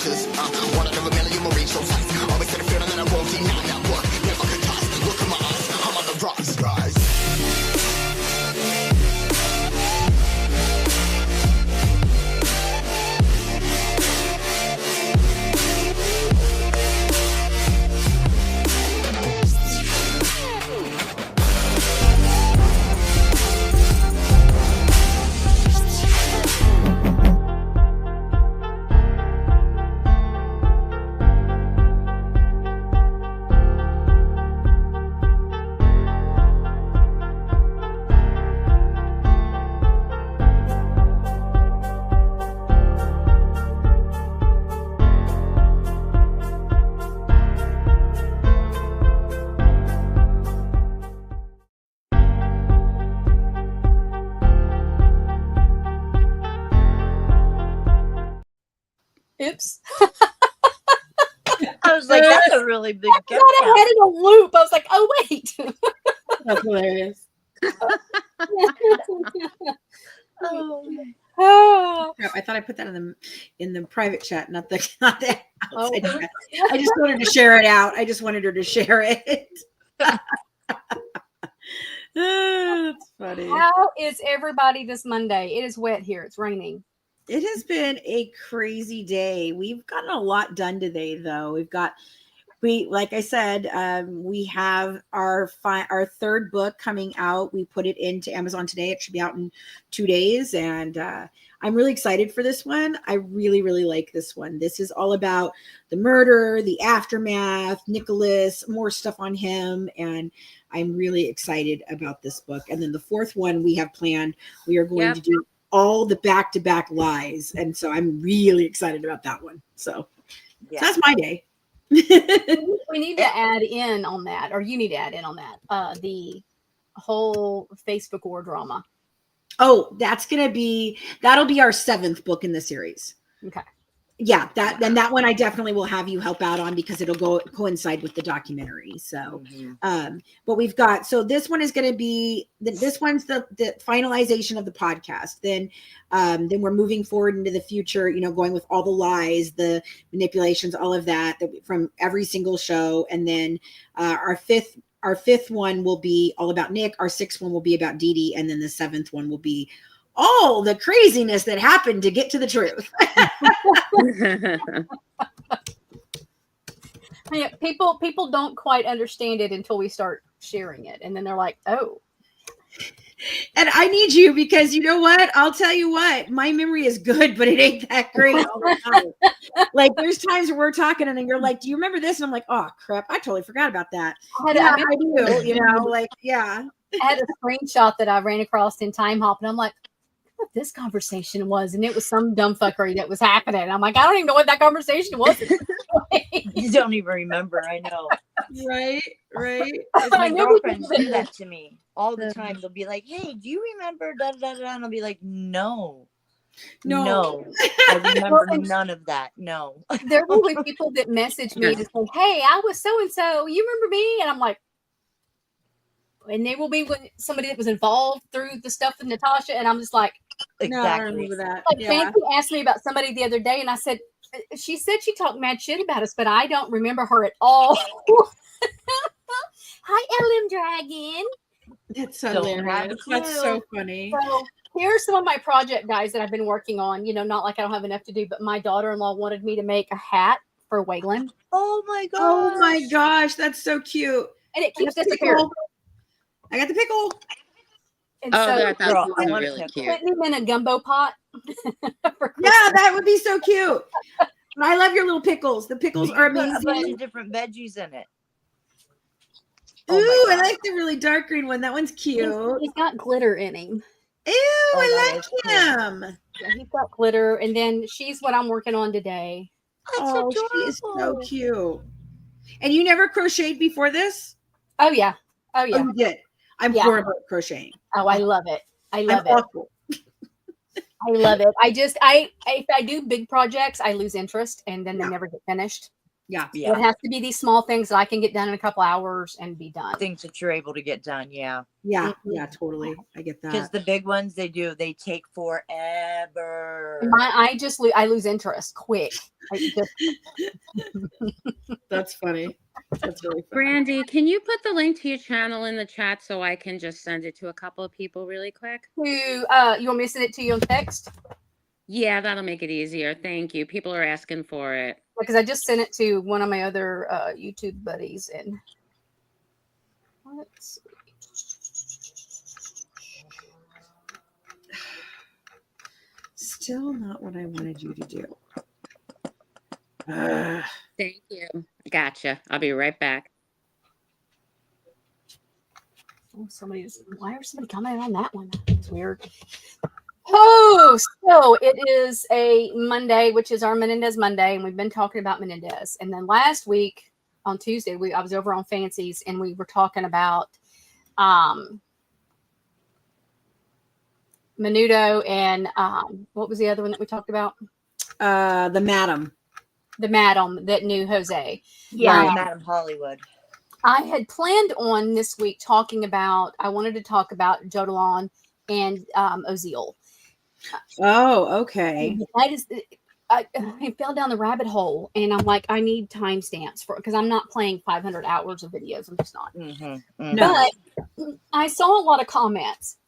chances. One out of a million will reach so fast. Always in a feeling that I won't deny that work. Never could toss. Look in my eyes, I'm on the rise. Oops. I was like, that's a really big gap. I had it in a loop. I was like, oh, wait. That's hilarious. Oh. Crap, I thought I put that in the private chat, not the outside chat. I just wanted to share it out. I just wanted her to share it. That's funny. How is everybody this Monday? It is wet here. It's raining. It has been a crazy day. We've gotten a lot done today, though. Like I said, we have our third book coming out. We put it into Amazon today. It should be out in 2 days. And I'm really excited for this one. I really, really like this one. This is all about the murder, the aftermath, Nicholas, more stuff on him. And I'm really excited about this book. And then the fourth one we have planned, we are going to do all the back-to-back lies. And so I'm really excited about that one. So that's my day. We need to add in on that, or you need to add in on that, the whole Facebook war drama. Oh, that'll be our 7th book in the series. Okay. Yeah, that one I definitely will have you help out on because it'll coincide with the documentary. So, but we've got, so this one is going to be, this one's the finalization of the podcast. Then we're moving forward into the future, going with all the lies, the manipulations, all of that from every single show. And then our fifth one will be all about Nick. Our 6th one will be about Dee Dee. And then the 7th one will be all the craziness that happened to get to the truth. Yeah, people don't quite understand it until we start sharing it. And then they're like, oh. And I need you because you know what? I'll tell you what, my memory is good, but it ain't that great all the time. Like there's times where we're talking and then you're like, do you remember this? And I'm like, oh crap, I totally forgot about that. I do, yeah. I had a screenshot that I ran across in Time Hop and I'm like, what this conversation was, and it was some dumb fuckery that was happening. I'm like, I don't even know what that conversation was. You don't even remember. I know. Right. My girlfriends do that to me all the time. They'll be like, hey, do you remember da da da? And I'll be like, no, I remember none of that. No. There will be people that message me to say, hey, I was so and so, you remember me? And I'm like, and there will be somebody that was involved through the stuff with Natasha, and I'm just like, exactly. No, I remember that. Like Fancy asked me about somebody the other day, and I said, she said she talked mad shit about us, but I don't remember her at all. Hi, LM Dragon. That's so hilarious. That's so funny. So here are some of my project guys that I've been working on. Not like I don't have enough to do, but my daughter-in-law wanted me to make a hat for Waylon. Oh my gosh. Oh my gosh, that's so cute. And it keeps disappearing. I got the pickle. And so, that's really cute. Put him in a gumbo pot. Yeah, that would be so cute. I love your little pickles. The pickles are amazing. A bunch of different veggies in it. Ooh, I like the really dark green one. That one's cute. He's got glitter in him. Ew, I like him. Yeah, he's got glitter. And then she's what I'm working on today. Oh, she is so cute. And you never crocheted before this? Oh, yeah. Oh, you did. I'm horrible at crocheting. Oh, I love it. I love it. Awful. I love it. If I do big projects, I lose interest and then they never get finished. Yeah. So it has to be these small things that I can get done in a couple hours and be done. Things that you're able to get done. Yeah. Yeah. Yeah. Totally. I get Because that. the big ones, they take forever. I lose interest quick. That's funny. That's really funny. Brandy, can you put the link to your channel in the chat so I can just send it to a couple of people really quick? You want me to send it to you on text? Yeah, that'll make it easier. Thank you. People are asking for it. Because I just sent it to one of my other YouTube buddies, and let's see. Still not what I wanted you to do. Thank you. Gotcha. I'll be right back. Oh, why are somebody commenting on that one? It's weird. Oh, so it is a Monday, which is our Menendez Monday, and we've been talking about Menendez. And then last week on Tuesday, I was over on Fancies, and we were talking about Menudo and what was the other one that we talked about? The madam that knew Jose. Yeah, Madam Hollywood. I had planned on this week I wanted to talk about Jodalon and Oziel. Oh, okay. I fell down the rabbit hole, and I'm like, I need timestamps because I'm not playing 500 hours of videos. I'm just not. No. But I saw a lot of comments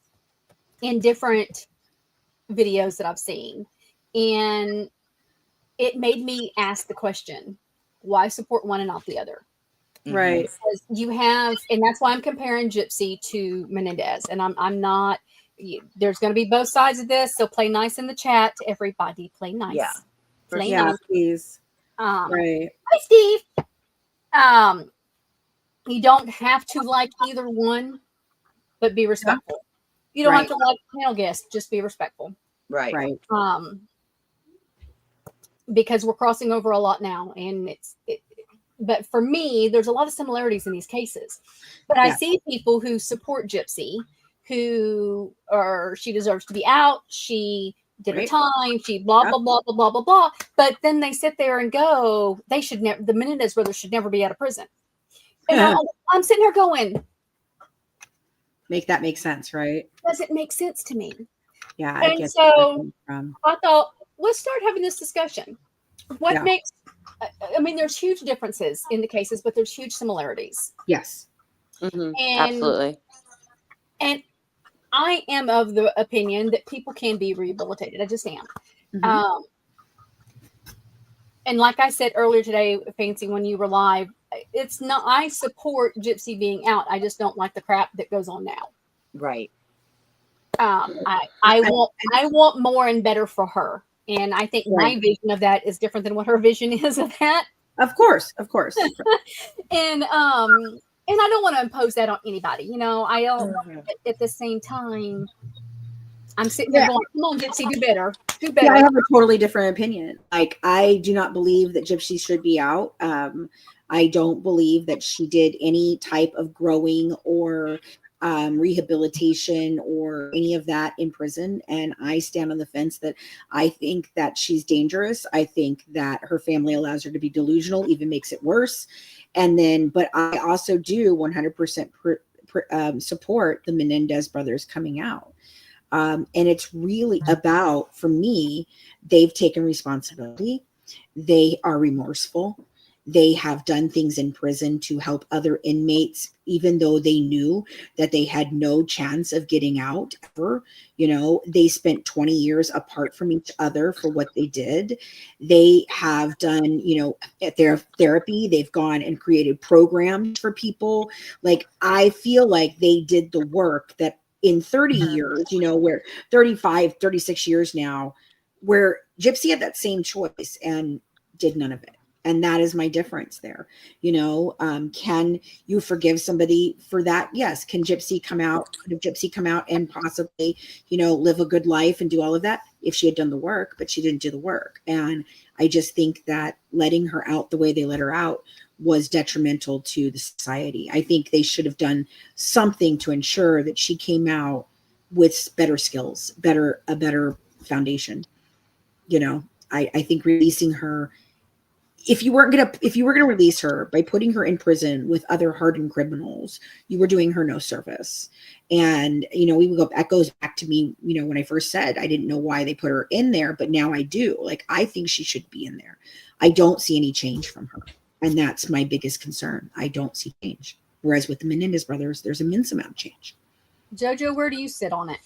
in different videos that I've seen, and it made me ask the question, why support one and not the other? Right. Because you have, and that's why I'm comparing Gypsy to Menendez, and I'm not. There's going to be both sides of this, so play nice in the chat to everybody. Play nice. Yeah. Play nice. Please. Right. Hi, Steve. You don't have to like either one, but be respectful. You don't have to like panel guests, just be respectful. Right. Right. Because we're crossing over a lot now, and but for me, there's a lot of similarities in these cases. But I see people who support Gypsy, who she deserves to be out. She did her time. She blah, blah, blah, blah, blah, blah, blah. But then they sit there and go, the Menendez brothers should never be out of prison. And I'm sitting here going, make that make sense, right? Doesn't make sense to me. Yeah. And so I thought, let's start having this discussion. What makes, there's huge differences in the cases, but there's huge similarities. Yes. Absolutely. And I am of the opinion that people can be rehabilitated. I just am. And like I said earlier today, Fancy, when you were live, it's not, I support Gypsy being out. I just don't like the crap that goes on now. Right. I want more and better for her. And I think my vision of that is different than what her vision is of that. Of course. And I don't want to impose that on anybody. I don't. At the same time, I'm sitting there going, "Come on, Gypsy, do better. Do better." Yeah, I have a totally different opinion. Like, I do not believe that Gypsy should be out. I don't believe that she did any type of growing or rehabilitation or any of that in prison. And I stand on the fence that I think that she's dangerous. I think that her family allows her to be delusional, even makes it worse. But I also do 100% support the Menendez brothers coming out. And it's really about, for me, they've taken responsibility. They are remorseful. They have done things in prison to help other inmates, even though they knew that they had no chance of getting out ever. They spent 20 years apart from each other for what they did. They have done, at their therapy, they've gone and created programs for people. Like, I feel like they did the work that in 30 years, where 35, 36 years now, where Gypsy had that same choice and did none of it. And that is my difference there. Can you forgive somebody for that? Yes. Can Gypsy come out? Could Gypsy come out and possibly, live a good life and do all of that if she had done the work, but she didn't do the work. And I just think that letting her out the way they let her out was detrimental to the society. I think they should have done something to ensure that she came out with better skills, a better foundation. I think releasing her, if you were going to release her by putting her in prison with other hardened criminals, you were doing her no service. And, that goes back to me, when I first said I didn't know why they put her in there, but now I do. Like, I think she should be in there. I don't see any change from her. And that's my biggest concern. I don't see change. Whereas with the Menendez brothers, there's immense amount of change. JoJo, where do you sit on it?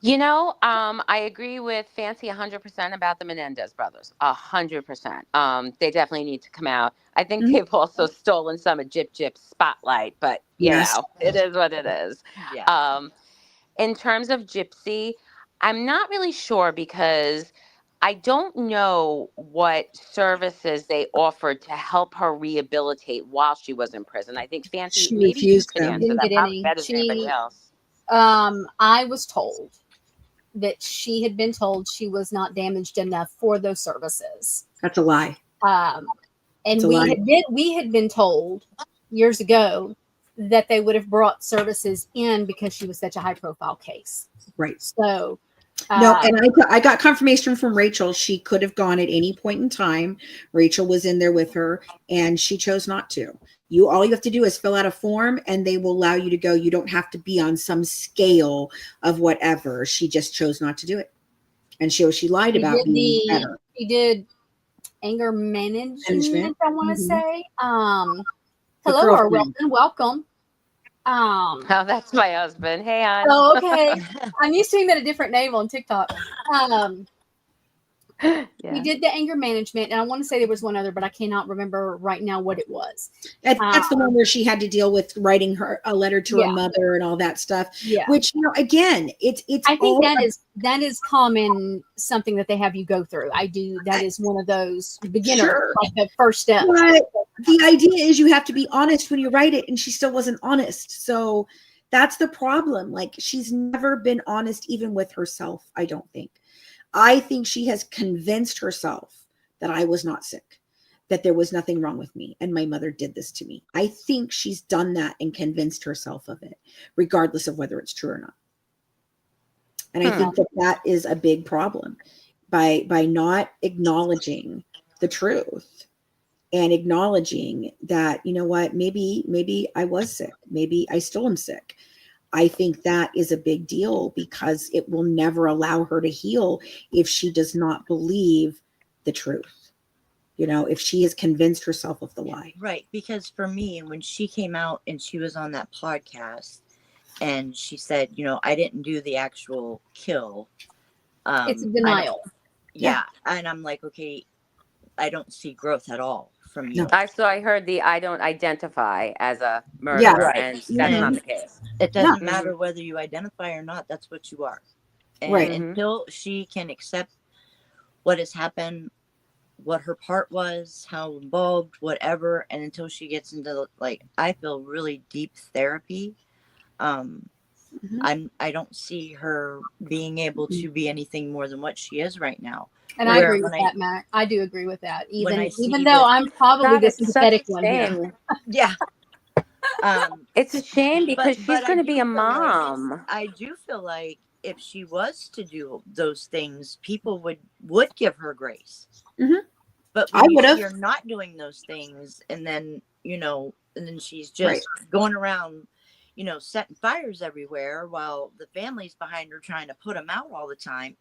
I agree with Fancy 100% about the Menendez brothers. 100%. They definitely need to come out. I think they've also stolen some of Gyp's spotlight, but it is what it is. Yeah. In terms of Gypsy, I'm not really sure because I don't know what services they offered to help her rehabilitate while she was in prison. I think Fancy, She maybe you refused could them. answer Didn't that get probably any. better than anybody else. I was told that she had been told she was not damaged enough for those services. That's a lie. And we had been told years ago that they would have brought services in because she was such a high profile case. Right. So no, and I got confirmation from Rachel. She could have gone at any point in time. Rachel was in there with her, and she chose not to. All you have to do is fill out a form, and they will allow you to go. You don't have to be on some scale of whatever. She just chose not to do it, and she lied about being better. She did anger management. I want to say. Hello, or welcome. Oh, that's my husband. Hey, hon. Oh, okay. I'm used to him at a different name on TikTok. We did the anger management, and I want to say there was one other, but I cannot remember right now what it was. That's the one where she had to deal with writing her a letter to her mother and all that stuff. Yeah. Which, again, it's. I think that is common, something that they have you go through. That is one of those beginner, like the first step. But the idea is you have to be honest when you write it, and she still wasn't honest. So that's the problem. Like, she's never been honest even with herself, I don't think. I think she has convinced herself that I was not sick, that there was nothing wrong with me, and my mother did this to me. I think she's done that and convinced herself of it, regardless of whether it's true or not. And I think that is a big problem by not acknowledging the truth and acknowledging that, maybe I was sick. Maybe I still am sick. I think that is a big deal because it will never allow her to heal if she does not believe the truth. If she has convinced herself of the lie. Right. Because for me, when she came out and she was on that podcast and she said, I didn't do the actual kill. It's a denial. Yeah. And I'm like, okay, I don't see growth at all from you. No. I heard I don't identify as a murderer, and that's not the case. It doesn't matter whether you identify or not. That's what you are. And until she can accept what has happened, what her part was, how involved, whatever, and until she gets into I feel really deep therapy, I don't see her being able to be anything more than what she is right now. And I agree with that, Mack. I do agree with that. Even though I'm probably the sympathetic one here. Yeah. It's a shame because she's going to be a mom. I do feel like if she was to do those things, people would give her grace. Mm-hmm. But when you're not doing those things, and then and then she's just going around, setting fires everywhere while the family's behind her trying to put them out all the time.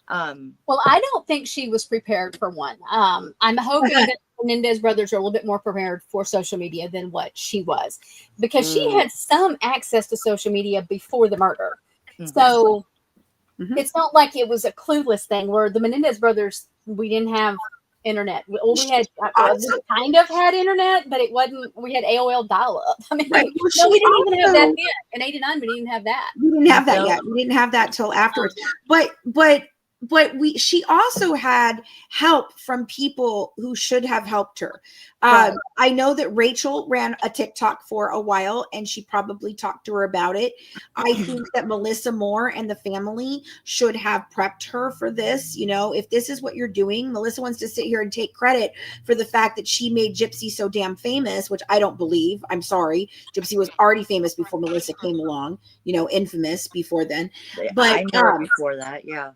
Well, I don't think she was prepared for one. I'm hoping that Menendez brothers are a little bit more prepared for social media than what she was, because she had some access to social media before the murder. Mm-hmm. So it's not like it was a clueless thing where the Menendez brothers, we didn't have internet. We had kind of had internet, but it wasn't. We had AOL dial-up. I mean, we didn't even have that then. In '89, we didn't even have that. We didn't have that yet. We didn't have that till afterwards. But she also had help from people who should have helped her. I know that Rachel ran a TikTok for a while, and she probably talked to her about it. I think that Melissa Moore and the family should have prepped her for this. If this is what you're doing, Melissa wants to sit here and take credit for the fact that she made Gypsy so damn famous, which I don't believe. I'm sorry. Gypsy was already famous before Melissa came along, infamous before then. But I know before that. Yeah.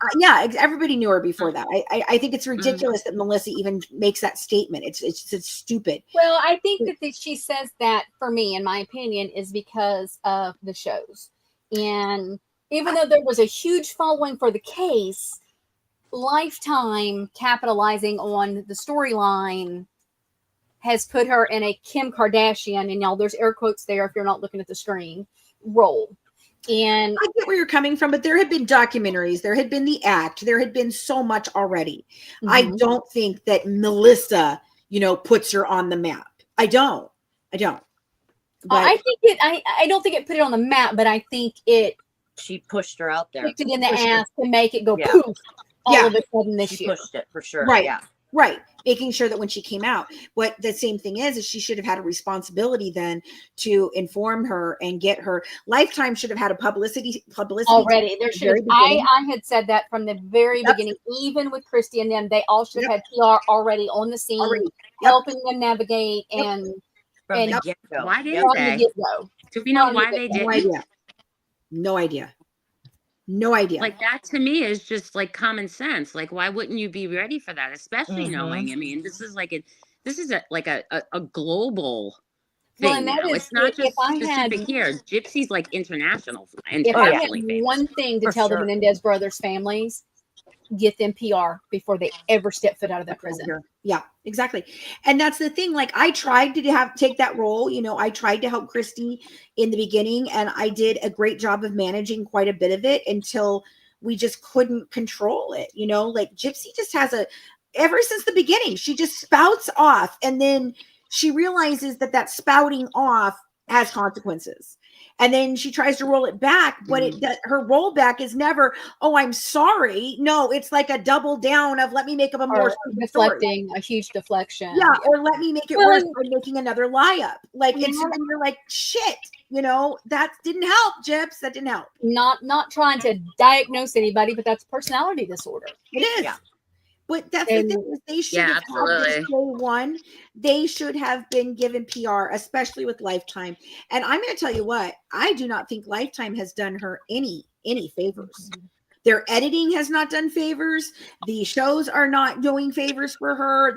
everybody knew her before that. I think it's ridiculous that Melissa even makes that statement. It's stupid. Well, I think that she says that, for me, in my opinion, is because of the shows. And even though there was a huge following for the case, Lifetime capitalizing on the storyline has put her in a Kim Kardashian, and y'all, there's air quotes there if you're not looking at the screen, role. And I get where you're coming from, but there had been documentaries, there had been the act, there had been so much already. I don't think that Melissa, puts her on the map. I don't. But I think I don't think it put it on the map, but I think she pushed her out there. Kicked it in the ass to make it go poof all of a sudden this year. She pushed it for sure. Right. Yeah. Right. Making sure that when she came out, what the same thing is she should have had a responsibility then to inform her and get her. Lifetime should have had a publicity already. There should have, I had said that from the very beginning, even with Christy and them, they all should have had PR already on the scene, helping them navigate and from the get-go. Why didn't they? Do we know why they didn't? No idea. Like, that to me is just like common sense. Like, why wouldn't you be ready for that? Especially knowing, I mean, this is a global thing. It's not just specific here. Gypsy's like international. If I had one thing to tell the Menendez Brothers families, get them PR before they ever step foot out of that prison. Yeah, exactly. And that's the thing. Like, I tried to take that role. I tried to help Christy in the beginning, and I did a great job of managing quite a bit of it until we just couldn't control it. Like, Gypsy just has ever since the beginning, she just spouts off, and then she realizes that spouting off has consequences. And then she tries to roll it back, but her rollback is never, "Oh, I'm sorry." No, it's like a double down of, let me make up a more deflecting story. A huge deflection. Yeah, or let me make it worse by making another lie up. Like, and you're like, shit, that didn't help, Gyps. That didn't help. Not trying to diagnose anybody, but that's personality disorder. It is. Yeah. But that's the thing, is they should have had this day one. They should have been given PR, especially with Lifetime. And I'm going to tell you what, I do not think Lifetime has done her any favors. Their editing has not done favors. The shows are not doing favors for her.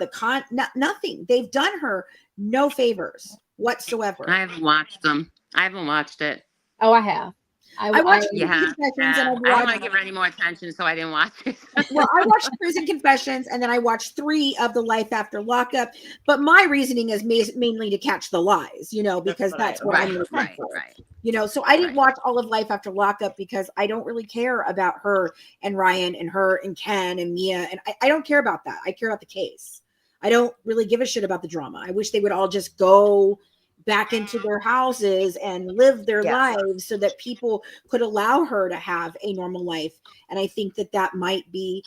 Nothing. They've done her no favors whatsoever. I haven't watched them. I haven't watched it. Oh, I have. I watched Prison Confessions, and I don't want to give her any more attention, so I didn't watch it. Well, I watched Prison Confessions, and then I watched 3 of the Life After Lockup. But my reasoning is mainly to catch the lies, because that's what I'm looking for. Right. So I didn't watch all of Life After Lockup because I don't really care about her and Ryan and her and Ken and Mia, and I don't care about that. I care about the case. I don't really give a shit about the drama. I wish they would all just go back into their houses and live their lives so that people could allow her to have a normal life. And I think that might be,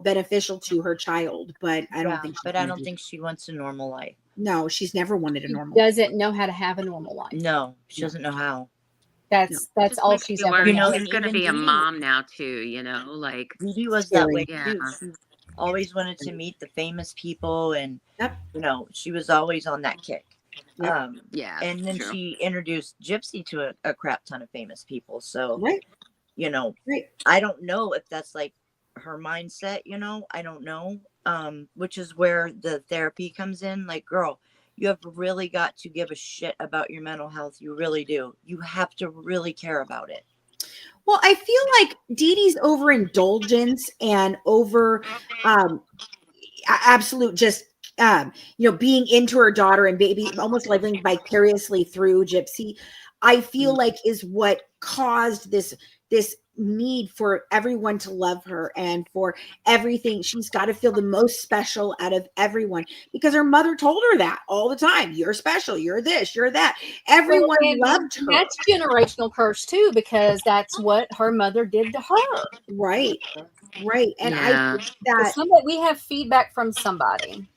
beneficial to her child, but I don't think she wants a normal life. No, she's never wanted a normal life. Doesn't know how to have a normal life. No, she doesn't know how. That's all she's ever known. She's going to be a mom now too, like Dee was that way too. She always wanted to meet the famous people, and she was always on that kick. And then she introduced Gypsy to a crap ton of famous people. So, I don't know if that's like her mindset, I don't know. Which is where the therapy comes in. Like, girl, you have really got to give a shit about your mental health. You really do. You have to really care about it. Well, I feel like Dee Dee's overindulgence and over absolute just being into her daughter and baby, almost living vicariously through Gypsy, I feel like is what caused this need for everyone to love her and for everything. She's got to feel the most special out of everyone because her mother told her that all the time. You're special. You're this, you're that. Everyone loved her. That's generational curse too, because that's what her mother did to her. Right. And I think that we have feedback from somebody.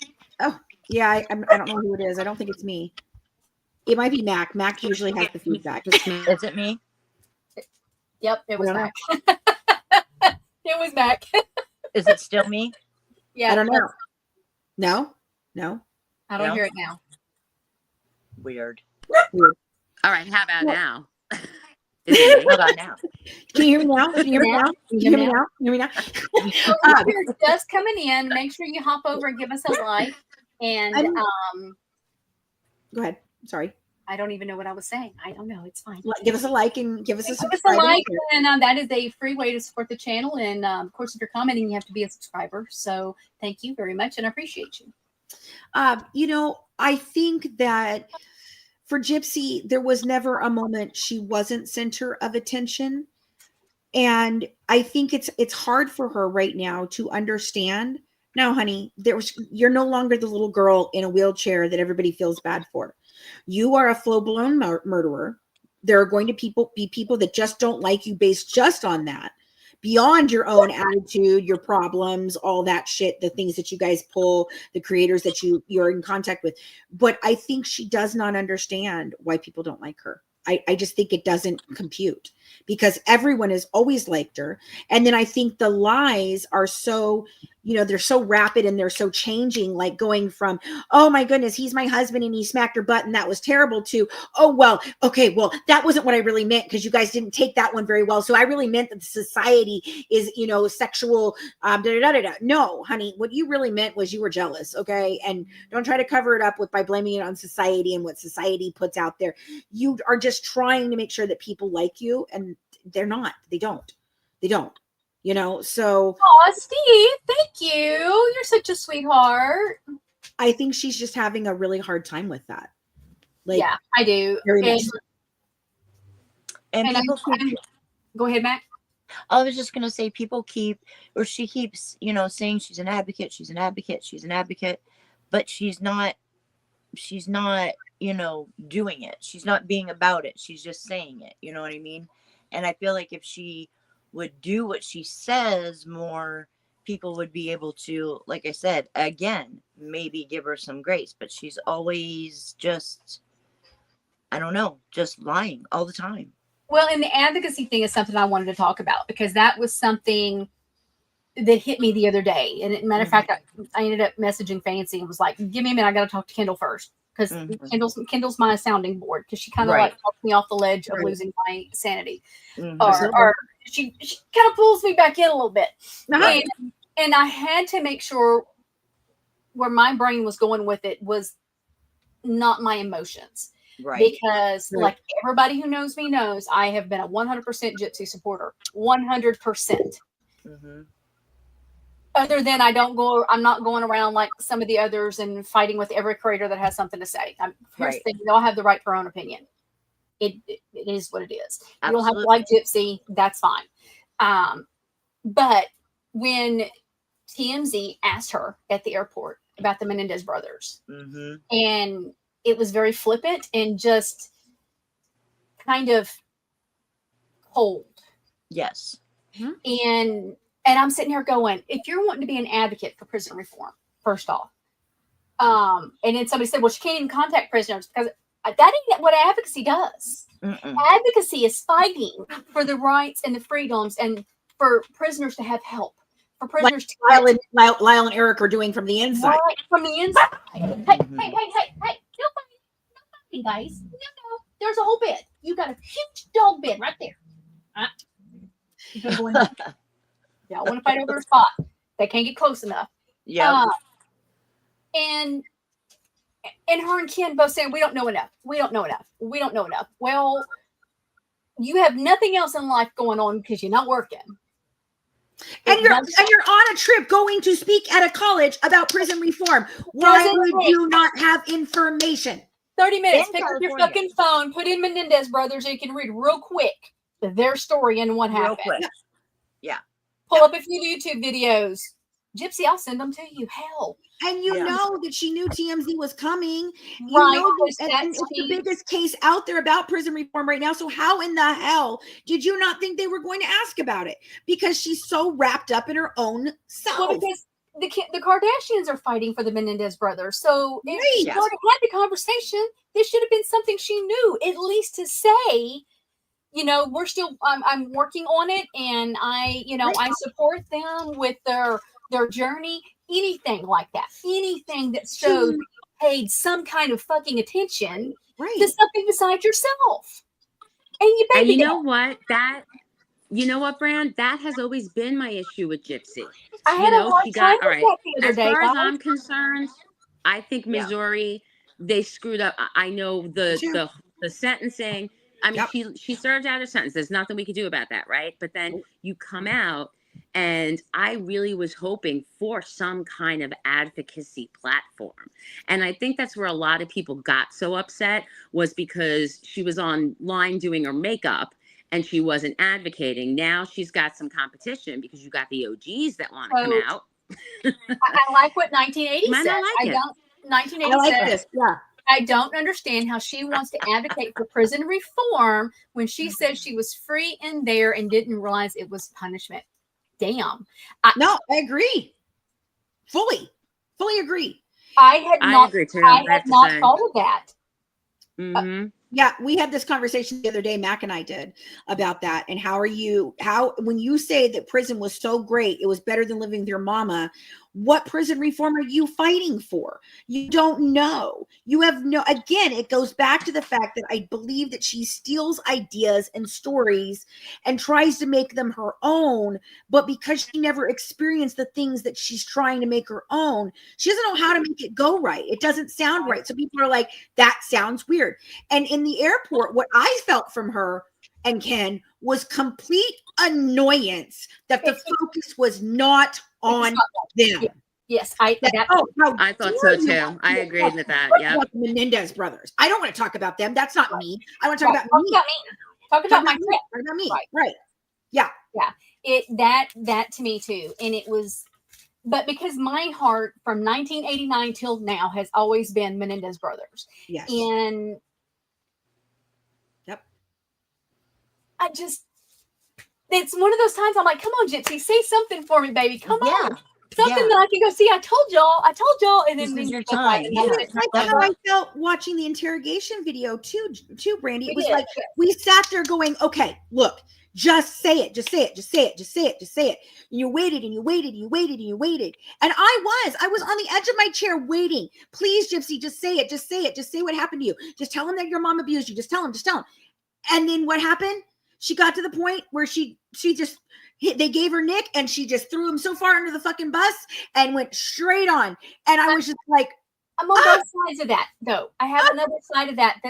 Oh, yeah, I don't know who it is. I don't think it's me. It might be Mack. Mack usually has the feedback. Is it me? Yep, it was Mack. It was Mack. Is it still me? Yeah. I don't know. No. I don't hear it now. Weird. All right, how about now? Hold on now. Can you hear me now? Can you hear me now? Can you hear me now? Can you hear me now? If you're just coming in, make sure you hop over and give us a like. And go ahead. Sorry. I don't even know what I was saying. I don't know. It's fine. Give us a like and give us a subscribe. Give us a like, and that is a free way to support the channel. And of course, if you're commenting, you have to be a subscriber. So thank you very much, and I appreciate you. You know, I think that for Gypsy, there was never a moment she wasn't center of attention. And I think it's hard for her right now to understand. No, honey, you're no longer the little girl in a wheelchair that everybody feels bad for. You are a full-blown murderer. There are going to be people that just don't like you based just on that. Beyond your own attitude, your problems, all that shit, the things that you guys pull, the creators that you're in contact with. But I think she does not understand why people don't like her. I just think it doesn't compute because everyone has always liked her. And then I think the lies are so, they're so rapid and they're so changing, like going from, oh my goodness, he's my husband and he smacked her butt and that was terrible, to, oh, well, okay, well, that wasn't what I really meant because you guys didn't take that one very well. So I really meant that the society is, sexual, No, honey, what you really meant was you were jealous. Okay. And don't try to cover it up by blaming it on society and what society puts out there. You are just trying to make sure that people like you, and they're not. They don't. So oh, Steve, thank you, you're such a sweetheart. I think she's just having a really hard time with that. Yeah, I do. And people go ahead, Mac. I was just gonna say she keeps saying she's an advocate, but she's not doing it. She's not being about it. She's just saying it. You know what I mean? And I feel like if she would do what she says more, people would be able to, like I said, again, maybe give her some grace. But she's always just, I don't know, just lying all the time. Well, and the advocacy thing is something I wanted to talk about because that was something that hit me the other day. And matter of fact, I ended up messaging Fancy and was like, give me a minute, I got to talk to Kendal first. Because Kendal's my sounding board, because she kind of like talks me off the ledge of losing my sanity, or she kind of pulls me back in a little bit. And I had to make sure where my brain was going with it was not my emotions, because like everybody who knows me knows I have been a 100% Gypsy supporter, 100%. Other than I'm not going around like some of the others and fighting with every creator that has something to say. Here's the thing, they all have the right to their own opinion. It is what it is. Absolutely. You don't have to like Gypsy, that's fine. But when TMZ asked her at the airport about the Menendez brothers, and it was very flippant and just kind of cold. Yes. And I'm sitting here going, if you're wanting to be an advocate for prison reform, first off, and then somebody said, well, she can't even contact prisoners because that ain't what advocacy does. Advocacy is fighting for the rights and the freedoms and for prisoners to have help. For prisoners like Lyle and Eric are doing from the inside. Right, from the inside. Hey, no fighting, guys. No, there's a whole bed. You got a huge dog bed right there. Y'all want to fight over a spot. They can't get close enough. Yeah. And her and Ken both saying, we don't know enough. Well, you have nothing else in life going on because you're not working. And you're on a trip going to speak at a college about prison reform. Why would you not have information? 30 minutes. Pick up your fucking phone, put in Menendez Brothers, and you can read real quick their story and what happened. Real quick. Yeah. Pull up a few YouTube videos. Gypsy, I'll send them to you. Hell. And you know that she knew TMZ was coming. You right. know it's the biggest case out there about prison reform right now. So how in the hell did you not think they were going to ask about it? Because she's so wrapped up in her own self. Well, because the Kardashians are fighting for the Menendez brothers. So if she already had the conversation, this should have been something she knew, at least to say, we're still, I'm working on it, and I support them with their journey, anything like that, anything that shows you paid some kind of fucking attention to something besides yourself. And you know what? You know what, Brand? That has always been my issue with Gypsy. I had a hard time with that the other As day, far as guys. I'm concerned, I think Missouri, they screwed up. I know the sentencing. I mean, she served out her sentence. There's nothing we could do about that, right? But then you come out, and I really was hoping for some kind of advocacy platform. And I think that's where a lot of people got so upset, was because she was online doing her makeup and she wasn't advocating. Now she's got some competition because you got the OGs that want to come out. I like what 1980 Might says. not like it. 1980 I like says, this. Yeah. I don't understand how she wants to advocate for prison reform when she said she was free in there and didn't realize it was punishment. Damn. No, I agree. Fully agree. I had not thought of that. Mm-hmm. Yeah, we had this conversation the other day, Mack and I did, about that. And when you say that prison was so great, it was better than living with your mama, what prison reform are you fighting for? You don't know. You have again, it goes back to the fact that I believe that she steals ideas and stories and tries to make them her own. But because she never experienced the things that she's trying to make her own, she doesn't know how to make it go right. It doesn't sound right. So people are like, that sounds weird. And in the airport, what I felt from her and Ken was complete annoyance that the focus was not on them. Yes, I thought so too. I agreed with that. Yeah. The Menendez brothers. I don't want to talk about them. That's not me. I want to talk about me. Talk about my trip. Talk about me. Right. Yeah. Yeah. That to me too. And it was, but because my heart from 1989 till now has always been Menendez Brothers. Yes. And it's one of those times I'm like, come on, Gypsy, say something for me, baby. Come on. Something that I can go see. I told y'all. And then your time. It's like how I felt watching the interrogation video too, Brandy. It was like we sat there going, okay, look, just say it. And you waited and you waited and you waited and you waited. And I was on the edge of my chair waiting. Please, Gypsy, just say it. Just say it. Just say what happened to you. Just tell him that your mom abused you. Just tell him. And then what happened? She got to the point where they gave her Nick and she just threw him so far under the fucking bus and went straight on. And I was just like, I'm on both sides of that, though. I have another side of that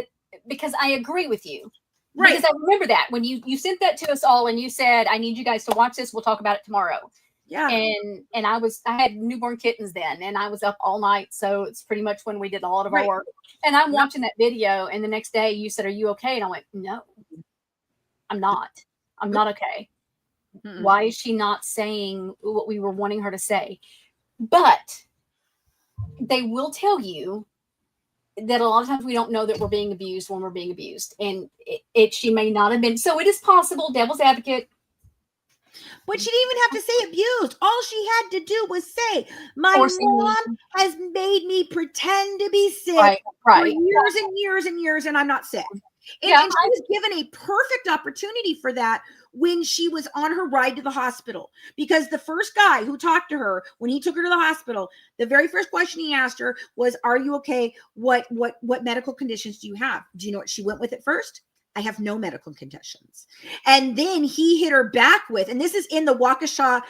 because I agree with you. Right. Because I remember that when you sent that to us all and you said, I need you guys to watch this. We'll talk about it tomorrow. Yeah. And I had newborn kittens then and I was up all night. So it's pretty much when we did a lot of our work. And I'm watching that video and the next day you said, are you okay? And I went, no, I'm not. I'm not okay. Mm-mm. Why is she not saying what we were wanting her to say? But they will tell you that a lot of times we don't know that we're being abused when we're being abused. And she may not have been. So it is possible, devil's advocate. But she didn't even have to say abused. All she had to do was say, my mom has made me pretend to be sick for years and years and years, and I'm not sick. And she was given a perfect opportunity for that when she was on her ride to the hospital. Because the first guy who talked to her, when he took her to the hospital, the very first question he asked her was, are you okay? What medical conditions do you have? Do you know what she went with at first? I have no medical conditions. And then he hit her back with, and this is in the Waukesha,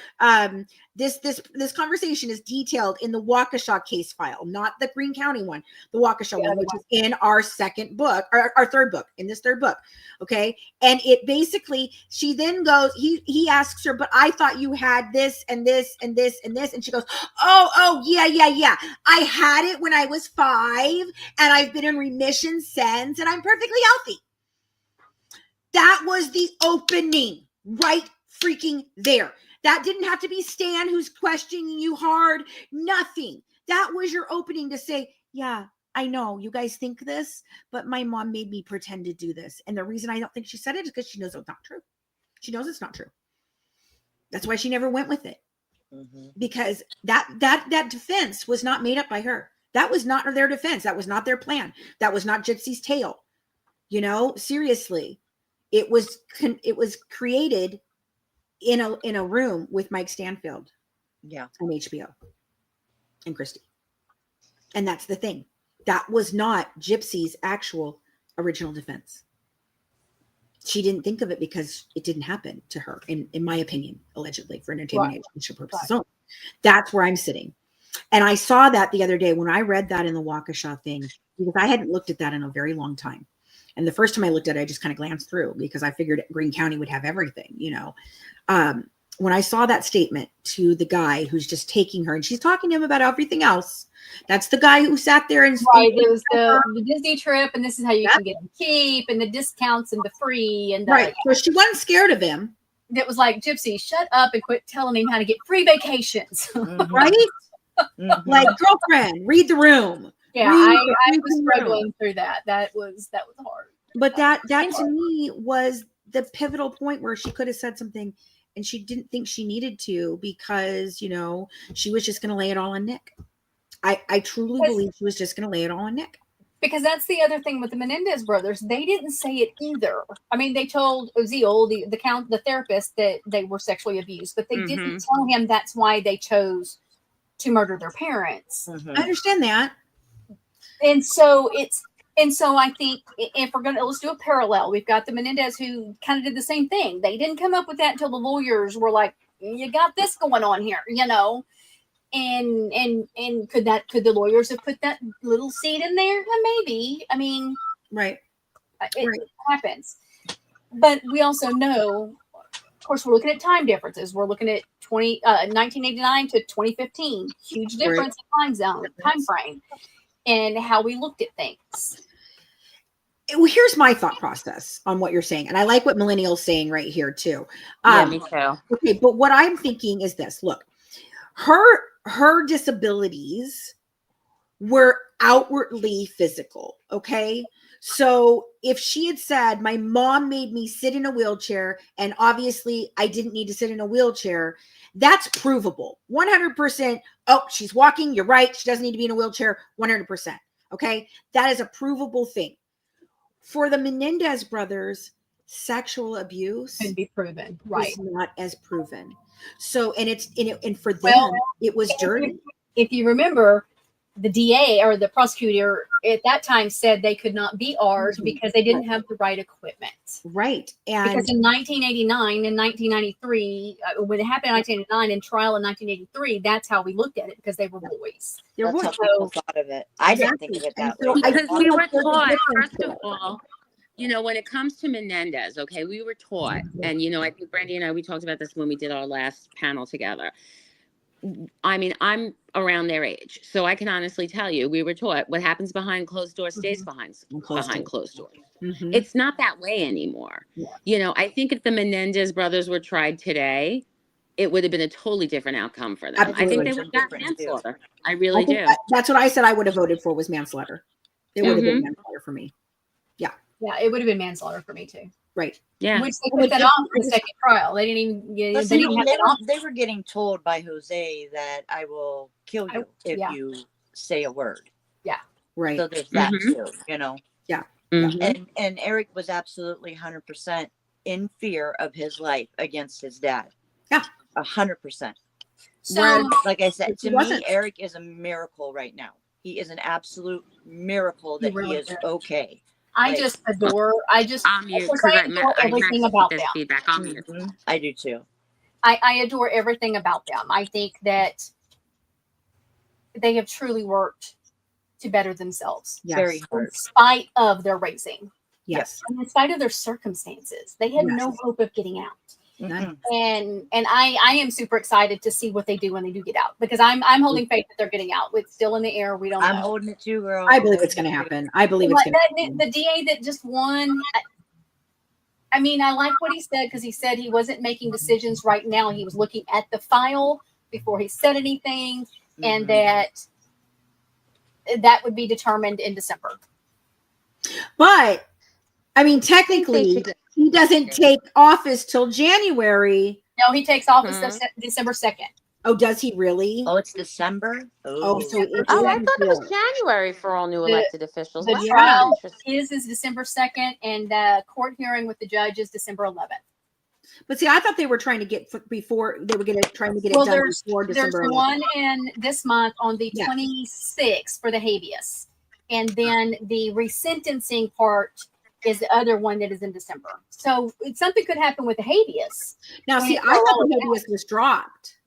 this conversation is detailed in the Waukesha case file, not the Greene County one, the Waukesha one, which is in our second book, or our third book, in this third book. Okay. And it basically, she then goes, he asks her, but I thought you had this and this and this and this. And she goes, oh, yeah. I had it when I was 5 and I've been in remission since and I'm perfectly healthy. That was the opening right freaking there. That didn't have to be Stan who's questioning you hard. Nothing. That was your opening to say, yeah, I know you guys think this, but my mom made me pretend to do this. And the reason I don't think she said it is because she knows it's not true. She knows it's not true. That's why she never went with it. Mm-hmm. Because that defense was not made up by her. That was not their defense. That was not their plan. That was not Gypsy's tale. You know, seriously. It was created in a room with Mike Stanfield, on HBO, and Christy, and that's the thing. That was not Gypsy's actual original defense. she didn't think of it because it didn't happen to her, in my opinion, allegedly, for entertainment purposes only. That's where I'm sitting. And I saw that the other day when I read that in the Waukesha thing, because I hadn't looked at that in a very long time. And the first time I looked at it, I just kind of glanced through because I figured Greene County would have everything, you know. When I saw that statement to the guy who's just taking her, and she's talking to him about everything else. That's the guy who sat there and it was the Disney trip, and this is how you can get them keep, and the discounts and the free, and so she wasn't scared of him. It was like, Gypsy, shut up and quit telling him how to get free vacations. Right? Like, girlfriend, read the room. Yeah, I was struggling through that. That was hard. But that to me was the pivotal point where she could have said something, and she didn't think she needed to because, you know, she was just going to lay it all on Nick. I truly believe she was just going to lay it all on Nick. Because that's the other thing with the Menendez brothers. They didn't say it either. I mean, they told Oziel, the therapist, that they were sexually abused, but they didn't tell him that's why they chose to murder their parents. I understand that. And so I think if we're let's do a parallel. We've got the Menendez who kind of did the same thing. They didn't come up with that until the lawyers were like, you got this going on here, you know. And could the lawyers have put that little seed in there? Maybe. I mean, it happens. But we also know, of course, we're looking at time differences. We're looking at 1989 to 2015, huge difference in time frame, and how we looked at things. Well, here's my thought process on what you're saying, and I like what Millennial's saying right here too. Me too. Okay, but what I'm thinking is this: look, her disabilities were outwardly physical. Okay. So if she had said, my mom made me sit in a wheelchair, and obviously I didn't need to sit in a wheelchair, that's provable. 100%. Oh, she's walking. You're right. She doesn't need to be in a wheelchair. 100%. Okay. That is a provable thing. For the Menendez brothers, sexual abuse can be proven. Right. Is not as proven. So, and for them, it was dirty. If you remember, the DA or the prosecutor at that time said they could not be ours because they didn't have the right equipment. Right. And because in 1989 and 1993, when it happened in 1989 and trial in 1983, that's how we looked at it because they were boys. That's how people thought of it. I didn't think of it that way. Because we were taught, first of all, you know, when it comes to Menendez, okay, we were taught, and, you know, I think Brandy and I, we talked about this when we did our last panel together. I mean, I'm around their age, so I can honestly tell you, we were taught what happens behind closed doors stays behind closed doors. It's not that way anymore. Yeah. You know, I think if the Menendez brothers were tried today, it would have been a totally different outcome for them. Absolutely. I think they would have got manslaughter. I really do. That's what I said I would have voted for, was manslaughter. It would have been manslaughter for me. Yeah. Yeah, it would have been manslaughter for me too. Right. Yeah. Which they put that on for the second trial. They didn't even they were getting told by Jose that I will kill you if you say a word. Yeah. Right. So there's that too, you know. Yeah. And Eric was absolutely 100% in fear of his life against his dad. Yeah. 100%. So, where, like I said, to me, Eric is a miracle right now. He is an absolute miracle that he is okay. I just adore everything about them. Feedback on me. I do too. I adore everything about them. I think that they have truly worked to better themselves. Yes. Very hard. In spite of their raising. Yes. And in spite of their circumstances. They had no hope of getting out. Mm-hmm. And I am super excited to see what they do when they do get out, because I'm holding faith that they're getting out. It's still in the air. We don't know. I'm holding it too, girl. I believe it's going to happen. I believe it's going to happen. The DA that just won, I mean, I like what he said, because he said he wasn't making decisions right now. He was looking at the file before he said anything, and that would be determined in December. But, I mean, technically, he doesn't take office till January. No, he takes office December 2nd. Oh, does he really? Oh, it's December? Oh, so I thought it was January for all new elected officials. The trial is December 2nd, and the court hearing with the judge is December 11th. But see, I thought they were trying to get before they were trying to get it done before December 11th. There's one in this month on the 26th for the habeas, and then the resentencing part is the other one that is in December. So something could happen with the habeas. Now, see, I thought the habeas was dropped.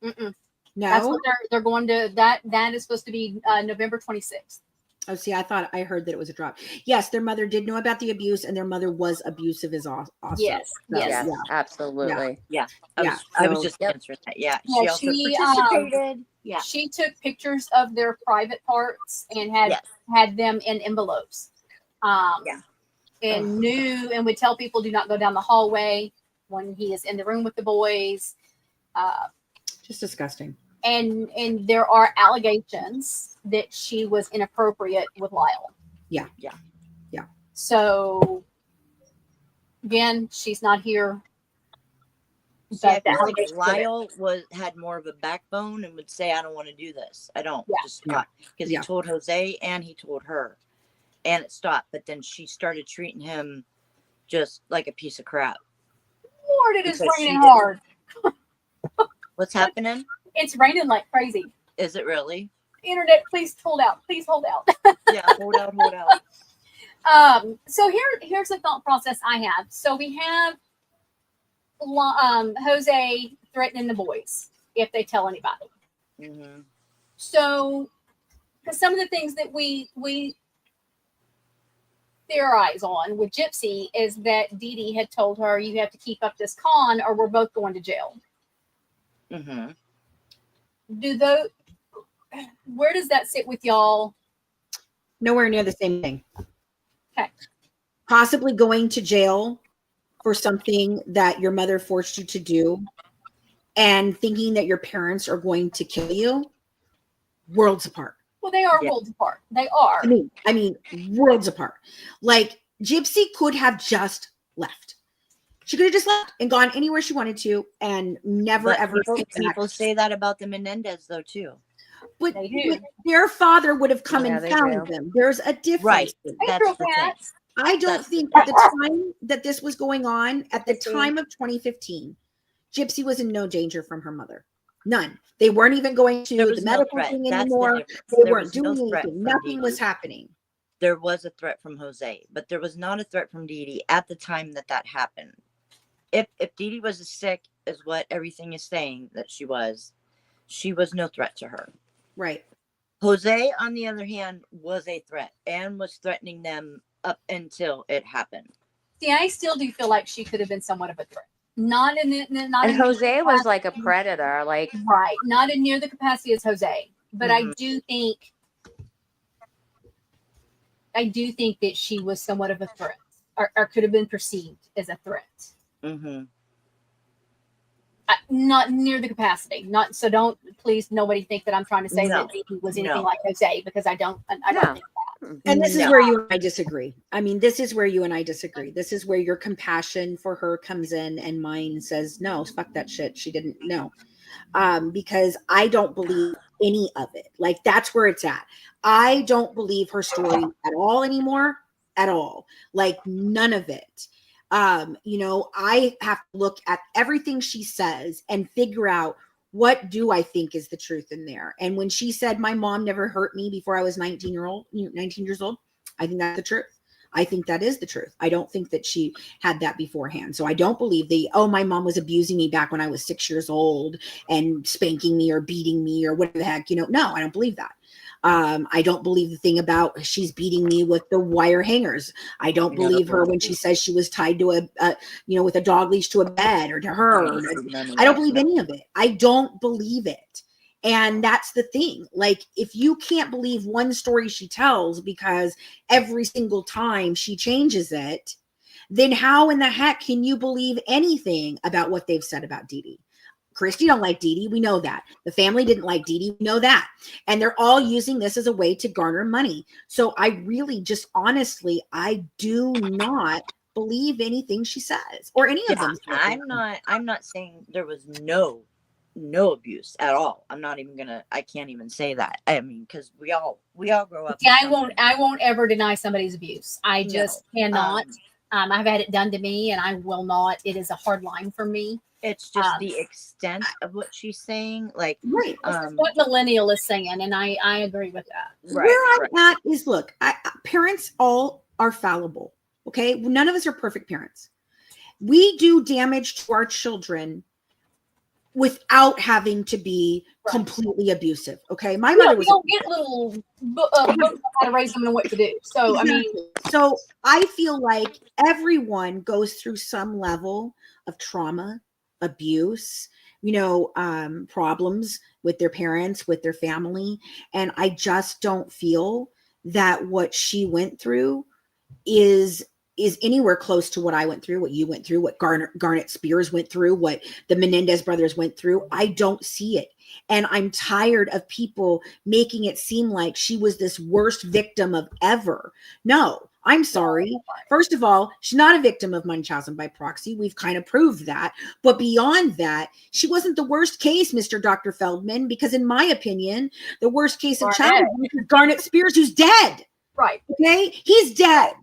Mm-mm. No, That's what they're going to. That is supposed to be November 26th. Oh, see, I heard that it was a drop. Yes, their mother did know about the abuse, and their mother was abusive as also. Yes, So, yes, absolutely. I was just answering that. Yeah, she also participated. She took pictures of their private parts and had them in envelopes. And knew and would tell people, do not go down the hallway when he is in the room with the boys. Just disgusting. And there are allegations that she was inappropriate with Lyle. Yeah. So again, she's not here. But Lyle had more of a backbone and would say, "I don't want to do this. I don't." Just stop, because he told Jose and he told her, and it stopped. But then she started treating him just like a piece of crap. Lord, it is raining hard. What's happening? It's raining like crazy. Is it really? Internet, please hold out. Please hold out. Yeah, hold out. So here's the thought process I have. So we have Jose threatening the boys if they tell anybody. Mm-hmm. So, because some of the things that we theorize on with Gypsy is that Dee Dee had told her, you have to keep up this con or we're both going to jail. Mm-hmm. Where does that sit with y'all? Nowhere near the same thing. Okay. Possibly going to jail for something that your mother forced you to do and thinking that your parents are going to kill you, worlds apart. Well, they are worlds apart. They are. I mean, worlds apart. Like, Gypsy could have just left. She could have just left and gone anywhere she wanted to and never, ever. People say that about the Menendez, though, too. But their father would have come and found them. There's a difference. Right. That's the thing. I don't think at the time that this was going on, at the time of 2015, Gypsy was in no danger from her mother. None. They weren't even going to the medical thing anymore. They weren't doing anything. Nothing was happening. There was a threat from Jose, but there was not a threat from Dee Dee at the time that happened. If Dee Dee was as sick as what everything is saying that she was no threat to her. Right. Jose, on the other hand, was a threat and was threatening them up until it happened. See, I still do feel like she could have been somewhat of a threat. And Jose was like a predator, like right, not in near the capacity as Jose, but I do think that she was somewhat of a threat, or could have been perceived as a threat. Mm-hmm. Not near the capacity. Not so. Don't please nobody think that I'm trying to say that he was anything like Jose, because I don't think that. And this is where you and I disagree. I mean, this is where you and I disagree. This is where your compassion for her comes in and mine says, no, fuck that shit. She didn't know. Because I don't believe any of it. Like, that's where it's at. I don't believe her story at all anymore. At all. Like, none of it. I have to look at everything she says and figure out, what do I think is the truth in there? And when she said my mom never hurt me before I was 19 years old, I think that's the truth. I think that is the truth. I don't think that she had that beforehand. So I don't believe my mom was abusing me back when I was 6 years old and spanking me or beating me or whatever the heck, no, I don't believe that. I don't believe the thing about she's beating me with the wire hangers. I don't believe her when she says she was tied to with a dog leash to a bed or to her. I don't believe any of it. I don't believe it. And that's the thing. Like, if you can't believe one story she tells because every single time she changes it, then how in the heck can you believe anything about what they've said about Dee Dee? Christy don't like Dee Dee. We know that. The family didn't like Dee Dee. We know that. And they're all using this as a way to garner money. So I really just honestly, I do not believe anything she says or any of them. I'm not saying there was no abuse at all. I can't even say that. I mean, because we all grow up. Yeah, I won't ever deny somebody's abuse. I just cannot. I've had it done to me and I will not. It is a hard line for me. It's just the extent of what she's saying. Like, right. What millennial is saying. And I agree with that. Right, where I'm at is, look, parents all are fallible. Okay. None of us are perfect parents. We do damage to our children without having to be completely abusive. Okay. My mother was. We don't get little books on how to raise them and what to do. So, exactly. I mean. So I feel like everyone goes through some level of trauma, abuse, problems with their parents, with their family. And I just don't feel that what she went through is anywhere close to what I went through, what you went through, what Garnet Spears went through, what the Menendez brothers went through. I don't see it. And I'm tired of people making it seem like she was this worst victim of ever. No, I'm sorry. First of all, she's not a victim of Munchausen by proxy. We've kind of proved that. But beyond that, she wasn't the worst case, Mr. Dr. Feldman, because in my opinion, the worst case of child abuse is Garnet Spears, who's dead. Right. Okay? He's dead.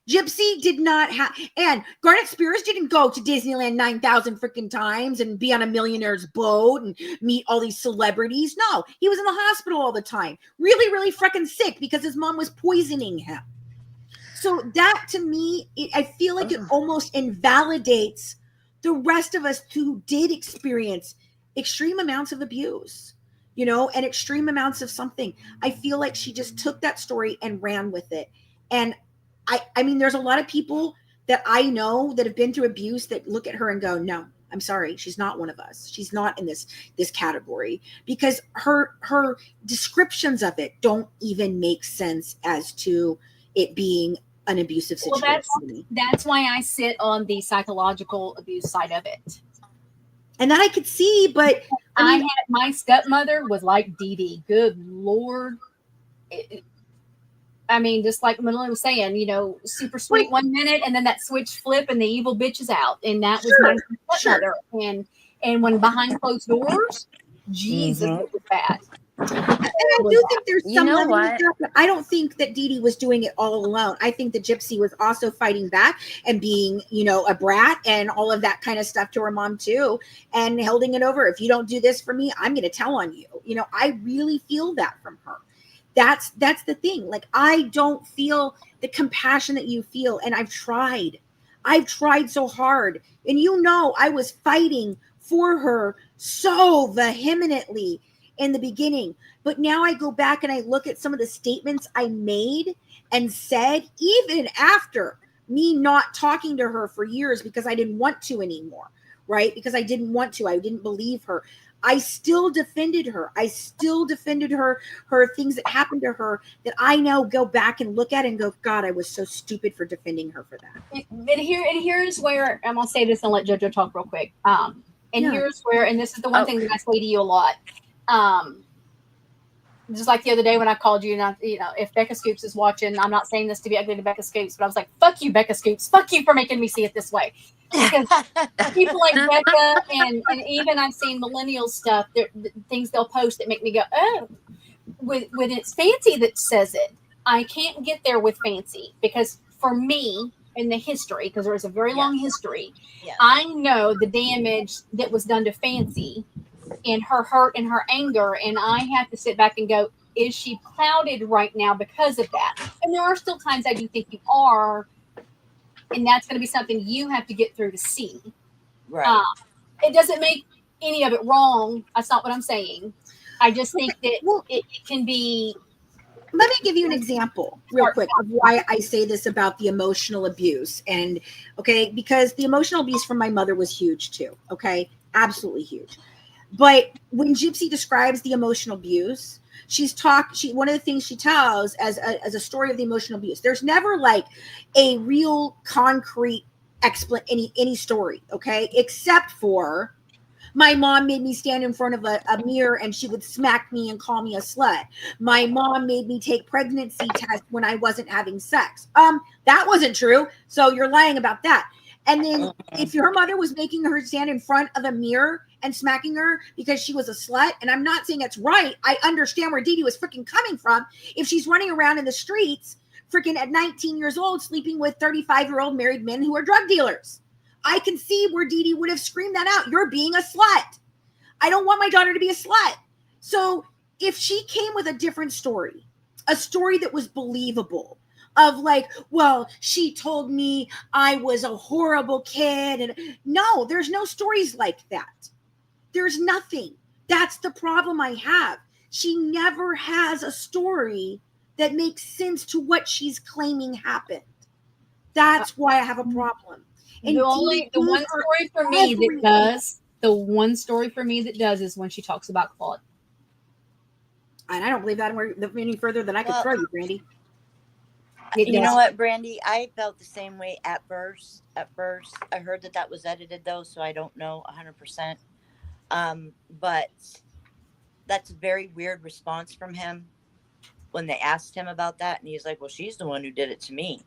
Gypsy did not have, and Garnet Spears didn't go to Disneyland 9,000 freaking times and be on a millionaire's boat and meet all these celebrities. No, he was in the hospital all the time, really, really freaking sick because his mom was poisoning him. So that to me, I feel like it almost invalidates the rest of us who did experience extreme amounts of abuse, and extreme amounts of something. I feel like she just took that story and ran with it. And I mean, there's a lot of people that I know that have been through abuse that look at her and go, no, I'm sorry. She's not one of us. She's not in this category, because her descriptions of it don't even make sense as to it being an abusive situation. Well, that's why I sit on the psychological abuse side of it. And that I could see, but I had my stepmother was like Dee Dee. Good Lord. I mean, just like Melanie was saying, super sweet 1 minute, and then that switch flip, and the evil bitch is out. And that was my stepmother. Sure. And when behind closed doors, Jesus, it was bad. And I do think there's some level of that, but I don't think that Dee Dee was doing it all alone. I think that Gypsy was also fighting back and being, a brat and all of that kind of stuff to her mom too, and holding it over. If you don't do this for me, I'm going to tell on you. I really feel that from her. That's the thing. Like, I don't feel the compassion that you feel. And I've tried so hard. And I was fighting for her so vehemently in the beginning. But now I go back and I look at some of the statements I made and said, even after me not talking to her for years because I didn't want to anymore, right? Because I didn't want to. I didn't believe her. I still defended her. I still defended her things that happened to her that I now go back and look at and go, God, I was so stupid for defending her for that. And here's where I'm gonna say this and let JoJo talk real quick. Here's where, and this is the one thing that I say to you a lot. Just like the other day when I called you, and if Becca Scoops is watching, I'm not saying this to be ugly to Becca Scoops, but I was like, fuck you, Becca Scoops. Fuck you for making me see it this way. Because people like Becca and even I've seen millennial stuff, things they'll post that make me go, oh, when it's fancy that says it. I can't get there with fancy, because for me, in the history, because there's a very long history, I know the damage that was done to Fancy and her hurt and her anger, and I have to sit back and go, is she clouded right now because of that? And there are still times I do think you are, and that's going to be something you have to get through to see. Right. It doesn't make any of it wrong. That's not what I'm saying. I just think that it can be. Let me give you an example real quick of why I say this about the emotional abuse. And because the emotional abuse from my mother was huge too. Okay. Absolutely huge. But when Gypsy describes the emotional abuse, one of the things she tells as a story of the emotional abuse, there's never like a real concrete any story. Okay. Except for my mom made me stand in front of a mirror and she would smack me and call me a slut. My mom made me take pregnancy tests when I wasn't having sex. That wasn't true. So you're lying about that. And then if your mother was making her stand in front of a mirror and smacking her because she was a slut, and I'm not saying it's right. I understand where Dee Dee was freaking coming from. If she's running around in the streets freaking at 19 years old, sleeping with 35-year-old married men who are drug dealers. I can see where Dee Dee would have screamed that out. You're being a slut. I don't want my daughter to be a slut. So if she came with a different story, a story that was believable, of like, well, she told me I was a horrible kid. And no, there's no stories like that. There's nothing. That's the problem I have. She never has a story that makes sense to what she's claiming happened. That's why I have a problem. And the one story for me that does is when she talks about Claude. And I don't believe that any further than I could throw you, Brandy. You know what, Brandy? I felt the same way at first. I heard that was edited, though, so I don't know 100%. But that's a very weird response from him when they asked him about that. And he's like, well, she's the one who did it to me.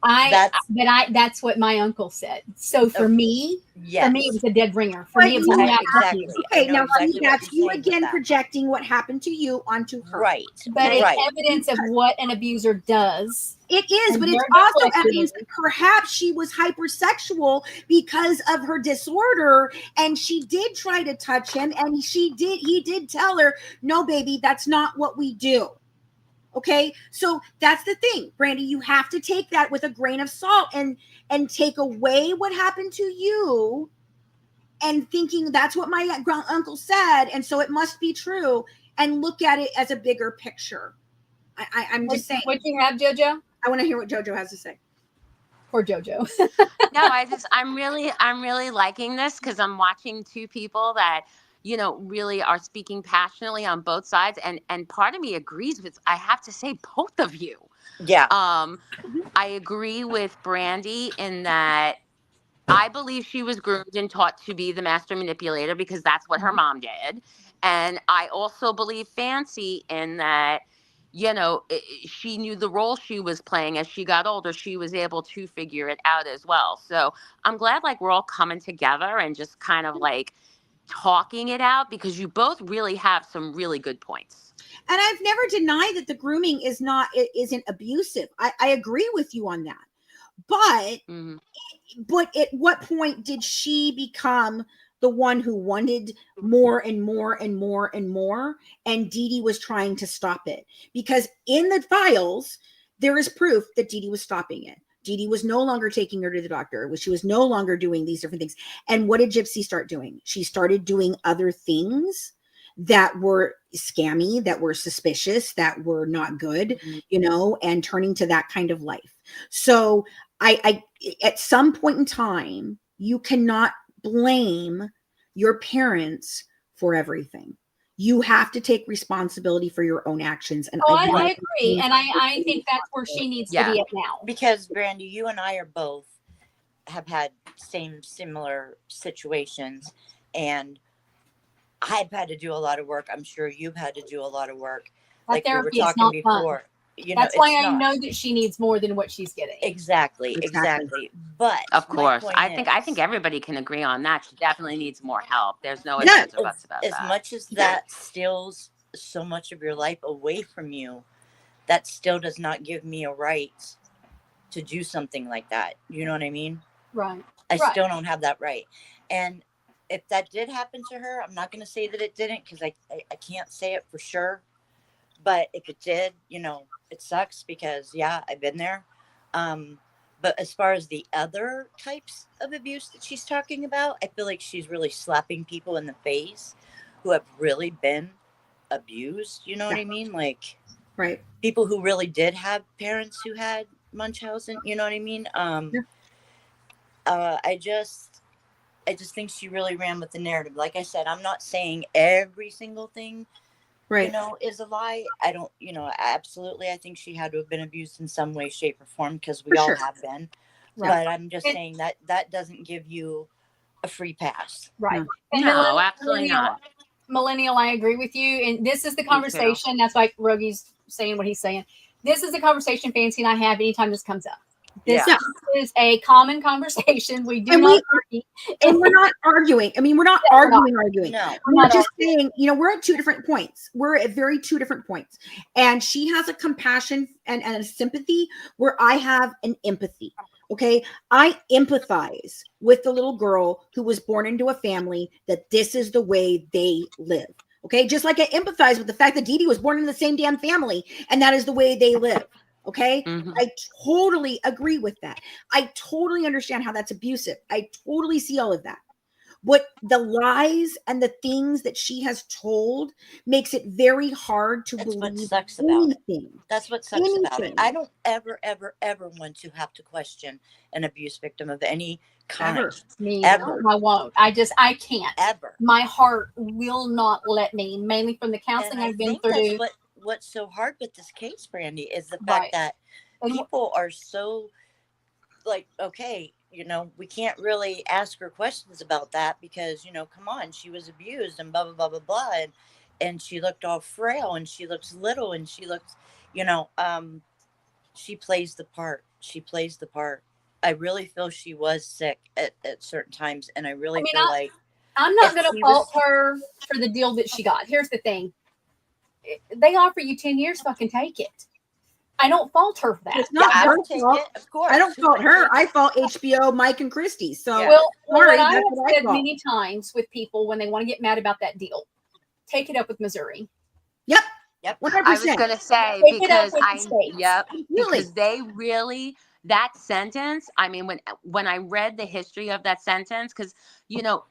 That's what my uncle said. So for me, it was a dead ringer. For me, it was exactly. Okay, now that's you again projecting what happened to you onto her. Right. But it's evidence of what an abuser does. It is, but it's also evidence that perhaps she was hypersexual because of her disorder, and she did try to touch him, and he did tell her, no, baby, that's not what we do. Okay, so that's the thing, Brandy. You have to take that with a grain of salt and take away what happened to you and thinking that's what my uncle said, and so it must be true, and look at it as a bigger picture. I'm just saying. What do you have, JoJo? I want to hear what JoJo has to say. Poor JoJo. No, I'm really liking this because I'm watching two people that, really are speaking passionately on both sides. And part of me agrees with, I have to say, both of you. Yeah. I agree with Brandy in that I believe she was groomed and taught to be the master manipulator because that's what her mom did. And I also believe Fancy in that, she knew the role she was playing. As she got older, she was able to figure it out as well. So I'm glad we're all coming together and just kind of talking it out because you both really have some really good points. And I've never denied that the grooming isn't abusive. I agree with you on that. But but at what point did she become the one who wanted more and more and more and more, and Dee Dee was trying to stop it? Because in the files, there is proof that Dee Dee was stopping it. Dee Dee was no longer taking her to the doctor. She was no longer doing these different things. And what did Gypsy start doing? She started doing other things that were scammy, that were suspicious, that were not good, and turning to that kind of life. So I at some point in time, you cannot blame your parents for everything. You have to take responsibility for your own actions. And I agree. And I think that's where she needs to be at now. Because, Brandy, you and I are both have had similar situations. And I've had to do a lot of work. I'm sure you've had to do a lot of work. That therapy is not fun. That's why I know that she needs more than what she's getting. Exactly. But of course, I think everybody can agree on that. She definitely needs more help. There's no ifs or buts about that. As much as that steals so much of your life away from you, that still does not give me a right to do something like that. You know what I mean? Right. I still don't have that right. And if that did happen to her, I'm not going to say that it didn't because I can't say it for sure. But if it did, it sucks because, I've been there. But as far as the other types of abuse that she's talking about, I feel like she's really slapping people in the face who have really been abused. You know what I mean? Right. People who really did have parents who had Munchausen. You know what I mean? I just think she really ran with the narrative. Like I said, I'm not saying every single thing is a lie. I don't, absolutely. I think she had to have been abused in some way, shape, or form because we all have been. Right. But I'm just saying that doesn't give you a free pass. Right. No, absolutely not. Millennial, I agree with you. And this is the conversation. That's why Rogi's saying what he's saying. This is the conversation Fancy and I have anytime this comes up. This is a common conversation. We do not argue. And we're not arguing. I mean, we're not arguing. No. We're just saying, we're at two different points. We're at very two different points. And she has a compassion and a sympathy where I have an empathy. Okay. I empathize with the little girl who was born into a family that this is the way they live. Okay. Just like I empathize with the fact that Dee Dee was born in the same damn family and that is the way they live. Okay. I totally agree with that. I totally understand how that's abusive. I totally see all of that. What the lies and the things that she has told makes it very hard to believe what sucks about anything. it. That's what sucks about it. I don't ever want to have to question an abuse victim of any kind. Ever. I won't. I can't. Ever. My heart will not let me, mainly from the counseling I've been through. That's what's so hard with this case, Brandy, is the fact that people are so like, okay, you know, we can't really ask her questions about that because, you know, come on, she was abused and blah, blah, blah, blah, blah. And she looked all frail and she looks little and she looks, you know, she plays the part. She plays the part. I really feel she was sick at certain times. And I really feel like I'm not going to fault her for the deal that she got. Here's the thing. They offer you 10 years, fucking take it. I don't fault her for that. It's not her fault. Of course. I don't fault her. I fault HBO, Mike, and Christy. So, well, what I have said many times with people when they want to get mad about that deal, take it up with Missouri. Yep. 100%. I was going to say because because they really, that sentence. I mean, when I read the history of that sentence, because you know,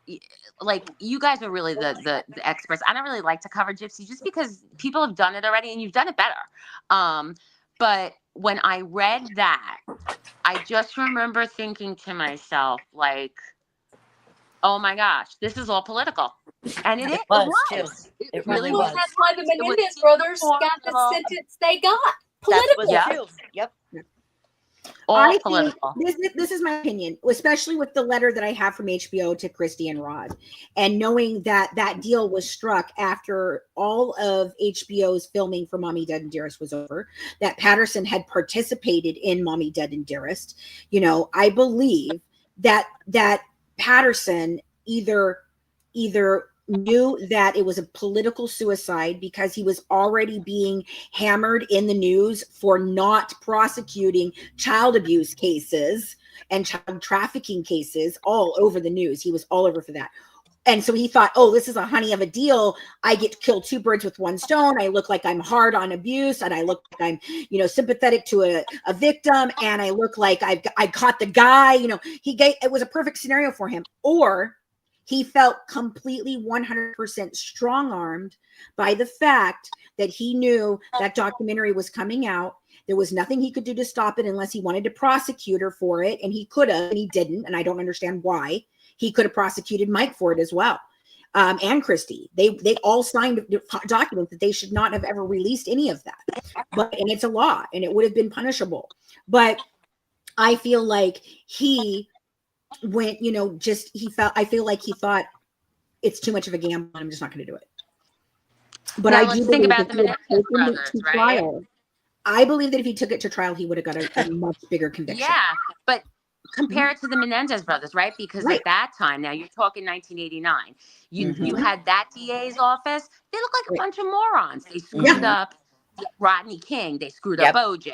like you guys are really the experts. I don't really like to cover Gypsy just because people have done it already and you've done it better. But when I read that, I just remember thinking to myself, like, oh my gosh, this is all political. And it was. It really was. That's why the Menendez brothers got the sentence they got. Political. Yep. All political. This is my opinion, especially with the letter that I have from HBO to Christy and Rod, and knowing that that deal was struck after all of HBO's filming for Mommy Dead and Dearest was over, that Patterson had participated in Mommy Dead and Dearest. You know, I believe that Patterson either knew that it was a political suicide because he was already being hammered in the news for not prosecuting child abuse cases and child trafficking cases all over the news. He was all over for that. And so he thought, oh, this is a honey of a deal. I get to kill two birds with one stone. I look like I'm hard on abuse, and I look like I'm, you know, sympathetic to a victim, and I look like I caught the guy. You know, it was a perfect scenario for him. Or he felt completely 100% strong-armed by the fact that he knew that documentary was coming out. There was nothing he could do to stop it unless he wanted to prosecute her for it, and he could have, and he didn't, and I don't understand why. He could have prosecuted Mike for it as well, and Christy. They all signed documents that they should not have ever released any of that. And it's a law, and it would have been punishable. But I feel like he went, you know, I feel like he thought it's too much of a gamble and I'm just not going to do it. But now I do think about the Menendez brothers, right? Trial, I believe that if he took it to trial, he would have got a much bigger conviction. Yeah, but compare it to the Menendez brothers, right? Because at that time, now you're talking 1989, you had that DA's office. They look like a bunch of morons. They screwed up Rodney King. They screwed up OJ.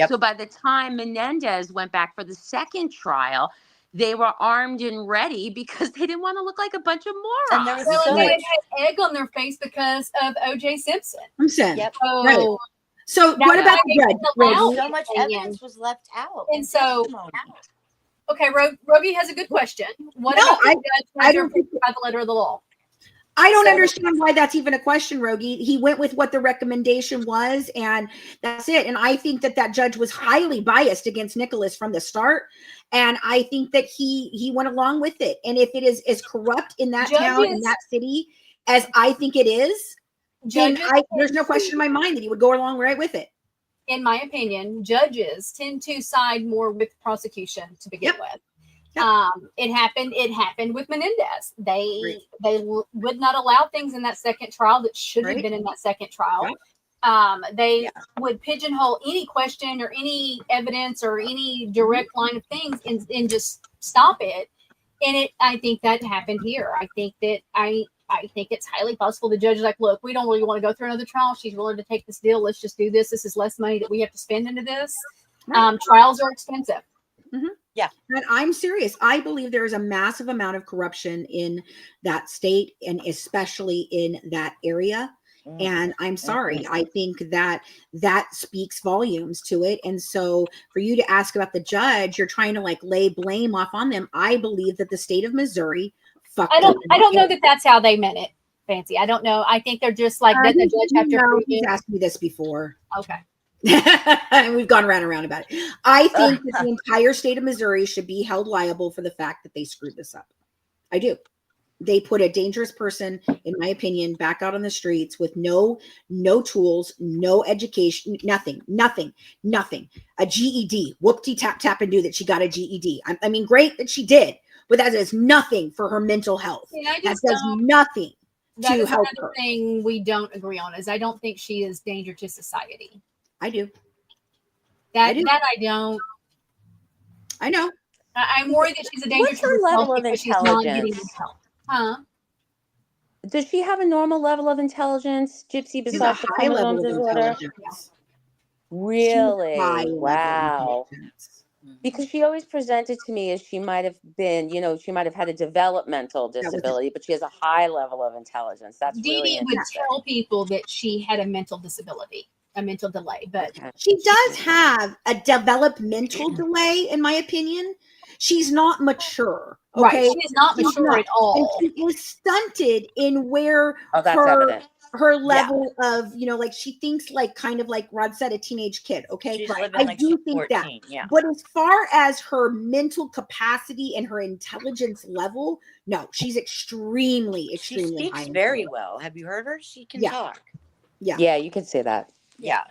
So by the time Menendez went back for the second trial, they were armed and ready because they didn't want to look like a bunch of morons. And they had egg on their face because of OJ Simpson. So what about the judge? So much evidence was left out. And so, okay, Rogie has a good question. What about the judge by the letter of the law? I don't understand why that's even a question, Rogie. He went with what the recommendation was, and that's it. And I think that judge was highly biased against Nicholas from the start. And I think that he went along with it. And if it is as corrupt in that town, in that city, as I think it is, then there's no question in my mind that he would go along right with it. In my opinion, judges tend to side more with prosecution to begin with. It happened with Menendez. They would not allow things in that second trial that should have been in that second trial. They would pigeonhole any question or any evidence or any direct line of things and just stop it. And I think that happened here. I think it's highly possible the judge is like, look, we don't really want to go through another trial. She's willing to take this deal. Let's just do this. This is less money that we have to spend into this. Trials are expensive. Yeah. And I'm serious. I believe there is a massive amount of corruption in that state and especially in that area. And I'm sorry. I think that speaks volumes to it. And so for you to ask about the judge, you're trying to like lay blame off on them. I believe that the state of Missouri fucked up. I don't know that that's how they meant it, Fancy. I don't know. I think they're just like, doesn't the judge have to prove He's it? asked me this before. Okay. We've gone round and round about it. I think that the entire state of Missouri should be held liable for the fact that they screwed this up. I do. They put a dangerous person, in my opinion, back out on the streets with no tools, no education, nothing. A GED, whoop-de tap and do that she got a GED. I mean, great that she did, but that is nothing for her mental health. Yeah, that does nothing to help her. Thing we don't agree on is I don't think she is danger to society. I do. I don't. I know. I'm worried that she's a danger What's to her herself level of because she's not getting intelligence? help. Huh? Does she have a normal level of intelligence, Gypsy, besides the chromosome disorder? Really? Wow. Because she always presented to me as she might have been, she might have had a developmental disability, but she has a high level of intelligence. That's really Dee Dee would tell people that she had a mental disability, a mental delay, but she does have a developmental delay, in my opinion. She's not mature. Okay? Right. She is not mature at all. And she is stunted in where her level of, like she thinks like kind of like Rod said, a teenage kid. Okay. I do think 14, that. Yeah. But as far as her mental capacity and her intelligence level, no, she's extremely she speaks very well. Have you heard her? She can talk. Yeah. Yeah, you can say that. Yeah.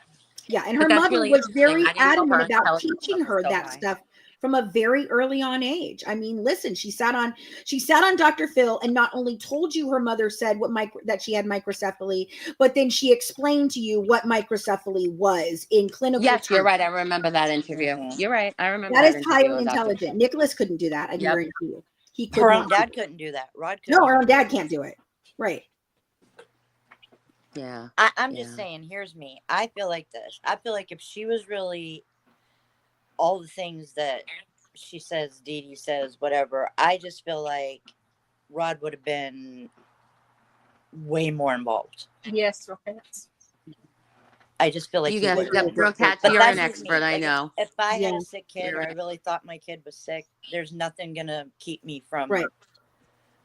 Yeah. And her mother was very adamant about teaching her that stuff from a very early on age. I mean, listen, she sat on Dr. Phil and not only told you her mother said that she had microcephaly, but then she explained to you what microcephaly was in clinical Yes, terms. You're right. I remember that interview. You're right. I remember that is highly intelligent. Nicholas couldn't do that. I guarantee you. Her own dad couldn't do that. Rod couldn't. No, her own dad can't do it. Right. Yeah. I'm just saying, here's me. I feel like this. I feel like if she was really all the things that she says, Dee Dee says, whatever, I just feel like Rod would have been way more involved. Yes, I just feel like you guys, Brooke Hatch, you're an expert, I know. If I had a sick kid or I really thought my kid was sick, there's nothing gonna keep me from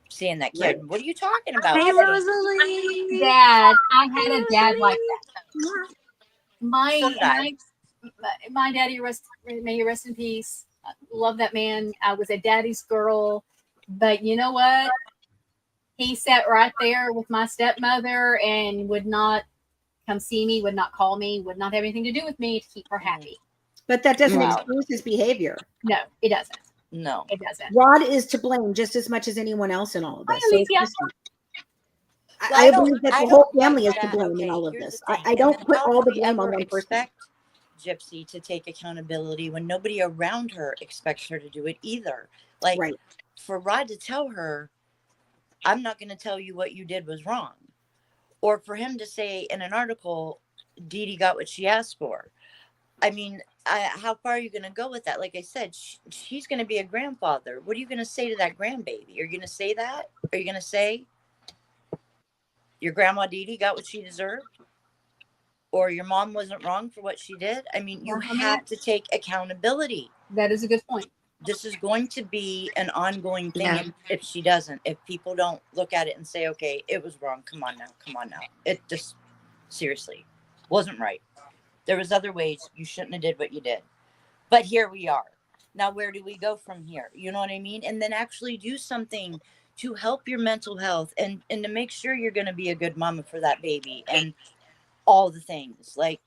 seeing that kid. Right. What are you talking about? Hey, Rosalie. Dad, I had a dad like that. My daddy, may he rest in peace. I love that man. I was a daddy's girl, but you know what? He sat right there with my stepmother and would not come see me, would not call me, would not have anything to do with me to keep her happy. But that doesn't excuse his behavior. No, it doesn't. No, it doesn't. Rod is to blame just as much as anyone else in all of this. I believe that the whole family is to blame in all of this. I don't put all the blame on one person. Gypsy to take accountability when nobody around her expects her to do it either. Like for Rod to tell her, I'm not going to tell you what you did was wrong. Or for him to say in an article, Dee Dee got what she asked for. I mean, how far are you going to go with that? Like I said, she's going to be a grandfather. What are you going to say to that grandbaby? Are you going to say that? Are you going to say your grandma Dee Dee got what she deserved? Or your mom wasn't wrong for what she did? I mean, you have to take accountability. That is a good point. This is going to be an ongoing thing if she doesn't. If people don't look at it and say, okay, it was wrong. Come on now. It just, seriously, wasn't right. There was other ways you shouldn't have did what you did. But here we are. Now, where do we go from here? You know what I mean? And then actually do something to help your mental health and to make sure you're going to be a good mama for that baby and all the things. Like,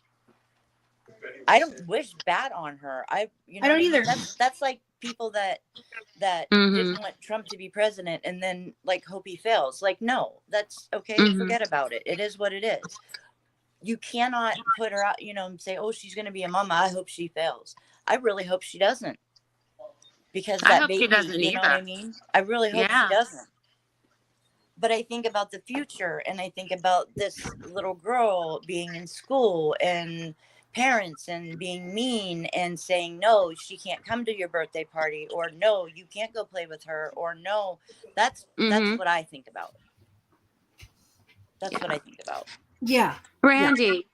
I don't wish bad on her. I don't either. That's like people that didn't want Trump to be president and then like hope he fails. Like, no, that's okay. Forget about it. It is what it is. You cannot put her out, and say, oh, she's going to be a mama. I hope she fails. I really hope she doesn't. Because that baby, you know what I mean? I really hope she doesn't. But I think about the future and I think about this little girl being in school and parents and being mean and saying, no, she can't come to your birthday party, or no, you can't go play with her, or no. That's what I think about. That's what I think about. Yeah. Brandy,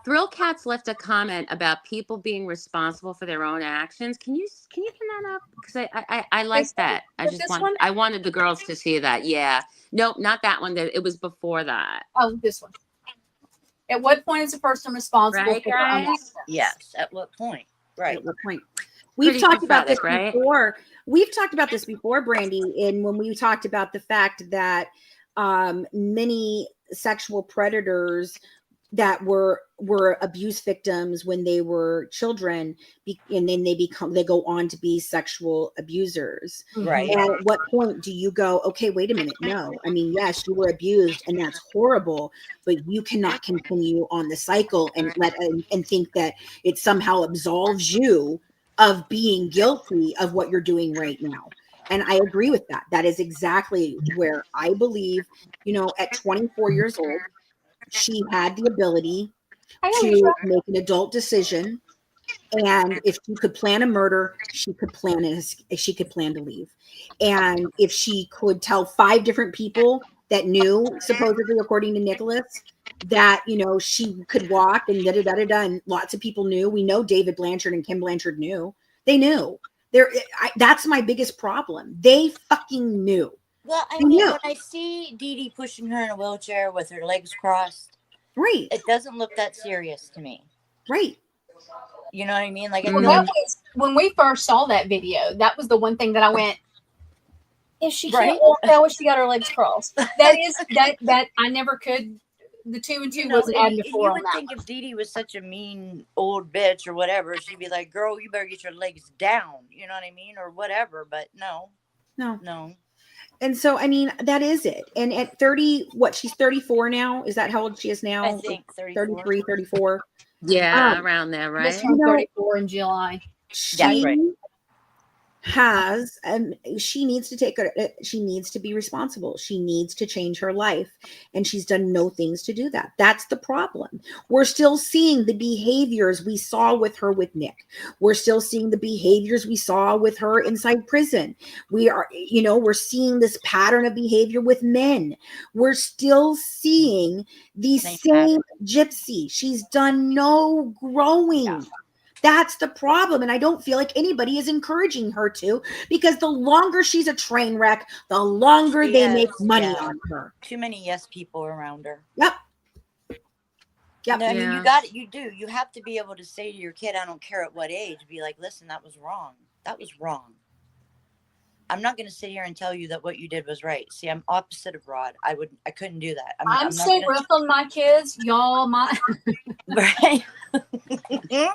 Thrill Cats left a comment about people being responsible for their own actions. Can you pin that up? Because I like that. I wanted the girls to see that. Yeah. Nope, not that one. It was before that. Oh, this one. At what point is a person responsible right, for their own actions? Yes. At what point? Right. At what point? We've talked about this before. We've talked about this before, Brandy, when we talked about the fact that many sexual predators that were abuse victims when they were children, and then they go on to be sexual abusers. Right. And at what point do you go, okay, wait a minute, no, I mean, yes, you were abused and that's horrible, but you cannot continue on the cycle and think that it somehow absolves you of being guilty of what you're doing right now. And I agree with that. That is exactly where I believe, at 24 years old, she had the ability to make an adult decision. And if she could plan a murder, she could plan to leave. And if she could tell 5 different people that knew, supposedly, according to Nicholas, that, she could walk and and lots of people knew. We know David Blanchard and Kim Blanchard knew. They knew. That's my biggest problem. They fucking knew. Well, I mean, when I see Dee Dee pushing her in a wheelchair with her legs crossed, right, it doesn't look that serious to me. Right. You know what I mean? Like, that was, when we first saw that video, that was the one thing that I went, if she can't walk, how is she got her legs crossed? That I never could. The 2 and 2 wasn't adding to 4 on that. You would think if Dee Dee was such a mean old bitch or whatever, she'd be like, girl, you better get your legs down. You know what I mean? Or whatever. But no. And so, I mean, that is it. And at 30, she's 34 now. Is that how old she is now? I think 33, 34. Yeah, around there, right? This one's 34 in July. She has, she needs to be responsible. She needs to change her life. And she's done no things to do that. That's the problem. We're still seeing the behaviors we saw with her with Nick. We're still seeing the behaviors we saw with her inside prison. We're seeing this pattern of behavior with men. We're still seeing the same Gypsy. She's done no growing. Yeah. That's the problem. And I don't feel like anybody is encouraging her to, because the longer she's a train wreck, the longer they make money on her. Too many yes people around her. Yep. No, I mean, you have to be able to say to your kid, I don't care at what age, be like, listen, that was wrong. That was wrong. I'm not going to sit here and tell you that what you did was right. See, I'm opposite of Rod. I couldn't do that. I'm so rough on my kids, y'all. Right. they're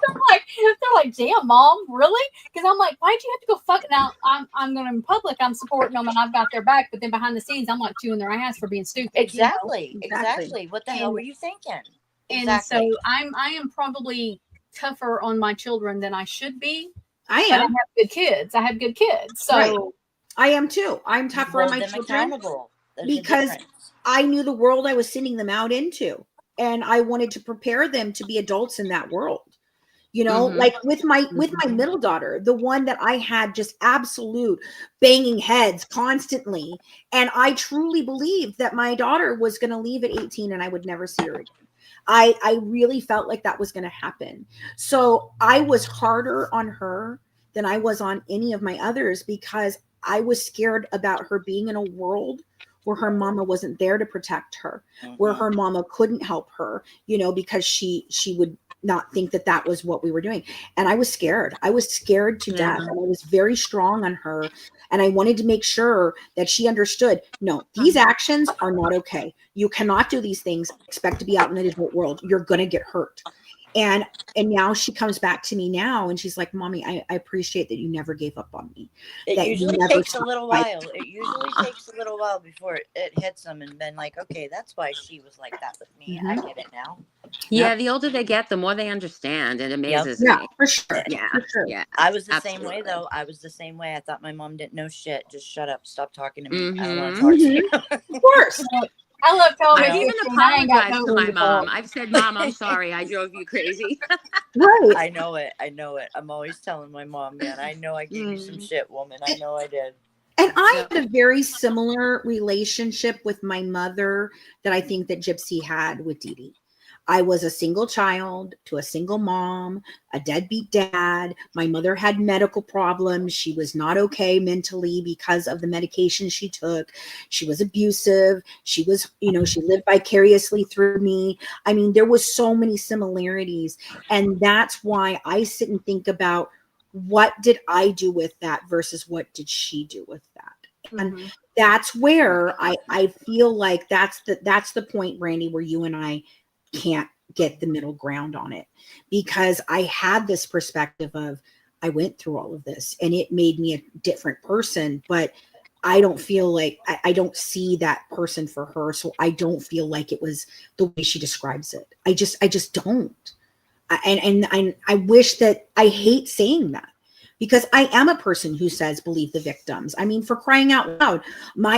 like, damn, Mom, really? Because I'm like, why'd you have to go fuck? Now I'm going in public, I'm supporting them and I've got their back, but then behind the scenes, I'm like chewing their ass for being stupid. Exactly. What the hell were you thinking? And so I am probably tougher on my children than I should be. I am. But I have good kids. So. Right. I am too. I'm tougher on my children because I knew the world I was sending them out into, and I wanted to prepare them to be adults in that world. Like with my middle daughter, the one that I had just absolute banging heads constantly, and I truly believed that my daughter was going to leave at 18 and I would never see her again. I really felt like that was going to happen. So I was harder on her than I was on any of my others, because I was scared about her being in a world where her mama wasn't there to protect her, where her mama couldn't help her, because she would not think that was what we were doing. And I was scared. I was scared to death. And I was very strong on her. And I wanted to make sure that she understood, no, these actions are not okay. You cannot do these things, expect to be out in the adult world. You're going to get hurt. And now she comes back to me now and she's like, Mommy, I appreciate that you never gave up on me. It usually takes a little while. It usually takes a little while before it hits them and then like, okay, that's why she was like that with me. I get it now. Yeah, the older they get, the more they understand. It amazes me. Yeah, for sure. Yeah, for sure. Yeah. I was the same way though. I was the same way. I thought my mom didn't know shit. Just shut up. Stop talking to me. I don't want to talk to you. Of course. I love telling I've even apologized to my mom. I've said, Mom, I'm sorry. I drove you crazy. Right. I know it. I'm always telling my mom, man, I know I gave you some shit, woman. I know I did. And I had a very similar relationship with my mother that I think that Gypsy had with Dee Dee. I was a single child to a single mom, a deadbeat dad. My mother had medical problems. She was not okay mentally because of the medication she took. She was abusive. She was, she lived vicariously through me. I mean, there was so many similarities. And that's why I sit and think about, what did I do with that versus what did she do with that? And that's where I feel like that's the point, Brandy, where you and I can't get the middle ground on it, because I had this perspective of, I went through all of this and it made me a different person, but I don't feel like I don't see that person for her. So I don't feel like it was the way she describes it. I just don't. And I wish that, I hate saying that, because I am a person who says believe the victims. I mean, for crying out loud,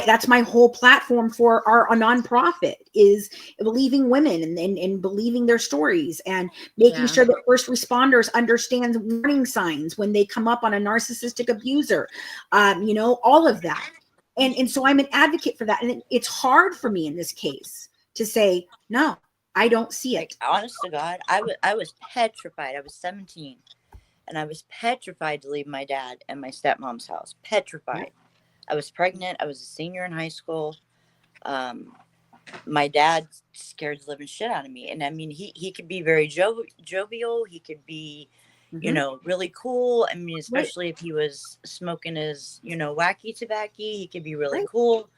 that's my whole platform for our nonprofit, is believing women and believing their stories, and making sure that first responders understand warning signs when they come up on a narcissistic abuser, all of that. And so I'm an advocate for that. And it's hard for me in this case to say, no, I don't see it. Honest to God, I was petrified. I was 17. And I was petrified to leave my dad and my stepmom's house. Petrified. I was pregnant. I was a senior in high school. My dad scared the living shit out of me. And I mean, he could be very jovial. He could be, really cool. I mean, especially if he was smoking his, wacky tobacco, he could be really cool.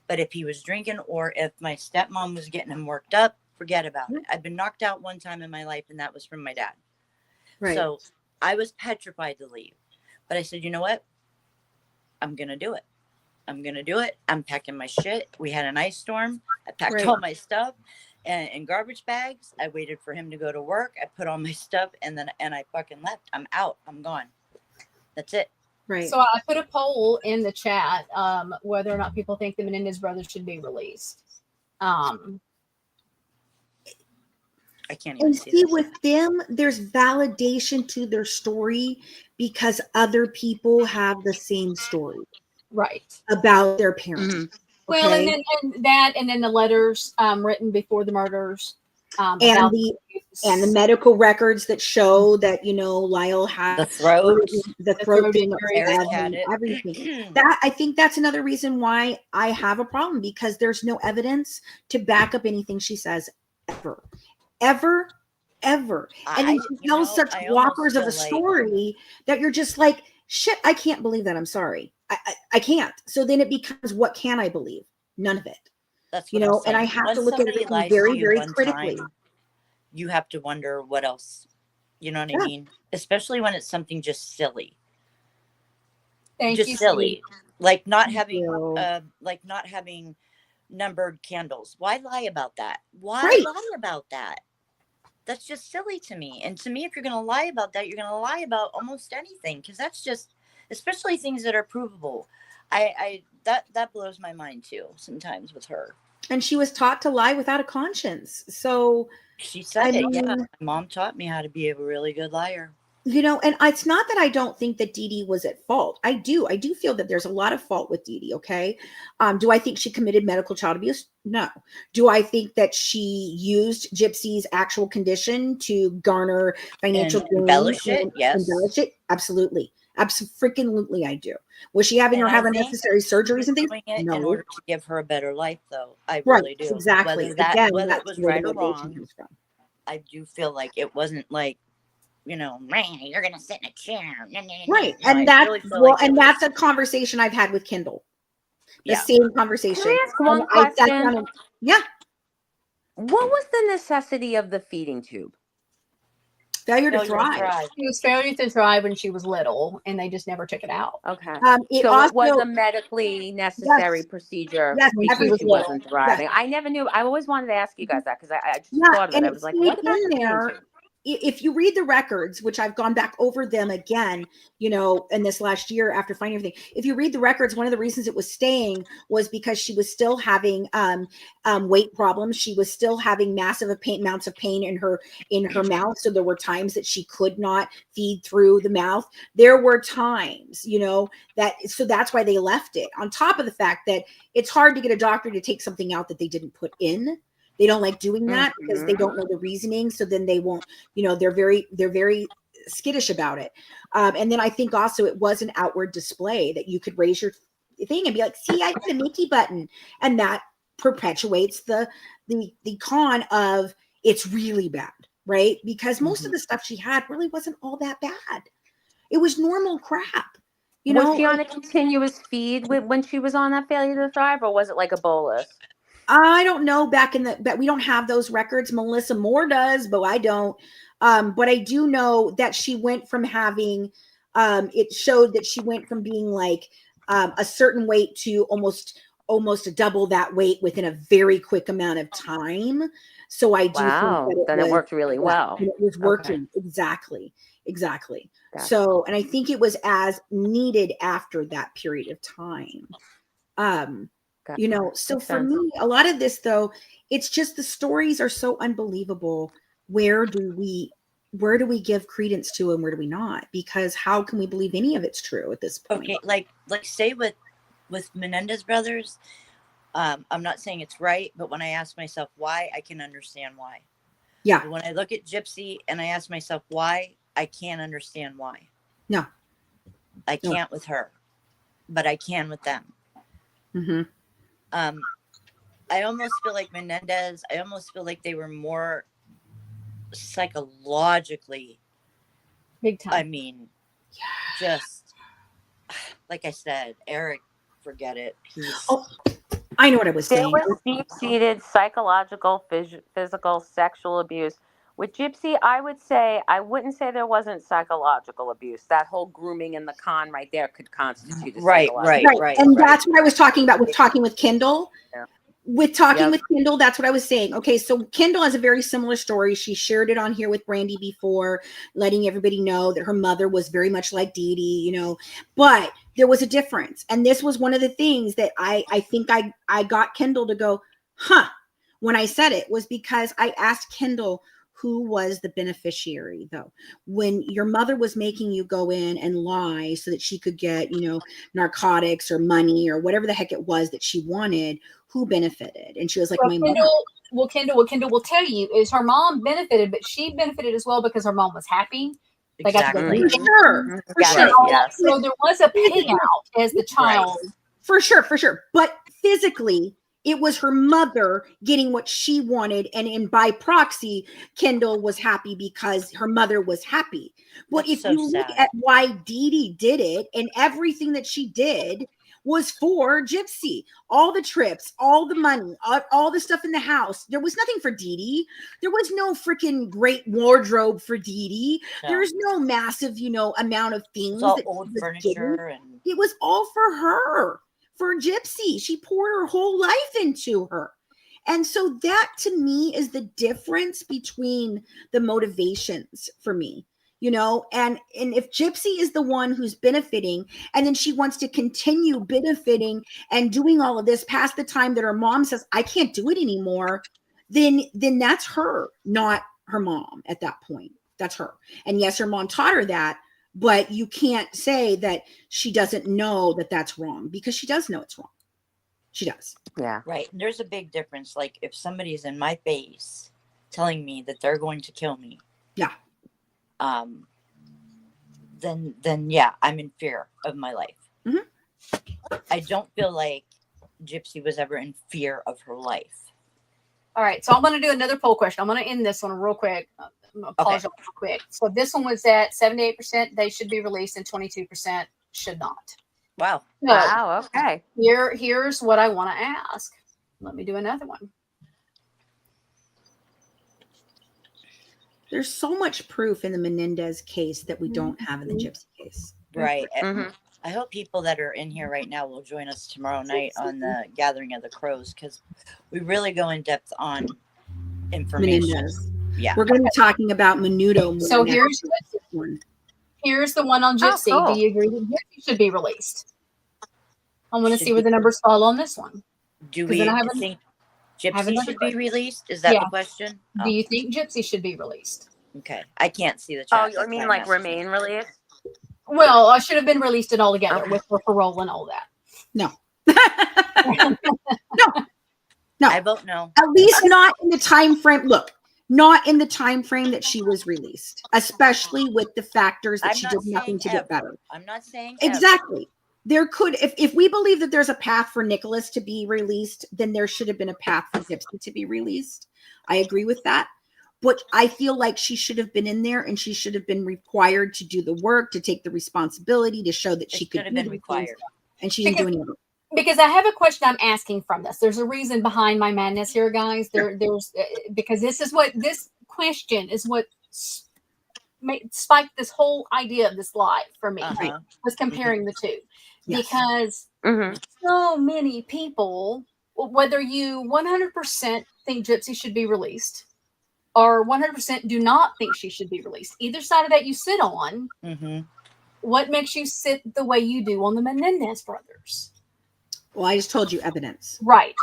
But if he was drinking, or if my stepmom was getting him worked up, forget about it. I've been knocked out one time in my life, and that was from my dad. Right. So I was petrified to leave, but I said, you know what? I'm going to do it. I'm packing my shit. We had an ice storm. I packed all my stuff in garbage bags. I waited for him to go to work. I put all my stuff and I fucking left. I'm out. I'm gone. That's it. Right. So I put a poll in the chat, whether or not people think the Menendez brothers should be released. I can't even see with them, there's validation to their story because other people have the same story, about their parents. Well, and then the letters written before the murders, and the medical records that show that Lyle had the throat thing, everything. That, I think that's another reason why I have a problem, because there's no evidence to back up anything she says ever. And then she tells such whoppers of a story that you're just like, shit, I can't believe that. I'm sorry. I can't. So then it becomes, what can I believe? None of it. That's and I have to look at it very, very critically. You have to wonder what else, you know what I mean? Especially when it's something just silly. Just silly. Like not having numbered candles. Why lie about that? Why lie about that? That's just silly to me. And to me, if you're going to lie about that, you're going to lie about almost anything, because that's just, especially things that are provable. That blows my mind too sometimes with her. And she was taught to lie without a conscience. So she said my mom taught me how to be a really good liar. And it's not that I don't think that Dee Dee was at fault. I do feel that there's a lot of fault with Dee Dee. Okay. Do I think she committed medical child abuse? No. Do I think that she used Gypsy's actual condition to garner financial gain? Embellish it? Yes. Embellish it? Absolutely. Absolutely, I do. Was she having her have unnecessary surgeries and things? No. In order to give her a better life, though. I really do. Exactly. Whether it was right or wrong, I do feel like it wasn't like, you're going to sit in a chair. Right. And that's, really and that's a conversation I've had with Kendal. The same conversation. Can I ask one question? What was the necessity of the feeding tube? Failure to thrive. It was failure to thrive when she was little, and they just never took it out. Okay. It was a medically necessary procedure because she wasn't thriving. I never knew. I always wanted to ask you guys that, because I just thought of it. I was like, what about if you read the records, which I've gone back over them again, you know, in this last year after finding everything, if you read the records, one of the reasons it was staying was because she was still having weight problems. She was still having massive amounts of pain in her mouth. So there were times that she could not feed through the mouth. There were times, you know, so that's why they left it, on top of the fact that it's hard to get a doctor to take something out that they didn't put in. They don't like doing that because they don't know the reasoning. So then they won't, you know, they're very skittish about it. And then I think also it was an outward display that you could raise your thing and be like, see, I got a Mickey button. And that perpetuates the con of it's really bad, right? Because most of the stuff she had really wasn't all that bad. It was normal crap. You know, was she on a continuous feed when she was on that failure to thrive, or was it like a bolus? I don't know but we don't have those records. Melissa Moore does, but I don't. But I do know that she went from having, it showed that she went from being like a certain weight to almost double that weight within a very quick amount of time. So I do think that it worked really well. It was working. Okay. Exactly. Gotcha. So, and I think it was as needed after that period of time. You know, so for me, a lot of this though, it's just the stories are so unbelievable. Where do we give credence to and where do we not? Because how can we believe any of it's true at this point? Okay, like say with Menendez Brothers, I'm not saying it's right, but when I ask myself why, I can understand why. Yeah. But when I look at Gypsy and I ask myself why, I can't understand why. No. I can't with her, but I can with them. Mm-hmm. I almost feel like Menendez, I almost feel like they were more psychologically big time. I mean, just like I said, Eric, forget it. I know what I was saying. There was deep-seated psychological, physical, sexual abuse. With Gypsy, I wouldn't say there wasn't psychological abuse. That whole grooming and the con right there could constitute a psychological. Right. And that's what I was talking about with talking with Kendal. Yeah. With Kendal, that's what I was saying. Okay, so Kendal has a very similar story. She shared it on here with Brandy before, letting everybody know that her mother was very much like Dee Dee, you know, but there was a difference. And this was one of the things that I think I got Kendal to go, huh, when I said it, was because I asked Kendal, who was the beneficiary though? When your mother was making you go in and lie so that she could get, you know, narcotics or money or whatever the heck it was that she wanted, who benefited? And she was like, my mom. Well, Kendal will tell you is her mom benefited, but she benefited as well because her mom was happy. They got to go for sure. Yes. So there was a payout as the child. Right. For sure. But physically, it was her mother getting what she wanted. And by proxy, Kendal was happy because her mother was happy. But if you look at why Dee Dee did it, and everything that she did was for Gypsy. All the trips, all the money, all the stuff in the house. There was nothing for Dee Dee. There was no freaking great wardrobe for Dee Dee. No. There's no massive, you know, amount of things. All old furniture. And it was all for her. For Gypsy, she poured her whole life into her. And so that to me is the difference between the motivations for me, you know, and if Gypsy is the one who's benefiting and then she wants to continue benefiting and doing all of this past the time that her mom says, I can't do it anymore, then that's her, not her mom at that point. That's her. And yes, her mom taught her that. But you can't say that she doesn't know that that's wrong, because she does know it's wrong. She does. Yeah. Right. There's a big difference. Like if somebody's in my face telling me that they're going to kill me. Yeah. Then yeah, I'm in fear of my life. Mm-hmm. I don't feel like Gypsy was ever in fear of her life. All right. So I'm going to do another poll question. I'm going to end this one real quick. Apologize real quick. So this one was at 78%. They should be released, and 22% should not. Wow. So wow. Okay. Here's what I want to ask. Let me do another one. There's so much proof in the Menendez case that we don't have in the Gypsy case. Right. Mm-hmm. I hope people that are in here right now will join us tomorrow night on the Gathering of the Crows, because we really go in depth on information. Menendez. Yeah. We're going to be talking about Menudo more. So here's the one on Gypsy. Oh, cool. Do you agree that Gypsy should be released? I want to see where the numbers fall on this one. Do we think Gypsy should be released? Is that the question? Do you think Gypsy should be released? Okay. I can't see the chat. Oh, you mean like remain released? Well, I should have been released it all together with her parole and all that. No. No. I vote no. At least not in the time frame. Look, not in the time frame that she was released, especially with the factors that she did nothing to get better. I'm not saying exactly. There could, if we believe that there's a path for Nicholas to be released, then there should have been a path for Gypsy to be released. I agree with that. But I feel like she should have been in there, and she should have been required to do the work, to take the responsibility, to show that she could have been required. And she didn't do any of it. Because I have a question I'm asking from this. There's a reason behind my madness here, guys. There's because this question is what spiked this whole idea of this live for me. Was comparing the two. Yes. Because so many people, whether you 100% think Gypsy should be released or 100% do not think she should be released, either side of that you sit on, what makes you sit the way you do on the Menendez brothers? Well, I just told you evidence. Right.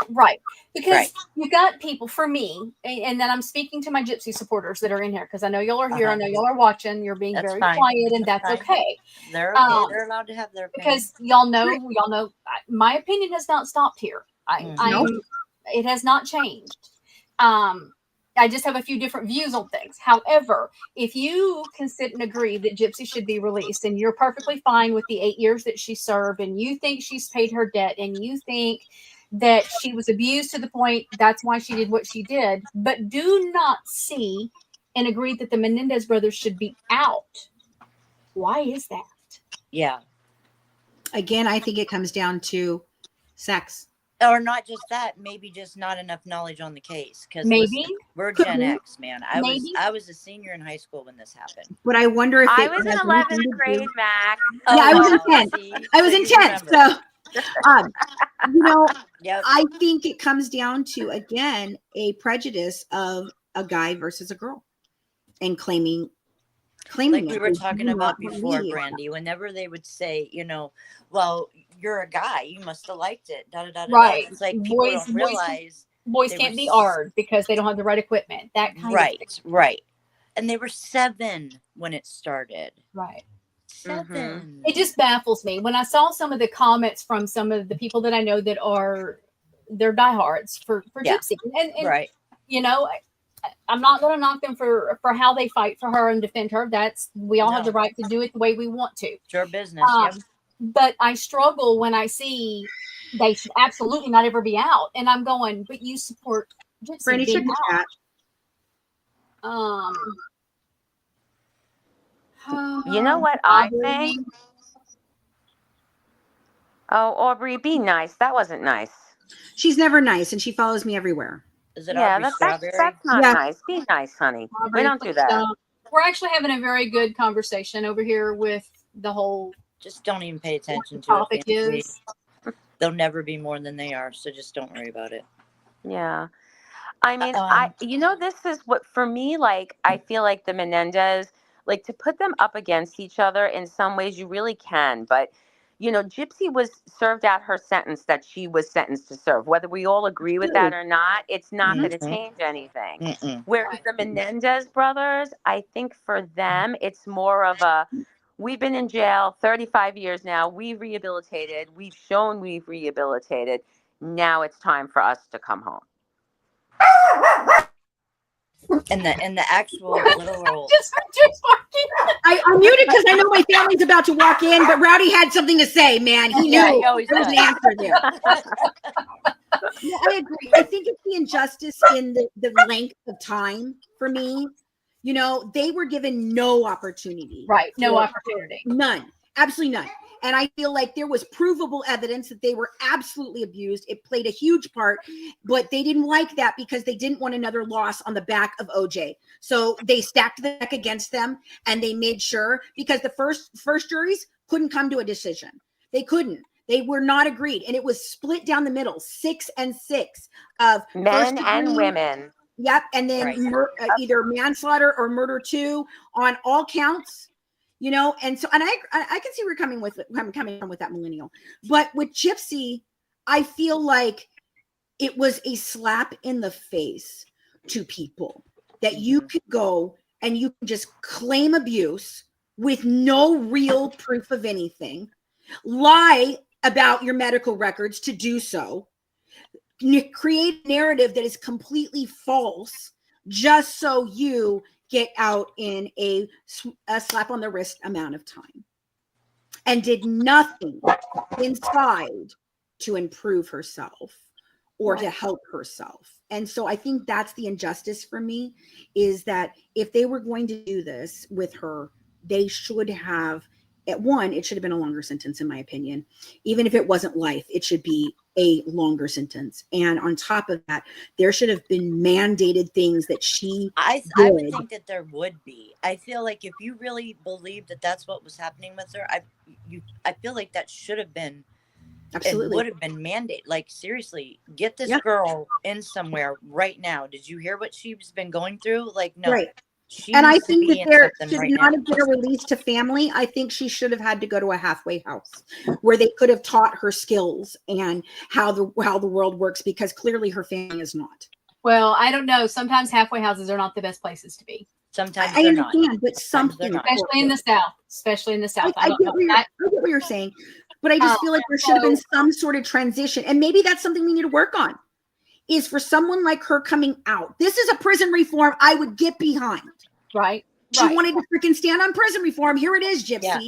Because you got people, for me, and then I'm speaking to my Gypsy supporters that are in here, because I know y'all are here. I know y'all are watching. You're being very quiet, and that's okay. They're okay. They're allowed to have their opinion. Because y'all know, my opinion has not stopped here. It has not changed. I just have a few different views on things. However, if you can sit and agree that Gypsy should be released, and you're perfectly fine with the 8 years that she served, and you think she's paid her debt, and you think that she was abused to the point that's why she did what she did, but do not see and agree that the Menendez brothers should be out, why is that? Yeah. Again, I think it comes down to sex. Or not just that, maybe just not enough knowledge on the case. Because we're Gen X, man. I was a senior in high school when this happened. But I wonder if I was in 11th grade, Mac. Yeah, I was in 10th. I was in 10th. So, I think it comes down to, again, a prejudice of a guy versus a girl, and claiming like we were talking about before, Brandy. Whenever they would say, well, you're a guy, you must have liked it. Right. It's like people don't realize boys can't be AR'd because they don't have the right equipment. That kind of thing. Right. And they were 7 when it started. Right. 7. It just baffles me when I saw some of the comments from some of the people that I know that they're diehards for Gypsy, and I'm not going to knock them for how they fight for her and defend her. We all have the right to do it the way we want to. It's your business. But I struggle when I see they should absolutely not ever be out, and I'm going, but you support Gypsy. Brandy, check the chat. You know what I think? Oh, Aubrey, be nice. That wasn't nice. She's never nice, and she follows me everywhere. Is it that's not nice. Be nice, honey. Aubrey, we don't do that. We're actually having a very good conversation over here with the whole. Just don't even pay attention to it. They'll never be more than they are, so just don't worry about it. Yeah. I mean, this is what, for me, like, I feel like the Menendez, like, to put them up against each other in some ways, you really can. But, Gypsy was served out her sentence that she was sentenced to serve. Whether we all agree with that or not, it's not going to change anything. Whereas the Menendez brothers, I think for them, it's more of a, we've been in jail 35 years now. We've rehabilitated. We've shown we've rehabilitated. Now it's time for us to come home. And the actual literal. I muted because I know my family's about to walk in, but Rowdy had something to say, man. He knew he always there was an answer there. I agree. I think it's the injustice in the length of time for me. They were given no opportunity. Right. No opportunity. None. Absolutely none. And I feel like there was provable evidence that they were absolutely abused. It played a huge part, but they didn't like that because they didn't want another loss on the back of OJ. So they stacked the deck against them, and they made sure, because the first juries couldn't come to a decision. They couldn't. They were not agreed. And it was split down the middle, 6 and 6 of men and women. Yep. And then either manslaughter or murder 2 on all counts, you know? And so, and I can see where you're coming from with that, millennial. But with Gypsy, I feel like it was a slap in the face to people that you could go and you can just claim abuse with no real proof of anything, lie about your medical records to do so, create a narrative that is completely false just so you get out in a slap on the wrist amount of time, and did nothing inside to improve herself or to help herself. And so I think that's the injustice for me, is that if they were going to do this with her, they should have, it should have been a longer sentence, in my opinion. Even if it wasn't life, it should be a longer sentence. And on top of that, there should have been mandated things that I would think that there would be. I feel like if you really believe that that's what was happening with her, I feel like that should have been, absolutely, it would have been mandated. Like, seriously, get this girl in somewhere right now. Did you hear what she's been going through? Like, no. Right. And I think that there should not have been a release to family. I think she should have had to go to a halfway house where they could have taught her skills and how the world works, because clearly her family is not. Well, I don't know. Sometimes halfway houses are not the best places to be. Sometimes I understand, but something, especially in the South. Especially in the South. I get what you're saying, but I just feel like there should have been some sort of transition, and maybe that's something we need to work on. Is for someone like her coming out. This is a prison reform I would get behind. Right. She wanted to freaking stand on prison reform. Here it is, Gypsy. Yeah.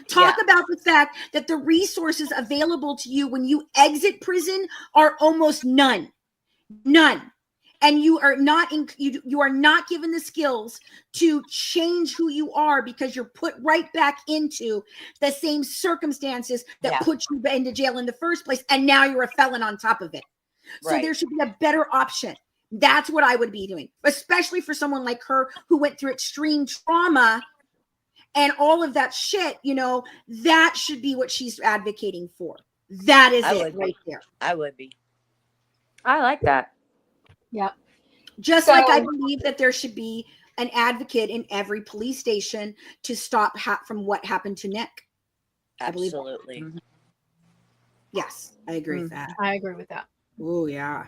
Talk about the fact that the resources available to you when you exit prison are almost none. None. And you are not you are not given the skills to change who you are, because you're put right back into the same circumstances that put you into jail in the first place. And now you're a felon on top of it. So there should be a better option. That's what I would be doing, especially for someone like her who went through extreme trauma and all of that shit. You know, that should be what she's advocating for. That is it right there. I would be. I like that. Yeah. Just like I believe that there should be an advocate in every police station to stop from what happened to Nick. Absolutely. I believe. Yes, I agree with that. I agree with that. Oh, yeah.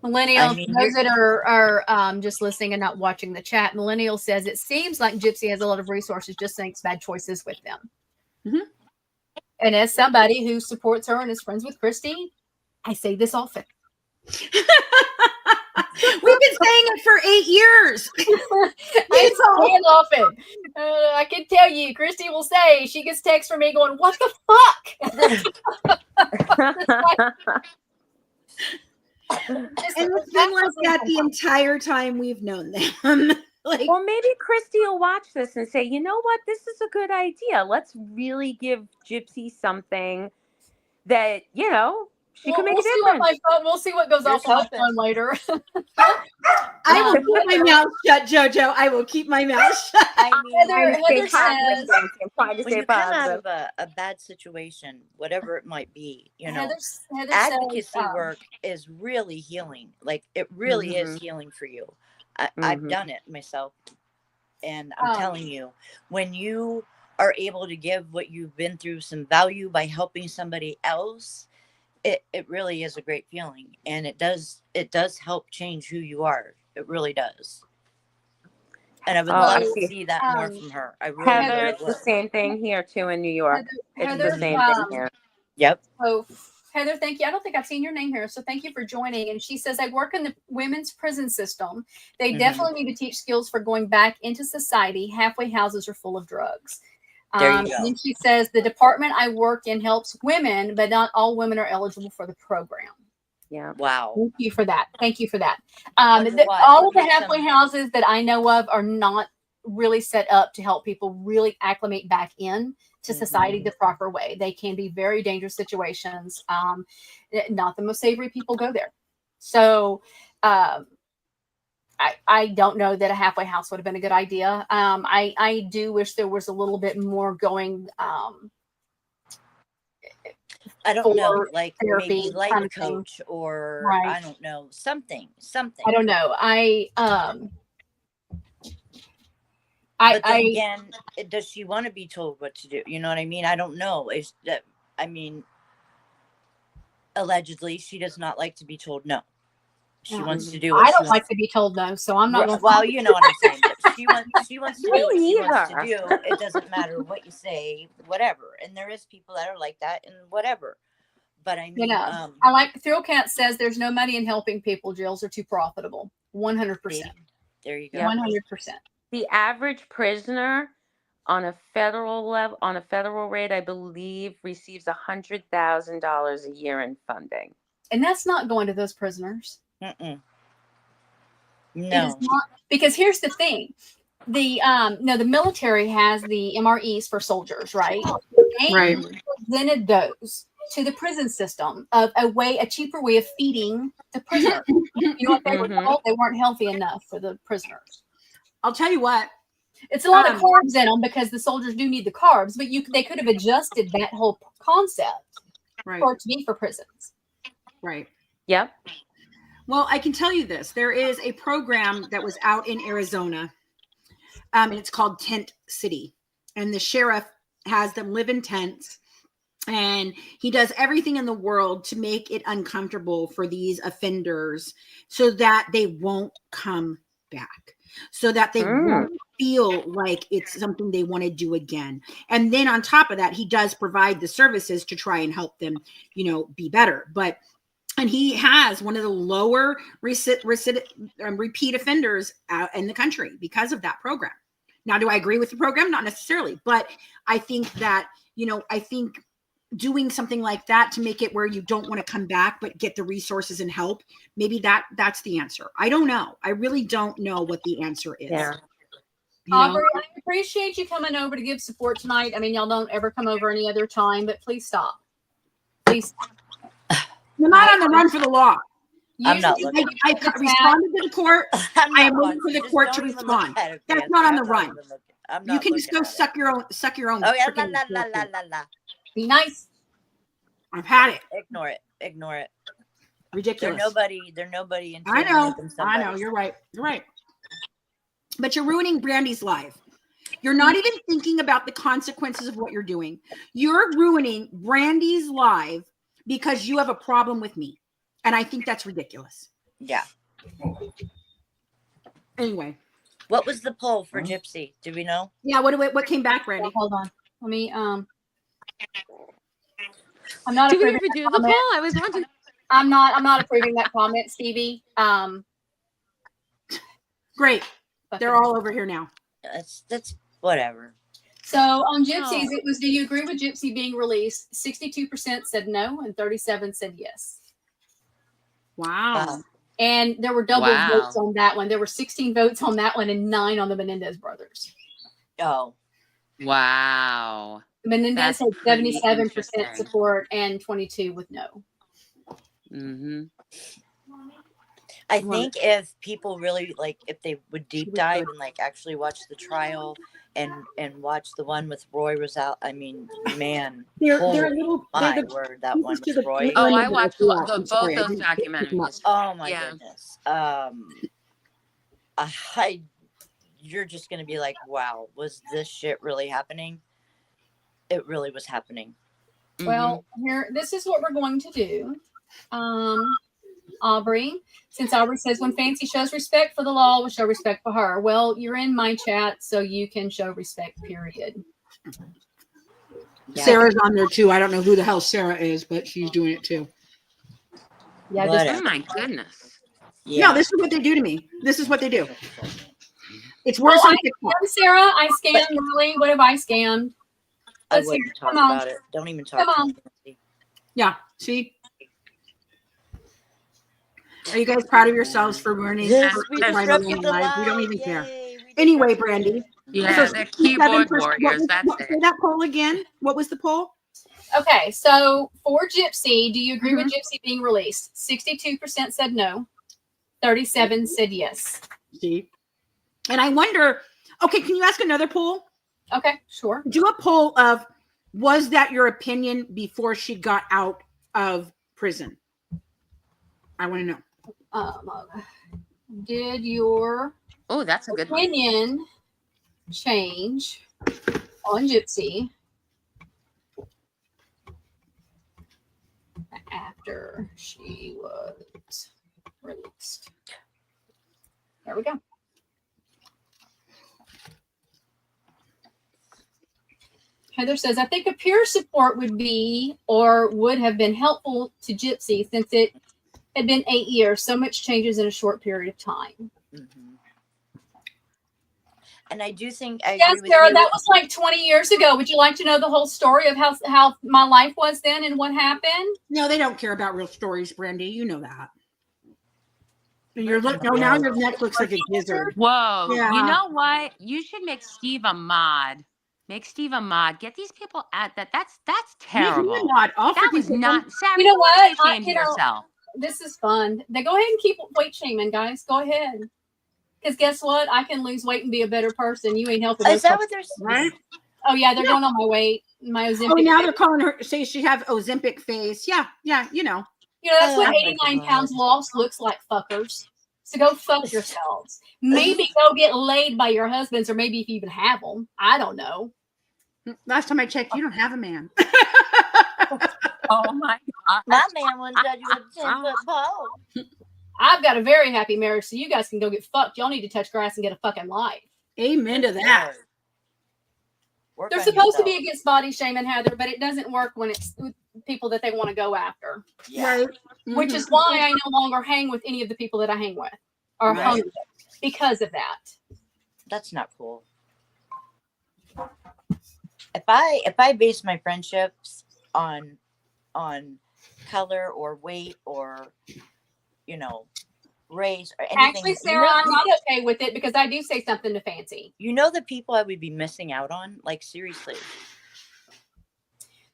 Millennial, those that are just listening and not watching the chat, Millennial says, it seems like Gypsy has a lot of resources, just makes bad choices with them. Mm-hmm. And as somebody who supports her and is friends with Christy, I say this often. We've been saying it for 8 years. I say it often. I can tell you, Christy will say, she gets texts from me going, what the fuck? And it's been like that the entire time we've known them. Well, maybe Christy will watch this and say, you know what, this is a good idea. Let's really give Gypsy something that, you know, she can make a difference. We'll see what goes off on my phone later. I will keep my mouth shut, JoJo. I will keep my mouth shut. I mean, Heather says, when you come out of a bad situation, whatever it might be, you know, Heather advocacy says, work is really healing. Like, it really is healing for you. I've done it myself. And I'm telling you, when you are able to give what you've been through some value by helping somebody else, it really is a great feeling, and it does help change who you are. It really does. And I would love to see that more from her. I really Heather, it's the same thing here too in New York. It's the same thing here. Yep. Oh, Heather, thank you. I don't think I've seen your name here, so thank you for joining. And she says, I work in the women's prison system. They definitely need to teach skills for going back into society. Halfway houses are full of drugs. There you go. And then she says, the department I work in helps women, but not all women are eligible for the program. Yeah. Wow. Thank you for that. Thank you for that. All of the halfway houses that I know of are not really set up to help people really acclimate back in to society the proper way. They can be very dangerous situations. Not the most savory people go there. So I don't know that a halfway house would have been a good idea. I do wish there was a little bit more going. I don't know, for like therapy maybe life kind of thing. coach or Right. I don't know, something. I don't know. But then again, does she want to be told what to do? You know what I mean? I don't know. Is that, I mean, allegedly, she does not like to be told no. She wants to do what I she don't wants. like to be told no, so I'm not going to. Well, you know what I'm saying. But she wants to do what she wants to neither. do. It doesn't matter what you say, whatever. And there is people that are like that and whatever. But I mean, I like Thrill Cat says there's no money in helping people. Jails are too profitable. 100%. There you go. 100%. The average prisoner on a federal level, on a federal rate, I believe, receives $100,000 a year in funding. And that's not going to those prisoners. No, it is not, because here's the thing: the military has the MREs for soldiers, right? They presented those to the prison system of a cheaper way of feeding the prisoner. You know what they were told? They weren't healthy enough for the prisoners. I'll tell you what. It's a lot of carbs in them because the soldiers do need the carbs, but they could have adjusted that whole concept for it to be for prisons. Right. Yep. Well, I can tell you this. There is a program that was out in Arizona, and it's called Tent City. And the sheriff has them live in tents, and he does everything in the world to make it uncomfortable for these offenders so that they won't come back, so that they won't feel like it's something they want to do again. And then on top of that, he does provide the services to try and help them, be better. And he has one of the lower repeat offenders out in the country because of that program. Now, do I agree with the program? Not necessarily, but I think that, I think doing something like that to make it where you don't want to come back, but get the resources and help, maybe that's the answer. I don't know. I really don't know what the answer is. Yeah. Aubrey, I appreciate you coming over to give support tonight. I mean, y'all don't ever come over any other time, but please stop. Please stop. You're not on the run for the law. I'm not looking. I responded to the court. I am waiting for the court to respond. That's not on the run. You can just go suck your own. Oh yeah, la. Be nice. I've had it. Ignore it. Ridiculous. They're nobody. I know. You're right. But you're ruining Brandy's life. You're not even thinking about the consequences of what you're doing. You're ruining Brandy's life because you have a problem with me. And I think that's ridiculous. Yeah. Anyway. What was the poll for Gypsy? Do we know? Yeah, what came back, Brandy? Hold on. Let me I'm not Did we approving ever do that the comment. poll? I was wondering. I'm not approving that comment, Stevie. Great. They're all over here now. That's whatever. So on Gypsies, it was, do you agree with Gypsy being released? 62% said no, and 37% said yes. Wow. And there were double votes on that one. There were 16 votes on that one and 9 on the Menendez brothers. Oh. Wow. Menendez had 77% support and 22 with no. Mm-hmm. I think if people really if they would deep dive and actually watch the trial and watch the one with Roy Rosal, I mean, man, they're a little. My word, that one with Roy. Oh, I watched both those documentaries. Oh my goodness. You're just gonna be like, wow, was this shit really happening? It really was happening. Well, this is what we're going to do. Aubrey, since Aubrey says when Fancy shows respect for the law, we'll show respect for her. Well, you're in my chat, so you can show respect, period. Yeah. Sarah's on there too. I don't know who the hell Sarah is, but she's doing it too. Yeah, oh my goodness. Yeah. No, this is what they do to me. This is what they do. It's worse than Sarah, I scammed really. What have I scammed? I wouldn't talk about it. Don't even talk about it. Yeah, see? Are you guys proud of yourselves for learning? Yes, we don't even care. Anyway, Brandy. Yeah, they're keyboard warriors. Say that poll again. What was the poll? Okay, so for Gypsy, do you agree with Gypsy being released? 62% said no. 37% said yes. See? And I wonder, okay, can you ask another poll? Okay, sure. Do a poll of Was that your opinion before she got out of prison? I want to know. Did your that's a good one. opinion change on Gypsy after she was released? There we go. Heather says, I think a peer support would be or would have been helpful to Gypsy since it had been 8 years. So much changes in a short period of time. Mm-hmm. And I do think I yes, agree with Sarah, you. that was like 20 years ago. Would you like to know the whole story of how my life was then and what happened? No, they don't care about real stories, Brandy. You know that. Now your neck looks like a gizzard. Whoa. Yeah. You know what? You should make Steve a mod. Make Steve a mod. Get these people at that. That's terrible. Make me a mod. That was not Sarah. You know what? Ashamed of yourself. This is fun. They go ahead and keep weight shaming, guys. Go ahead. Because guess what? I can lose weight and be a better person. You ain't helping. Is that what they're saying? Oh yeah, they're going on my weight, my Ozempic. Oh, now they're calling her. Say she have Ozempic face. Yeah, you know. You know that's what 89 pounds lost looks like, fuckers. So go fuck yourselves. Maybe go get laid by your husbands, or maybe if you even have them. I don't know. Last time I checked, you don't have a man. Oh my God. My man wouldn't judge you with a 10-foot pole. I've got a very happy marriage, so you guys can go get fucked. Y'all need to touch grass and get a fucking life. Amen to that. They're supposed to be against body shaming, Heather, but it doesn't work when it's people that they want to go after. Yeah. Right. Which is why I no longer hang with any of the people that I hang with or hung with because of that. That's not cool. If I base my friendships on color or weight or race or anything. Actually, Sarah, I'm not okay with it because I do say something to Fancy. You know the people I would be missing out on? Like, seriously.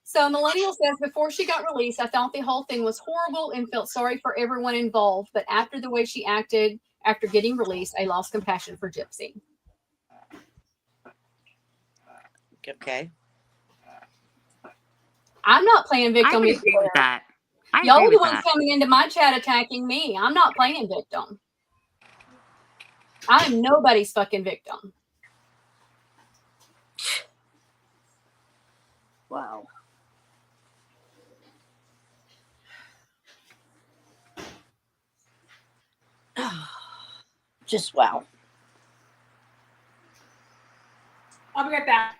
So Millennial says, before she got released, I thought the whole thing was horrible and felt sorry for everyone involved. But after the way she acted after getting released, I lost compassion for Gypsy. Okay. I'm not playing victim. I agree with that. Y'all are the ones coming into my chat attacking me. I'm not playing victim. I am nobody's fucking victim. Wow. Just wow. I'll be right back.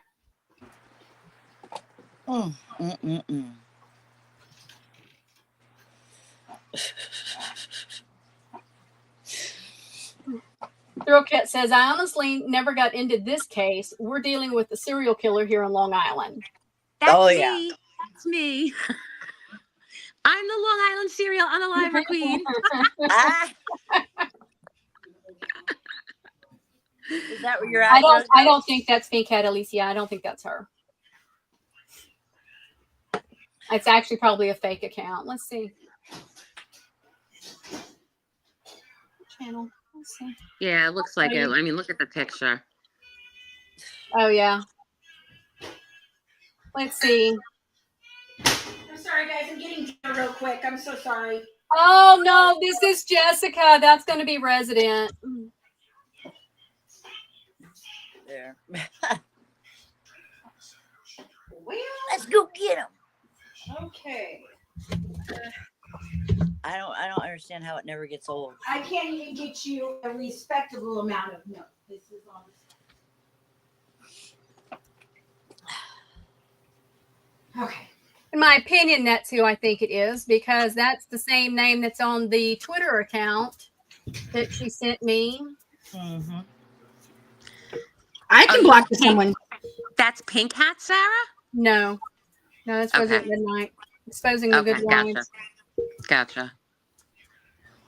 Thrillcat says, I honestly never got into this case. We're dealing with a serial killer here in Long Island. That's me. That's me. I'm the Long Island serial unaliver queen. Is that where you're at? I don't think that's Pink Cat Alicia. I don't think that's her. It's actually probably a fake account. Let's see. Channel. Let's see. Yeah, it looks like it. I mean, look at the picture. Oh yeah. Let's see. I'm sorry, guys. I'm getting dinner real quick. I'm so sorry. Oh no, this is Jessica. That's going to be Resident. There. Well, let's go get him. Okay. I don't understand how it never gets old. I can't even get you a respectable amount of milk. This is on. Okay. In my opinion, that's who I think it is because that's the same name that's on the Twitter account that she sent me. Mm-hmm. I can block someone. That's Pink Hat, Sarah? No, that's Resident Midnight. Exposing the good lines. Gotcha.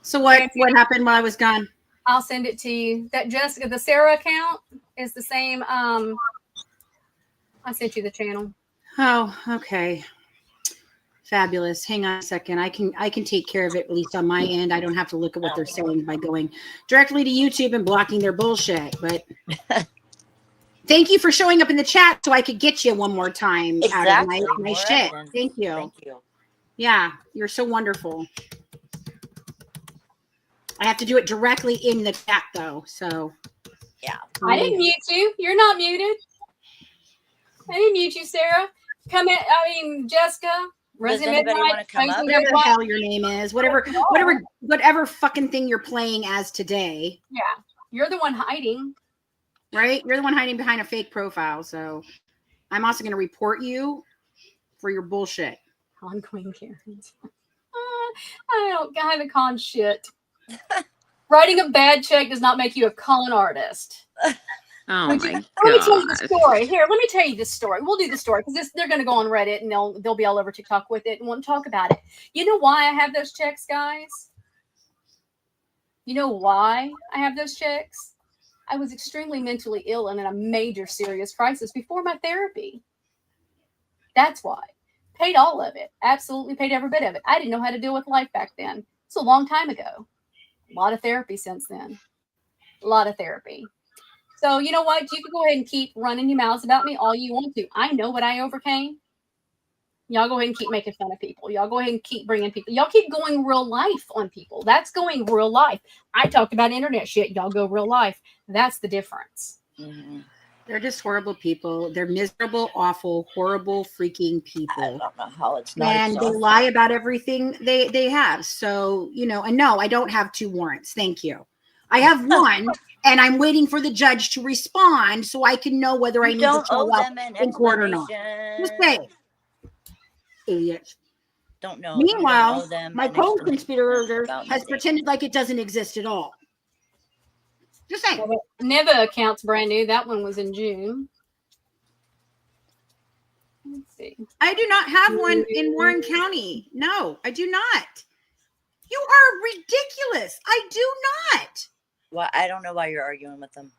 So what happened while I was gone? I'll send it to you. That Jessica, the Sarah account is the same. I sent you the channel. Oh, okay. Fabulous. Hang on a second. I can take care of it, at least on my end. I don't have to look at what they're saying by going directly to YouTube and blocking their bullshit. But Thank you for showing up in the chat so I could get you one more time out of my shit. Evidence. Thank you. Thank you. Yeah, you're so wonderful. I have to do it directly in the chat though, so. Yeah. I didn't mute you. You're not muted. I didn't mute you, Sarah. Come in. I mean, Jessica. Does anybody want to come up? Whatever the hell your name is, whatever fucking thing you're playing as today. Yeah, you're the one hiding. Right? You're the one hiding behind a fake profile. So I'm also going to report you for your bullshit. Ongoing Karens. I don't have a con shit. Writing a bad check does not make you a con artist. Oh Let me tell you the story. Here, let me tell you this story. We'll do the story because they're going to go on Reddit and they'll be all over TikTok with it and want to talk about it. You know why I have those checks, guys? You know why I have those checks? I was extremely mentally ill and in a major serious crisis before my therapy. That's why. Paid all of it. Absolutely paid every bit of it. I didn't know how to deal with life back then. It's a long time ago. A lot of therapy since then. A lot of therapy. So you know what? You can go ahead and keep running your mouths about me all you want to. I know what I overcame. Y'all go ahead and keep making fun of people. Y'all go ahead and keep bringing people. Y'all keep going real life on people. That's going real life. I talked about internet shit. Y'all go real life. That's the difference. Mm-hmm. They're just horrible people. They're miserable, awful, horrible, freaking people. I don't know how it's not. And they lie about everything they have. So, you know, and no, I don't have 2 warrants. Thank you. I have one, and I'm waiting for the judge to respond so I can know whether I need to show up in court or not. Just say, idiots. Don't know. Meanwhile, my co-conspirator has pretended like it doesn't exist at all. Just saying. Neva account's brand new. That one was in June. Let's see. I do not have one in Warren County. No, I do not. You are ridiculous. I do not. Well, I don't know why you're arguing with them.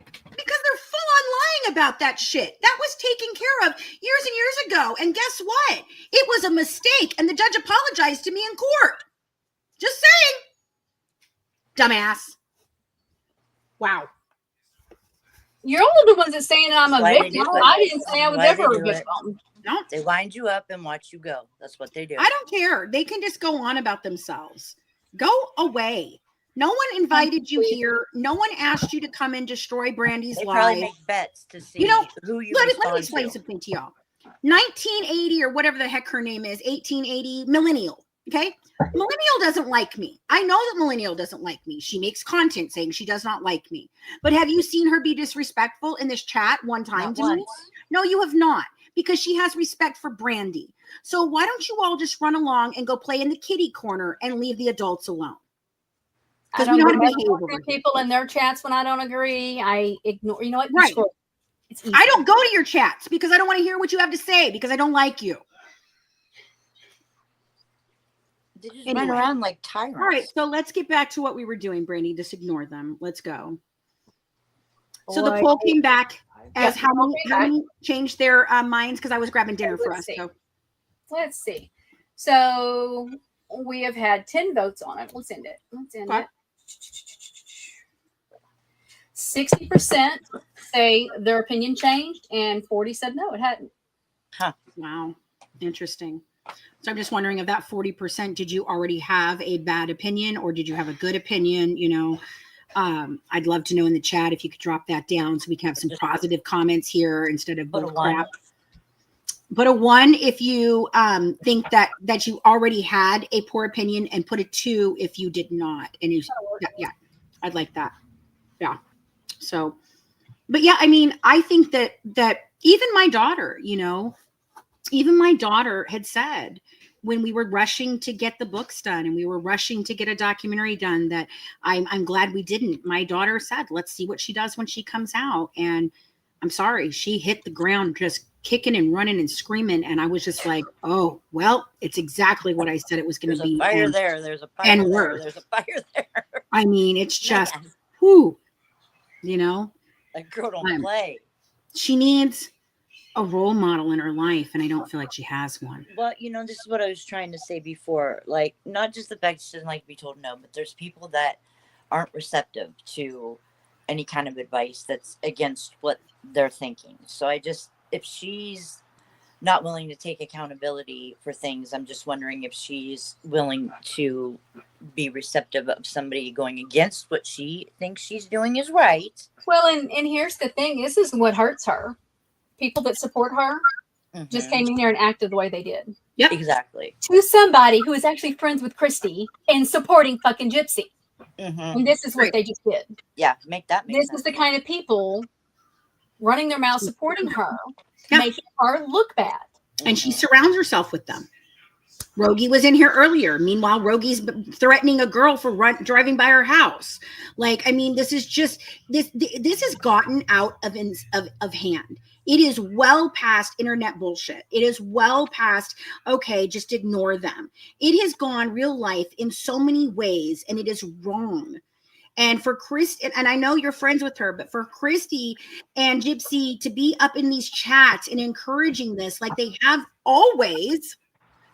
Because they're full on lying about that shit. That was taken care of years and years ago. And guess what? It was a mistake. And the judge apologized to me in court. Just saying. Dumbass. Wow. You're all the ones that's saying I'm a victim. I didn't say I was ever a victim. No. They wind you up and watch you go. That's what they do. I don't care. They can just go on about themselves. Go away. No one invited you here. No one asked you to come and destroy Brandy's life. They probably make bets to see who you let me explain something to y'all. 1980 or whatever the heck her name is, 1880, millennial. Okay? Millennial doesn't like me. I know that millennial doesn't like me. She makes content saying she does not like me. But have you seen her be disrespectful in this chat one time to me? No, you have not. Because she has respect for Brandy. So why don't you all just run along and go play in the kiddie corner and leave the adults alone? Because we don't behave people in their chats when I don't agree. I ignore. You know what? Right. I don't go to your chats because I don't want to hear what you have to say because I don't like you. They just run around like tyrants. All right, so let's get back to what we were doing, Brandy. Just ignore them. Let's go. So the poll came back as how many changed their minds because I was grabbing dinner for us. So. Let's see. So we have had 10 votes on it. Let's end it. Let's end it. 60% say their opinion changed, and 40 said no, it hadn't. Huh. Wow. Interesting. So I'm just wondering, of that 40%, did you already have a bad opinion or did you have a good opinion? You know, I'd love to know in the chat if you could drop that down so we can have some positive comments here instead of bull crap. Put a 1 if you think that you already had a poor opinion, and put a 2 if you did not. And yeah, I'd like that. Yeah. So, but yeah, I mean, I think that even my daughter, you know, even my daughter had said when we were rushing to get the books done and we were rushing to get a documentary done that I'm glad we didn't. My daughter said, let's see what she does when she comes out. And I'm sorry, she hit the ground just kicking and running and screaming. And I was just like, oh, well, it's exactly what I said it was going to be. There's a fire there. There's a fire there. There's a fire there. I mean, it's just, whoo, you know. That girl don't play. She needs a role model in her life, and I don't feel like she has one. Well, you know, this is what I was trying to say before. Like, not just the fact she doesn't like to be told no, but there's people that aren't receptive to any kind of advice that's against what they're thinking. So if she's not willing to take accountability for things, I'm just wondering if she's willing to be receptive of somebody going against what she thinks she's doing is right. Well, and here's the thing, this is what hurts her. People that support her just came in here and acted the way they did. Yep. Exactly. To somebody who is actually friends with Christy and supporting fucking Gypsy. And this is what they just did. Yeah, make sense. This is the kind of people running their mouth supporting her, making her look bad. And she surrounds herself with them. Rogie was in here earlier. Meanwhile, Rogie's threatening a girl for driving by her house. Like, I mean, this is just this has gotten out of hand. It is well past internet bullshit. It is well past, okay, just ignore them. It has gone real life in so many ways, and it is wrong. And for Chris, and I know you're friends with her, but for Christy and Gypsy to be up in these chats and encouraging this, like they have always,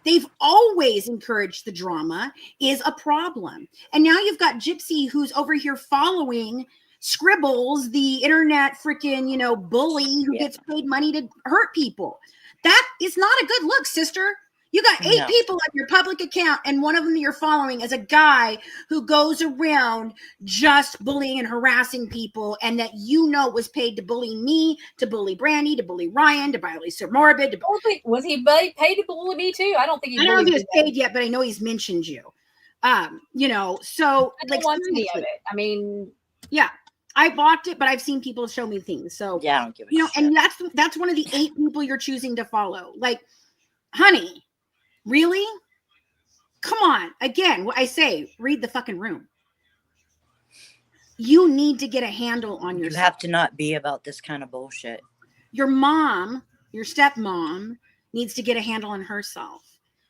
they've always encouraged the drama, is a problem. And now you've got Gypsy who's over here following Scribbles, the internet freaking, bully who gets paid money to hurt people. That is not a good look, sister. You got 8 people on your public account, and one of them you're following as a guy who goes around just bullying and harassing people, and that was paid to bully me, to bully Brandy, to bully Ryan, to bully Sir Morbid. Was he paid to bully me too? I don't think I don't know if he was paid yet, but I know he's mentioned you. So I don't want any of it. I mean, yeah. I blocked it, but I've seen people show me things. So yeah, I don't give a shit. And that's one of the 8 people you're choosing to follow. Like, honey, really? Come on. Again, what I say, read the fucking room. You need to get a handle on yourself. You have to not be about this kind of bullshit. Your mom, your stepmom, needs to get a handle on herself.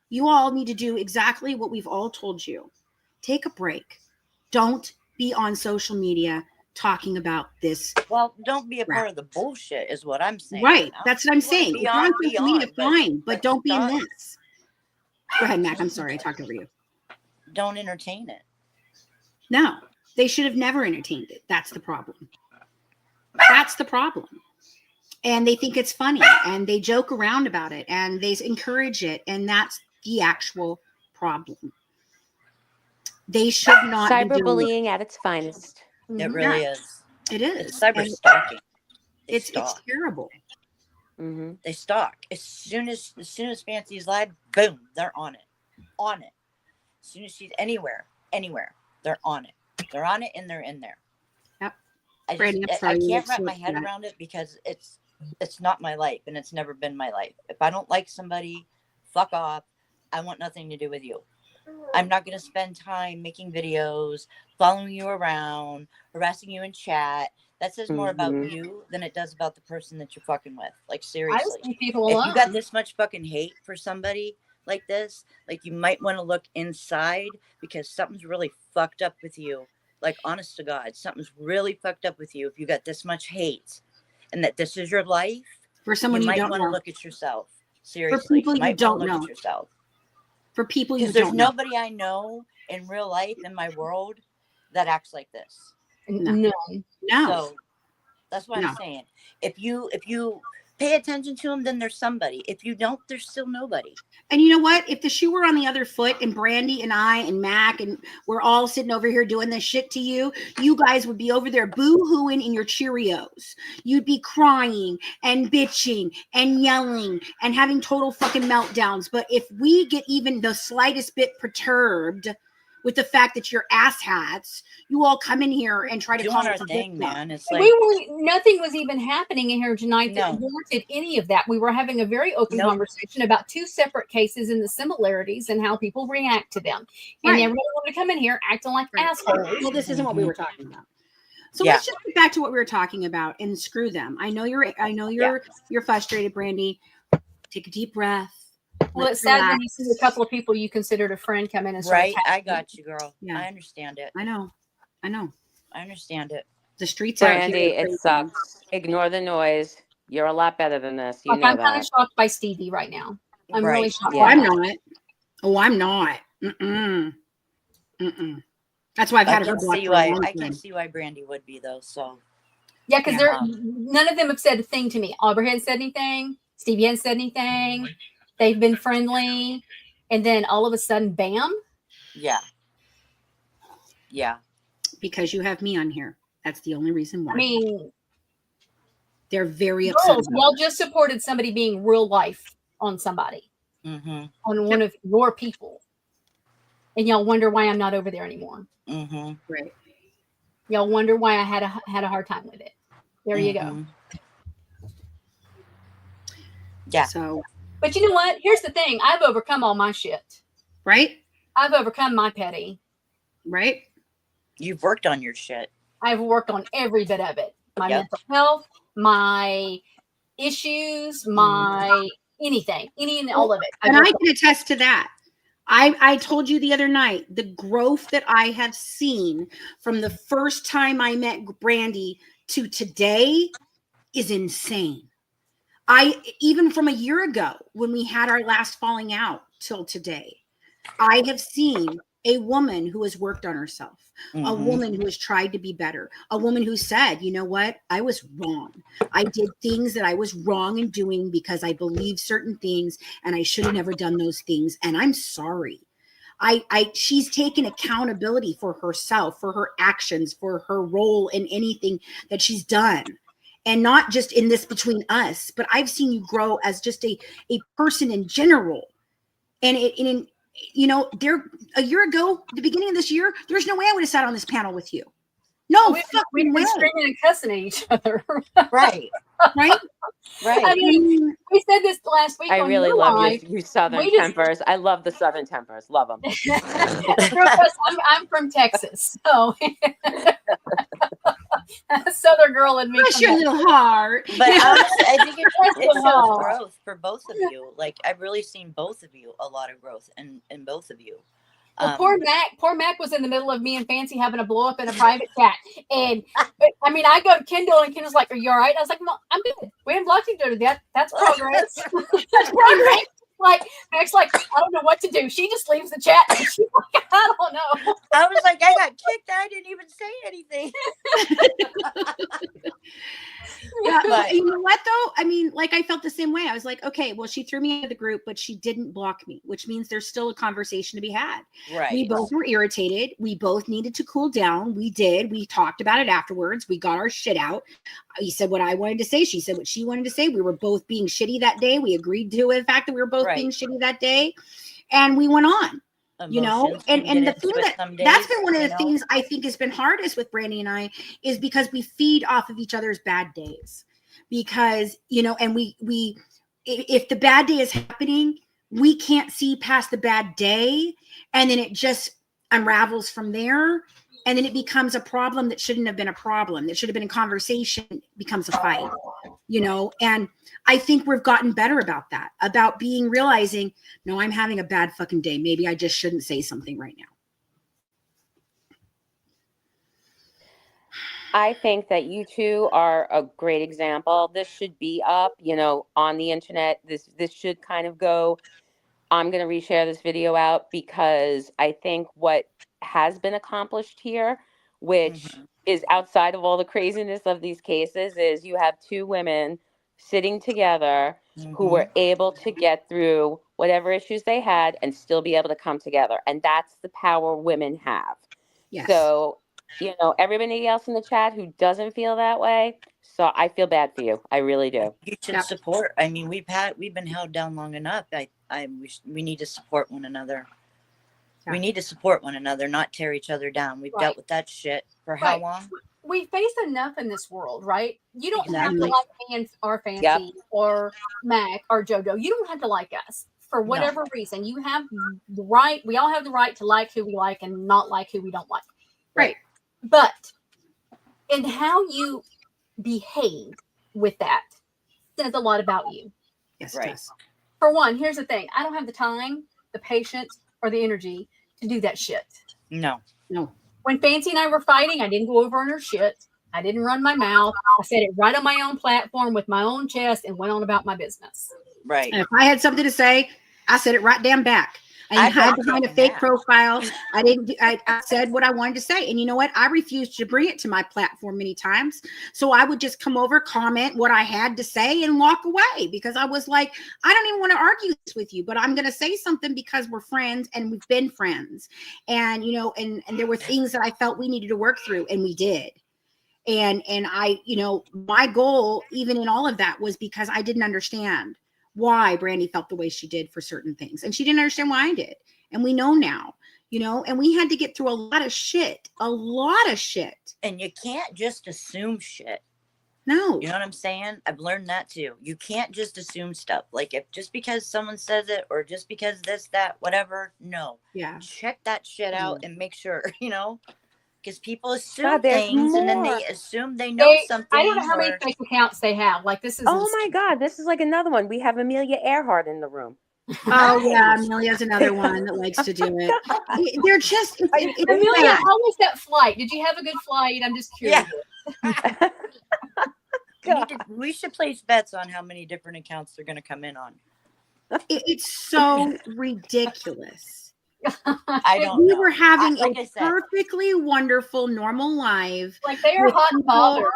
You all need to do exactly what we've all told you. Take a break. Don't be on social media talking about this. Well, don't be a part of the bullshit is what I'm saying. Right. That's what I'm saying. If you're on social media, fine, but don't be in this. Go ahead, Mac. I'm sorry. I talked over you. Don't entertain it. No, they should have never entertained it. That's the problem. That's the problem. And they think it's funny, and they joke around about it, and they encourage it, and that's the actual problem. They should not. Cyberbullying at its finest. It really is. It is. It's cyber stalking. It's terrible. Mm-hmm. They stalk. As soon as Fancy's live, boom, they're on it. On it. As soon as she's anywhere, they're on it. They're on it and they're in there. Yep. I can't wrap my head around it because it's not my life, and it's never been my life. If I don't like somebody, fuck off. I want nothing to do with you. I'm not going to spend time making videos, following you around, harassing you in chat. That says more about you than it does about the person that you're fucking with. Like, seriously. I leave people alone. If you got this much fucking hate for somebody like this, like, you might want to look inside because something's really fucked up with you. Like, honest to God, something's really fucked up with you if you got this much hate and that this is your life. For someone you might want to look at yourself. Seriously. For people you don't look know. At yourself. For people you don't know. There's nobody I know in real life in my world that acts like this. No. So that's what I'm saying. If you pay attention to them, then there's somebody. If you don't, there's still nobody. And you know what? If the shoe were on the other foot and Brandy and I and Mac and we're all sitting over here doing this shit to you, you guys would be over there boo-hooing in your Cheerios. You'd be crying and bitching and yelling and having total fucking meltdowns. But if we get even the slightest bit perturbed with the fact that you're asshats, you all come in here and try to call our thing, man. It's like nothing was even happening in here tonight that warranted any of that. We were having a very open conversation about 2 separate cases and the similarities and how people react to them. And everybody wanted to come in here acting like assholes. Well, this isn't what we were talking about. So let's just get back to what we were talking about and screw them. I know you're frustrated, Brandy. Take a deep breath. Well, it's sad when you see a couple of people you considered a friend come in and start right. I got you, girl. Yeah. I understand it. I know. I understand it. The streets Brandy, it sucks. Ignore the noise. You're a lot better than this. You know I'm kind of shocked by Stevie right now. I'm really shocked. I'm not. Oh, I'm not. That's why I've had her blocked for a long I time. can see why Brandy would be though. So yeah, because none of them have said a thing to me. Aubrey hasn't said anything. Stevie hasn't said anything. They've been friendly, and then all of a sudden, bam. Yeah. Yeah. Because you have me on here. That's the only reason why. I mean, they're very upset. Y'all just supported somebody being real life on somebody, on one of your people, and y'all wonder why I'm not over there anymore. Right. Y'all wonder why I had a hard time with it. There you go. Yeah. So, but you know what? Here's the thing. I've overcome all my shit. Right. I've overcome my petty. Right. You've worked on your shit. I've worked on every bit of it. My mental health, my issues, my anything, any and all of it. And I can attest to that. I told you the other night, the growth that I have seen from the first time I met Brandy to today is insane. Even from a year ago when we had our last falling out till today, I have seen a woman who has worked on herself, a woman who has tried to be better, a woman who said, you know what, I was wrong. I did things that I was wrong in doing because I believed certain things and I should have never done those things. And I'm sorry. She's taken accountability for herself, for her actions, for her role in anything that she's done. And not just in this between us, but I've seen you grow as just a person in general. And you know, a year ago, the beginning of this year, there's no way I would have sat on this panel with you. No, we've been screaming and cussing at each other. Right. Right. Right. I mean, we said this last week. I really love you Southern tempers. I love the Southern tempers. Love them. I'm from Texas, so Southern girl in me. Bless your little heart. But honestly, I think it shows growth for both of you. Like I've really seen both of you a lot of growth in both of you. Well, poor Mack was in the middle of me and Fancy having a blow up in a private chat. And I mean, I go to Kendal and Kendall's like, are you all right? I was like, no, I'm good. We haven't blocked each other yet. That's progress. That's progress. Like, Mack's like, I don't know what to do. She just leaves the chat. And she's like, I don't know. I was like, I got kicked. I didn't even say anything. Yeah, but you know what though? I mean, like I felt the same way. I was like, okay, well, she threw me out of the group, but she didn't block me, which means there's still a conversation to be had. Right. We both were irritated. We both needed to cool down. We did. We talked about it afterwards. We got our shit out. He said what I wanted to say. She said what she wanted to say. We were both being shitty that day. We agreed to the fact that we were both being shitty that day. And we went on. You know, and the thing that's been one of the things I think has been hardest with Brandy and I is because we feed off of each other's bad days. Because, you know, and we if the bad day is happening, we can't see past the bad day, and then it just unravels from there, and then it becomes a problem that shouldn't have been a problem, that should have been a conversation, becomes a fight, you know. And I think we've gotten better about that, about realizing, no, I'm having a bad fucking day. Maybe I just shouldn't say something right now. I think that you two are a great example. This should be up, you know, on the internet. This should kind of go. I'm going to reshare this video out because I think what has been accomplished here, which is outside of all the craziness of these cases, is you have two women sitting together who were able to get through whatever issues they had and still be able to come together. And that's the power women have. Yes. So, you know, everybody else in the chat who doesn't feel that way, so I feel bad for you. I really do. You should support. I mean, we've been held down long enough. We need to support one another. Yeah. We need to support one another, not tear each other down. We've dealt with that shit for how long? We face enough in this world, right? You don't have to like me or Fancy or Mack or JoJo. You don't have to like us for whatever reason. You have the right. We all have the right to like who we like and not like who we don't like. Right. But in how you behave with that says a lot about you. Yes, it does. For one, here's the thing. I don't have the time, the patience, or the energy to do that shit. No. When Fancy and I were fighting, I didn't go over on her shit. I didn't run my mouth. I said it right on my own platform with my own chest and went on about my business. Right. And if I had something to say, I said it right damn back. I had behind a fake profile. I said what I wanted to say. And you know what? I refused to bring it to my platform many times. So I would just come over, comment what I had to say and walk away because I was like, I don't even want to argue this with you, but I'm going to say something because we're friends and we've been friends. And, you know, and there were things that I felt we needed to work through and we did. And I, you know, my goal, even in all of that, was because I didn't understand why Brandy felt the way she did for certain things. And she didn't understand why I did. And we know now, you know, and we had to get through a lot of shit. And you can't just assume shit. No. You know what I'm saying? I've learned that too. You can't just assume stuff. Like if just because someone says it or just because this, that, whatever. No. Yeah. Check that shit out and make sure, you know. Because people assume things and then they assume they know something. I don't know how many fake accounts they have. Like this is. Oh my God, this is like another one. We have Amelia Earhart in the room. Oh yeah, Amelia's another one that likes to do it. They're just Amelia. How was that flight? Did you have a good flight? I'm just curious. Yeah. We should place bets on how many different accounts they're going to come in on. It's so ridiculous. I don't know. We were having a perfectly wonderful, normal life. Like they are hot and bothered.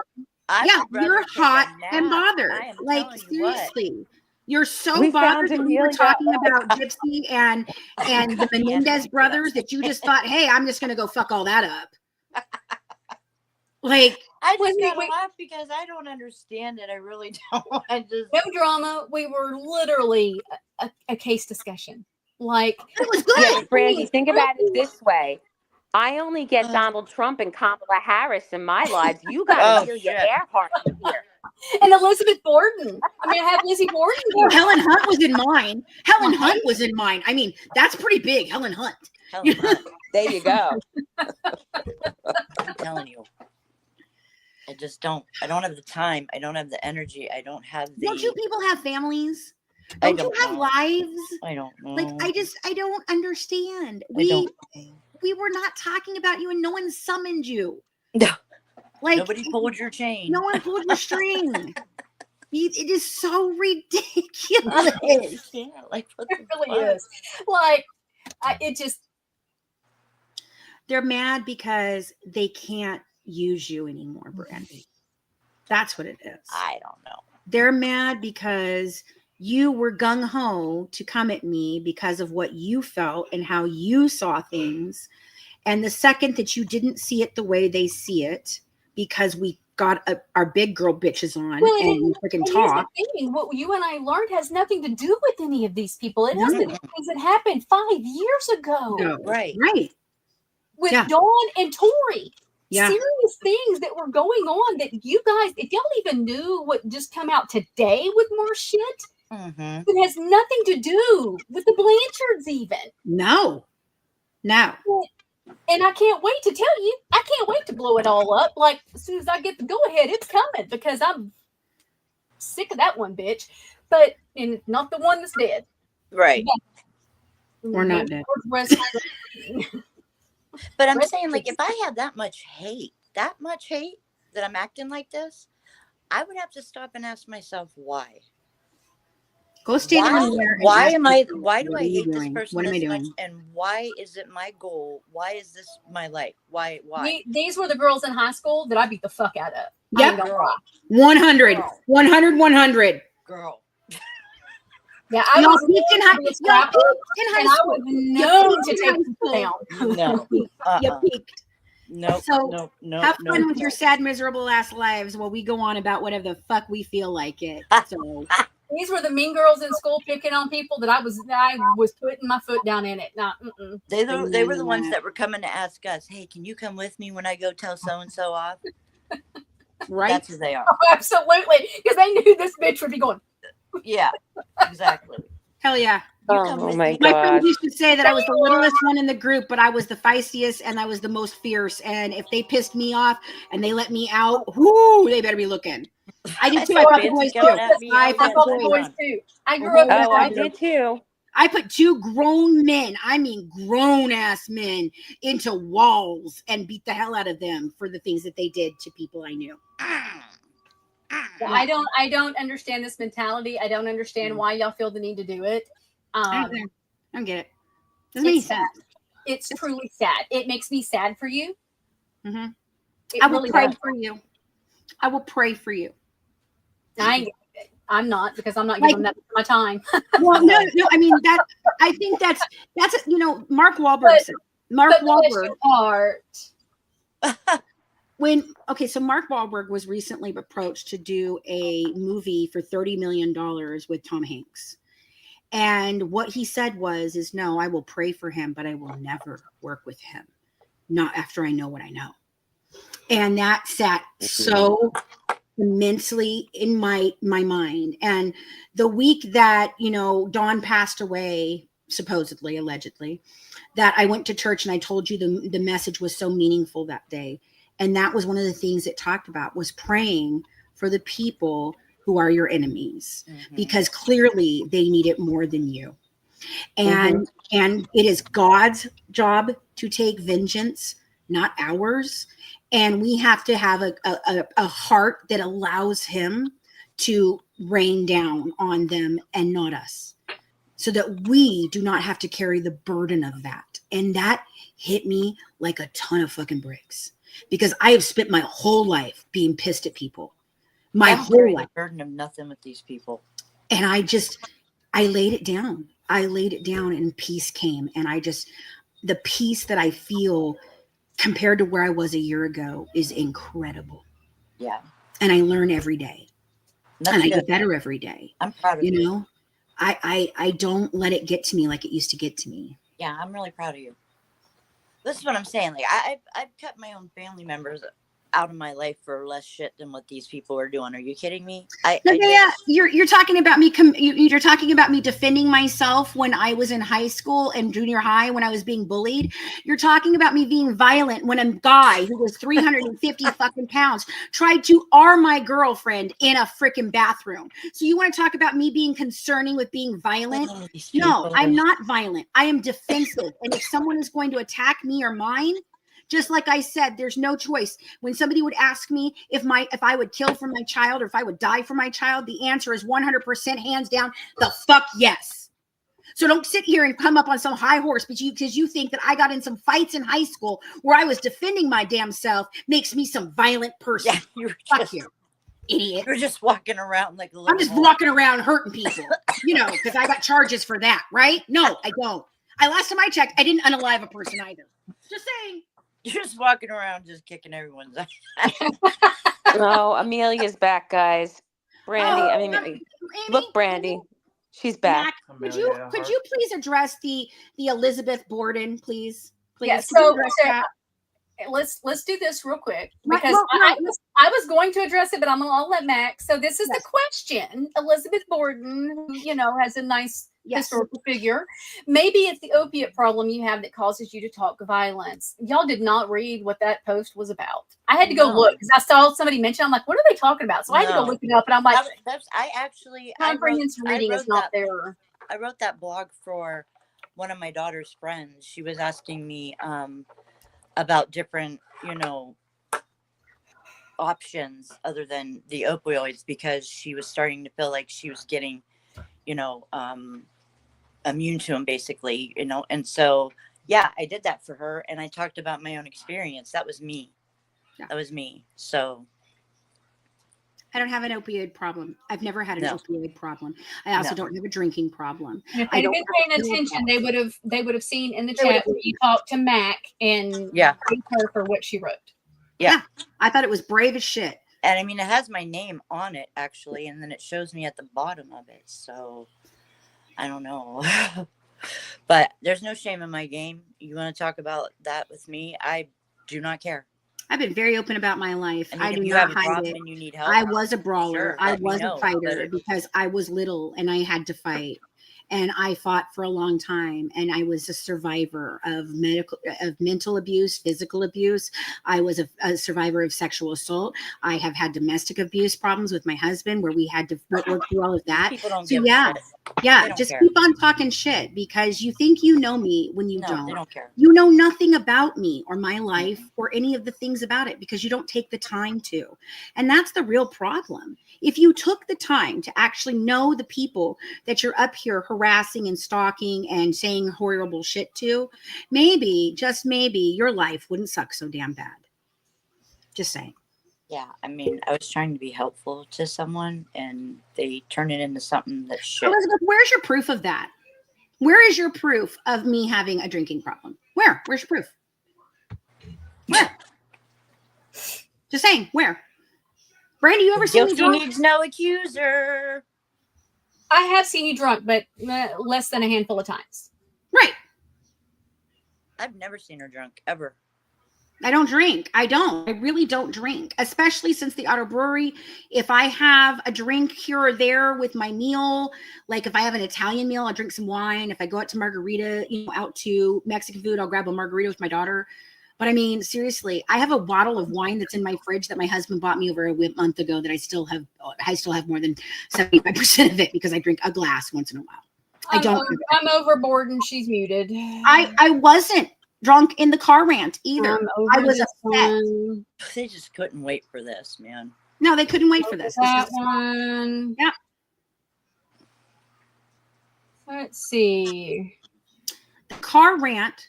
Yeah, you're hot and bothered. Like seriously, you're so bothered that we were talking about Gypsy and the Menendez brothers that you just thought, hey, I'm just going to go fuck all that up. Like I just gotta laugh because I don't understand it. I really don't. No drama. We were literally a case discussion. Like it was good. Yeah, Brandy, think about it this way. I only get Donald Trump and Kamala Harris in my lives. You got Amelia Earhart in here. And Elizabeth Borden. I mean, I have Lizzie Borden here. Helen Hunt was in mine. Helen Hunt was in mine. I mean, that's pretty big. Helen Hunt. There you go. I'm telling you. I just don't. I don't have the time. I don't have the energy. I don't have the. Don't you people have families? Don't you have lives? I don't know. Like I don't understand. We were not talking about you and no one summoned you. No. Like nobody pulled your chain. No one pulled your string. It is so ridiculous. Yeah, like what it really is. Like it just. They're mad because they can't use you anymore, Brandy. That's what it is. I don't know. They're mad because you were gung-ho to come at me because of what you felt and how you saw things. And the second that you didn't see it the way they see it, because we got our big girl bitches on and we freaking talk. What you and I learned has nothing to do with any of these people. It has to do with things that happened 5 years ago. No. Right. With Dawn and Tori. Yeah. Serious things that were going on that you guys, if y'all even knew what just come out today with more shit, it has nothing to do with the Blanchards even. No. And I can't wait to tell you, I can't wait to blow it all up. Like, as soon as I get the go-ahead, it's coming because I'm sick of that one bitch. But, and not the one that's dead. Right. We're not dead. But I'm saying, like, if I had that much hate that I'm acting like this, I would have to stop and ask myself why. Go stand there. Why do I hate this person this much? And why is it my goal? Why is this my life? Why? These were the girls in high school that I beat the fuck out of. Yep. 100. 100. Girl. Yeah, I was in high school. I was known to take people down. No. You peaked. No. So have fun with your sad, miserable ass lives while we go on about whatever the fuck we feel like it. So these were the mean girls in school picking on people that I was putting my foot down in it. Nah, They were the ones that were coming to ask us, hey, can you come with me when I go tell so-and-so off? Right. That's who they are. Oh, absolutely. Because they knew this bitch would be going. Yeah, exactly. Hell yeah. Oh my God. My friends used to say that I was the littlest one in the group, but I was the feistiest and I was the most fierce. And if they pissed me off and they let me out, they better be looking. I did too. I fought the boys too. I fought the boys too. I grew up. Oh, I did too. I put 2 grown men, I mean grown ass men, into walls and beat the hell out of them for the things that they did to people I knew. I don't understand this mentality. I don't understand why y'all feel the need to do it. I don't get it. Doesn't make It's sad. sense. It's truly sad. It makes me sad for you. Mm-hmm. It I will really pray does. for you. I will pray for you. I'm not, because I'm not giving that my time. Well, no. I mean, I think that's Mark Wahlberg said. Mark Wahlberg. So Mark Wahlberg was recently approached to do a movie for $30 million with Tom Hanks. And what he said is, no, I will pray for him, but I will never work with him. Not after I know what I know. And that sat so immensely in my mind. And the week that, Dawn passed away, supposedly, allegedly, that I went to church and I told you the message was so meaningful that day. And that was one of the things it talked about, was praying for the people who are your enemies, because clearly they need it more than you. And it is God's job to take vengeance, not ours. And we have to have a heart that allows him to rain down on them and not us, so that we do not have to carry the burden of that. And that hit me like a ton of fucking bricks, because I have spent my whole life being pissed at people. My whole life. The burden of nothing with these people. And I laid it down. And peace came. And the peace that I feel compared to where I was a year ago is incredible. Yeah. And I learn every day. That's I good. get better every day. I'm proud of you. You know, I don't let it get to me like it used to get to me. Yeah, I'm really proud of you. This is what I'm saying. Like, I've cut my own family members out of my life for less shit than what these people are doing. Are you kidding me? You're talking about me. You're talking about me defending myself when I was in high school and junior high when I was being bullied. You're talking about me being violent when a guy who was 350 fucking pounds tried to arm my girlfriend in a freaking bathroom. So you want to talk about me being concerning with being violent? No, I'm not violent. I am defensive. And if someone is going to attack me or mine, just like I said, there's no choice. When somebody would ask me if I would kill for my child or if I would die for my child, the answer is 100% hands down, the fuck yes. So don't sit here and come up on some high horse because you think that I got in some fights in high school where I was defending my damn self makes me some violent person. Yeah, fuck you, idiot. You're just walking around like a little. I'm just walking around hurting people, because I got charges for that, right? No, I don't. Last time I checked, I didn't unalive a person either. Just saying. You're just walking around just kicking everyone's ass. Oh, Amelia's back, guys. Brandy, look, Brandy. She's back. Mack, could you please address the Elizabeth Borden, please? Yeah, so let's do this real quick, because I was going to address it, but I'll let Mack. So this is the question. Elizabeth Borden, who, has a nice historical figure. Maybe it's the opiate problem you have that causes you to talk violence. Y'all did not read what that post was about. I had to go look because I saw somebody mention. I'm like, what are they talking about? So I had to go look it up, and I'm like, comprehensive reading is not there. I wrote that blog for one of my daughter's friends. She was asking me about different, options other than the opioids, because she was starting to feel like she was getting, immune to them, basically, and so I did that for her, and I talked about my own experience. That was me. So I don't have an opioid problem. I've never had an opioid problem. I also don't have a drinking problem. If they'd been paying attention, they would have seen in the chat where you talked to Mack and thanked her for what she wrote. Yeah, I thought it was brave as shit. And I mean, it has my name on it actually, and then it shows me at the bottom of it. So I don't know. But there's no shame in my game. You want to talk about that with me? I do not care. I've been very open about my life. I do not have a hide problem it. And you need help, I was a brawler. Sure, I was a fighter because I was little and I had to fight. And I fought for a long time, and I was a survivor of mental abuse, physical abuse. I was a survivor of sexual assault. I have had domestic abuse problems with my husband, where we had to work through all of that. People don't so give a shit. Just keep on talking shit, because you think you know me when you don't. They don't care. You know nothing about me or my life or any of the things about it, because you don't take the time to. And that's the real problem. If you took the time to actually know the people that you're up here harassing and stalking and saying horrible shit to, maybe, just maybe, your life wouldn't suck so damn bad. Just saying. Yeah, I mean, I was trying to be helpful to someone, and they turned it into something that's shit. Elizabeth, where's your proof of that? Where is your proof of me having a drinking problem? Where's your proof? Where? Just saying, where? Brandy, you ever seen me drunk? Needs no accuser. I have seen you drunk, but less than a handful of times. Right. I've never seen her drunk, ever. I don't drink. I really don't drink, especially since the auto brewery. If I have a drink here or there with my meal, like if I have an Italian meal, I'll drink some wine. If I go out to margarita, out to Mexican food, I'll grab a margarita with my daughter. But I mean, seriously, I have a bottle of wine that's in my fridge that my husband bought me over a month ago that I still have more than 75% of it because I drink a glass once in a while. I'm overboard and she's muted. I wasn't drunk in the car rant either. I was upset. They just couldn't wait for this, man. No, they couldn't wait for this. That one. Yeah. Let's see. The car rant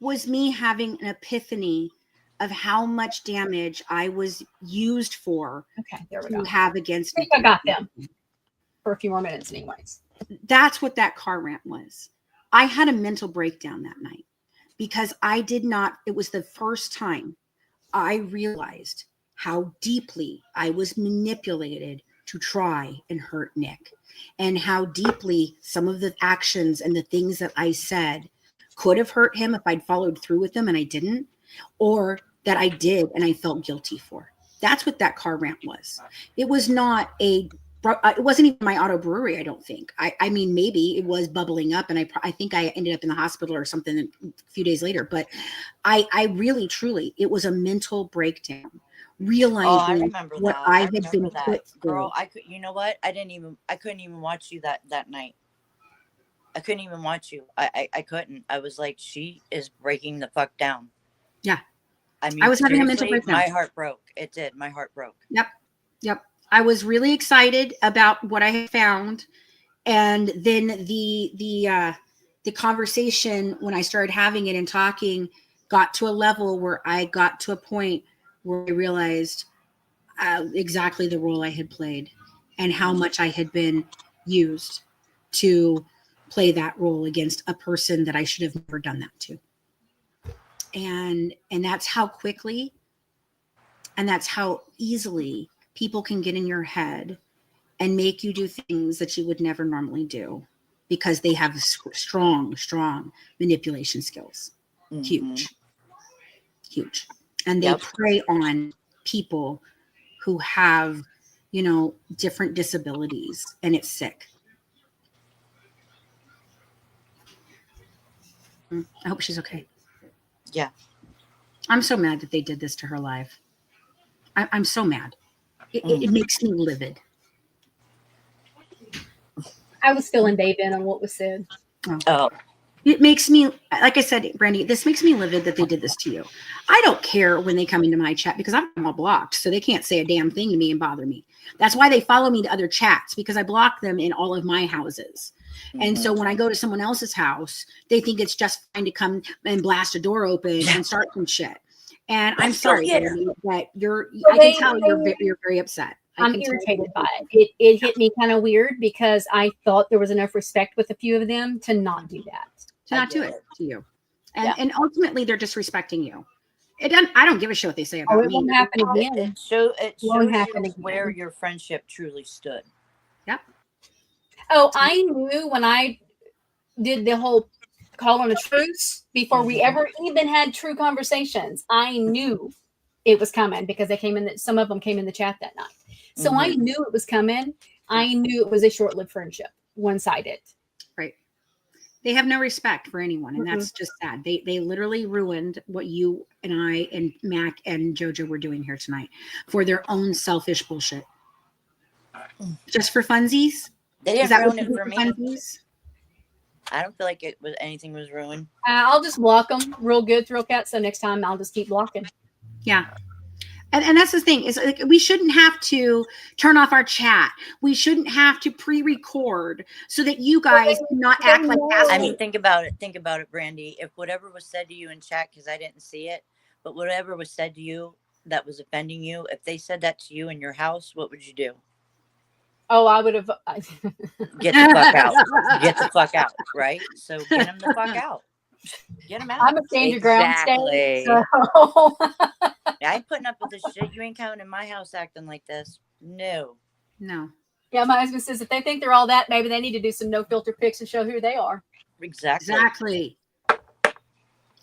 was me having an epiphany of how much damage I was used for to have against me. I got them for a few more minutes anyways. That's what that car rant was. I had a mental breakdown that night because it was the first time I realized how deeply I was manipulated to try and hurt Nick, and how deeply some of the actions and the things that I said could have hurt him if I'd followed through with them and I didn't, or that I did and I felt guilty for. That's what that car rant was. It was not it wasn't even my auto brewery, I don't think. I mean, maybe it was bubbling up and I think I ended up in the hospital or something a few days later, but I really, truly, it was a mental breakdown. Realizing what I had been put through. Girl, you know what? I couldn't even watch you that night. I couldn't even watch you. I couldn't. I was like, she is breaking the fuck down. Yeah. I mean, I was having a mental breakdown. My heart broke. It did. My heart broke. Yep. I was really excited about what I had found. And then the conversation, when I started having it and talking, got to a level where I got to a point where I realized exactly the role I had played and how much I had been used to play that role against a person that I should have never done that to. And that's how quickly and that's how easily people can get in your head and make you do things that you would never normally do because they have strong manipulation skills. Mm-hmm. Huge. And they prey on people who have, different disabilities, and it's sick. I hope she's okay. Yeah. I'm so mad that they did this to her live. I'm so mad. It makes me livid. I was filling Dave in on what was said. Oh. It makes me, like I said, Brandy, this makes me livid that they did this to you. I don't care when they come into my chat because I'm all blocked, so they can't say a damn thing to me and bother me. That's why they follow me to other chats, because I block them in all of my houses. Mm-hmm. And so when I go to someone else's house, they think it's just fine to come and blast a door open and start some shit. And I'm sorry, Brandy, that I can tell you're very upset. I'm irritated by it. It hit me kind of weird because I thought there was enough respect with a few of them to not do that. To not do it to you. And ultimately they're disrespecting you. I don't give a shit what they say about me. It won't happen again. It shows you where your friendship truly stood. Yep. Oh, I knew when I did the whole call on a truce before we ever even had true conversations. I knew it was coming because some of them came in the chat that night. So I knew it was coming. I knew it was a short-lived friendship, one-sided. Right. They have no respect for anyone, and that's just sad. They literally ruined what you and I and Mack and JoJo were doing here tonight for their own selfish bullshit. Just for funsies? They didn't ruin it for me. Funsies? I don't feel like anything was ruined. I'll just block them real good, Thrill Cat. So next time I'll just keep blocking. Yeah. And that's the thing is like, we shouldn't have to turn off our chat. We shouldn't have to pre-record so that you guys cannot act like assholes. I mean, think about it, Brandy. If whatever was said to you in chat, because I didn't see it, but whatever was said to you that was offending you, if they said that to you in your house, what would you do? Oh, I would have. Get the fuck out. Get the fuck out, right? So get them the fuck out. Get them out. I'm a stand your ground state. So. I ain't putting up with this shit. You ain't coming in my house acting like this. No. Yeah, my husband says if they think they're all that, maybe they need to do some no filter pics and show who they are. Exactly.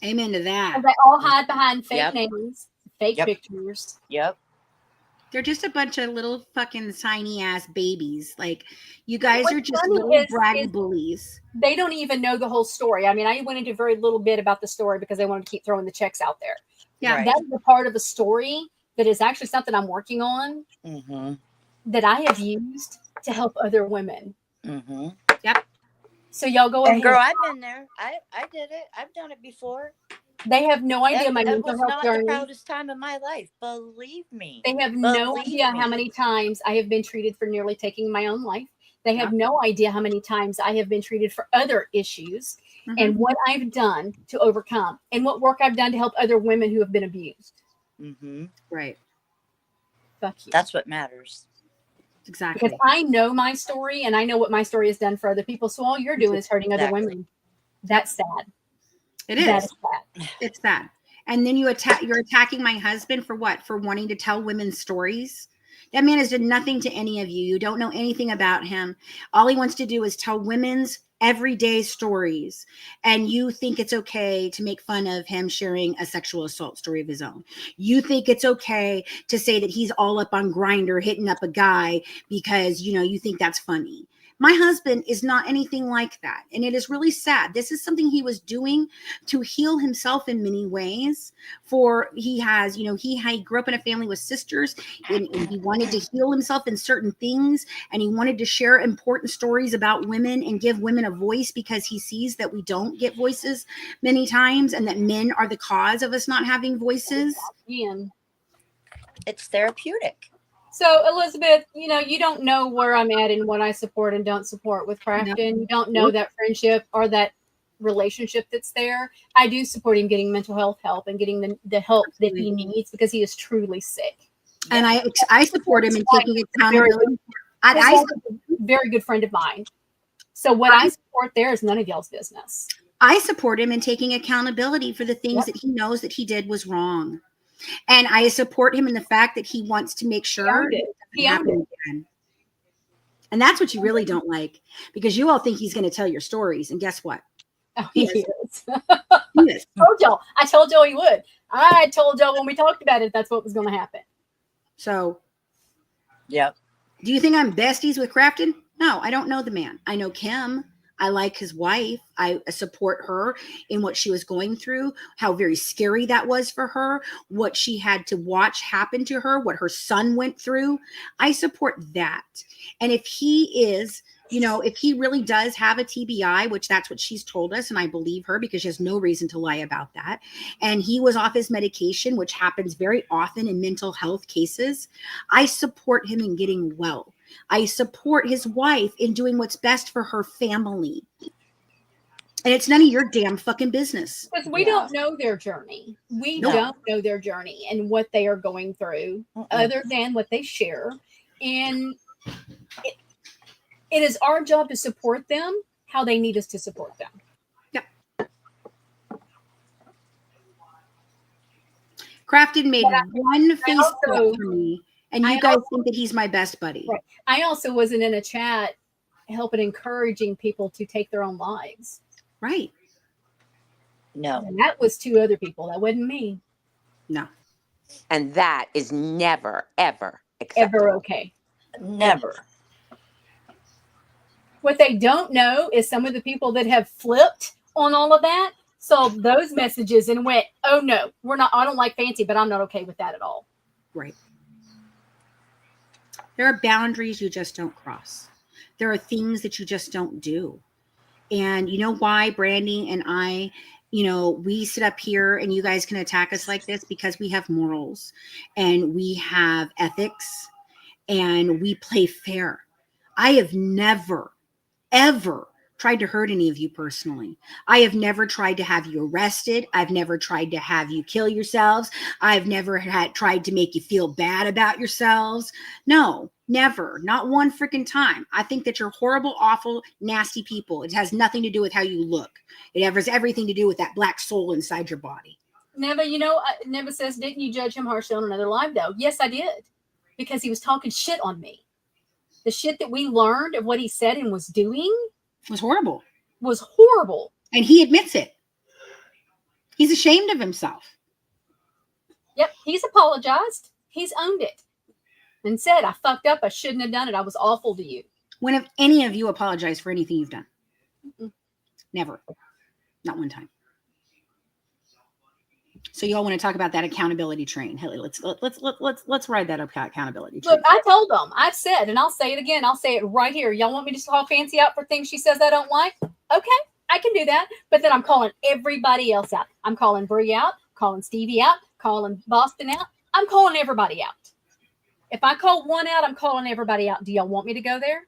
Amen to that. And they all hide behind fake names, fake pictures. Yep. They're just a bunch of little fucking tiny ass babies. Like, you guys are just little braggy bullies. They don't even know the whole story. I mean, I went into very little bit about the story because they wanted to keep throwing the checks out there. Yeah, that is a part of a story that is actually something I'm working on that I have used to help other women. Yep. So y'all go ahead. And girl, I've been there. I did it. I've done it before. They have no idea my mental health not journey. The proudest time of my life. Believe me. They have no idea how many times I have been treated for nearly taking my own life. They have no idea how many times I have been treated for other issues and what I've done to overcome and what work I've done to help other women who have been abused. Right. Fuck you. That's what matters. Exactly. Because I know my story and I know what my story has done for other people. So all you're doing is hurting other women. That's sad. It is. That is sad. It's sad. And then you're attacking my husband for what? For wanting to tell women's stories? That man has done nothing to any of you. You don't know anything about him. All he wants to do is tell women's everyday stories. And you think it's okay to make fun of him sharing a sexual assault story of his own. You think it's okay to say that he's all up on Grindr hitting up a guy because, you think that's funny. My husband is not anything like that. And it is really sad. This is something he was doing to heal himself in many ways. He grew up in a family with sisters and he wanted to heal himself in certain things. And he wanted to share important stories about women and give women a voice because he sees that we don't get voices many times and that men are the cause of us not having voices. It's therapeutic. So, Elizabeth, you don't know where I'm at and what I support and don't support with Crafton. No. You don't know that friendship or that relationship that's there. I do support him getting mental health help and getting the help that he needs because he is truly sick. And I support him in taking accountability. He's a very good friend of mine. So what I support there is none of y'all's business. I support him in taking accountability for the things that he knows that he did was wrong. And I support him in the fact that he wants to make sure it doesn't happen again. And that's what you really don't like because you all think he's going to tell your stories. And guess what? Oh, he is. He is. I told y'all he would. I told y'all when we talked about it, that's what was going to happen. So, yeah. Do you think I'm besties with Crafton? No, I don't know the man. I know Kim. I like his wife. I support her in what she was going through, how very scary that was for her, what she had to watch happen to her, what her son went through. I support that. And if he is, if he really does have a TBI, which that's what she's told us, and I believe her because she has no reason to lie about that. And he was off his medication, which happens very often in mental health cases. I support him in getting well. I support his wife in doing what's best for her family. And it's none of your damn fucking business. Because we don't know their journey. We don't know their journey and what they are going through other than what they share. And it is our job to support them how they need us to support them. Yep. Crafton made one Facebook for me. And you guys think that he's my best buddy. Right. I also wasn't in a chat helping encouraging people to take their own lives. Right. No. And that was two other people. That wasn't me. No. And that is never, ever acceptable. Ever okay. Never. What they don't know is some of the people that have flipped on all of that saw those messages and went, oh no, I don't like fancy, but I'm not okay with that at all. Right. There are boundaries you just don't cross. There are things that you just don't do. And you know why Brandy and I you know, we sit up here and you guys can attack us like this because we have morals and we have ethics and we play fair. I have never, ever tried to hurt any of you personally. I have never tried to have you arrested. I've never tried to have you kill yourselves. I've never tried to make you feel bad about yourselves. No, never. Not one freaking time. I think that you're horrible, awful, nasty people. It has nothing to do with how you look. It has everything to do with that black soul inside your body. Neva, you know, Neva says, didn't you judge him harshly on another live though? Yes, I did. Because he was talking shit on me. The shit that we learned of what he said and was doing was horrible. Was horrible. And he admits it. He's ashamed of himself. Yep. He's apologized. He's owned it. And said, I fucked up. I shouldn't have done it. I was awful to you. When have any of you apologized for anything you've done? Mm-mm. Never. Not one time. So you all want to talk about that accountability train? Hey, let's ride that accountability train. Look, I told them. I've said, and I'll say it again. I'll say it right here. Y'all want me to call Fancy out for things she says I don't like? Okay, I can do that. But then I'm calling everybody else out. I'm calling Bree out, calling Stevie out, calling Boston out. I'm calling everybody out. If I call one out, I'm calling everybody out. Do y'all want me to go there?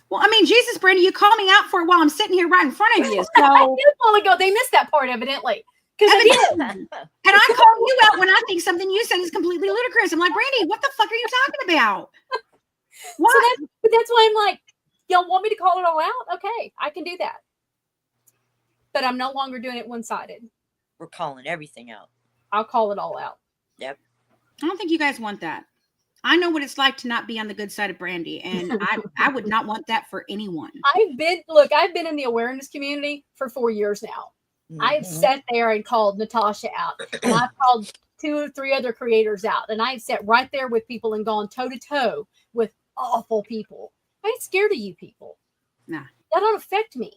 Well, I mean, Jesus, Brandy, you call me out for it while I'm sitting here right in front of you. So I did only go. They missed that part, evidently. And I call you out when I think something you said is completely ludicrous. I'm like, Brandy, what the fuck are you talking about? What? So that's why I'm like, y'all want me to call it all out? Okay, I can do that. But I'm no longer doing it one-sided. We're calling everything out. I'll call it all out. Yep. I don't think you guys want that. I know what it's like to not be on the good side of Brandy, and I would not want that for anyone. I've been in the awareness community for 4 years now. Mm-hmm. I've sat there and called Natasha out, and I've called 2 or 3 other creators out, and I've sat right there with people and gone toe to toe with awful people. I ain't scared of you people. Nah, that don't affect me.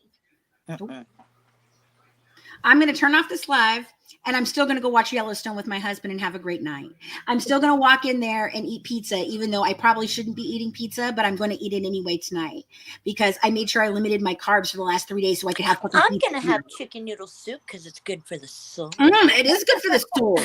I'm going to turn off this live, and I'm still going to go watch Yellowstone with my husband and have a great night. I'm still going to walk in there and eat pizza, even though I probably shouldn't be eating pizza, but I'm going to eat it anyway tonight because I made sure I limited my carbs for the last 3 days so I could have fucking I'm going to have chicken noodle soup because it's good for the soul. It is good for the soul.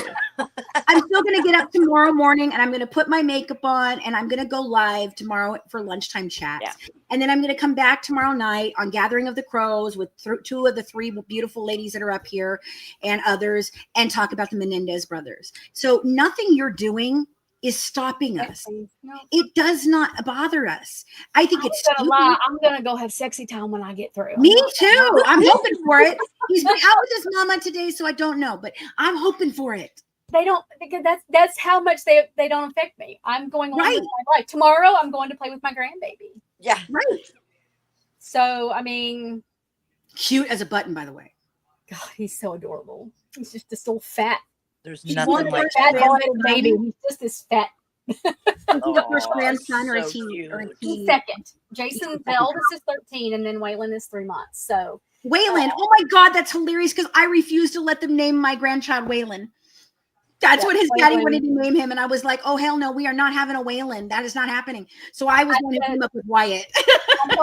I'm still going to get up tomorrow morning, and I'm going to put my makeup on, and I'm going to go live tomorrow for lunchtime chats. Yeah. And then I'm going to come back tomorrow night on Gathering of the Crows with 2 of the 3 beautiful ladies that are up here and others and talk about the Menendez brothers. So nothing you're doing is stopping us. No. It does not bother us. I think it's gonna lie. I'm going to go have sexy time when I get through. Me too. I'm hoping for it. He's been out with his mama today, so I don't know, but I'm hoping for it. They don't, because that's how much they don't affect me. I'm going on with my life. Tomorrow I'm going to play with my grandbaby. Yeah. Right. So, I mean. Cute as a button, by the way. God, he's so adorable. He's just so fat. There's nothing like fat baby. He's just this fat. Is he the first grandson or is he's second? Jason, the oldest is 13, and then Waylon is 3 months. So Waylon, oh my God, that's hilarious because I refused to let them name my grandchild Waylon. That's what his daddy wanted to name him. And I was like, oh, hell no, we are not having a Waylon. That is not happening. So I was going to team up with Wyatt.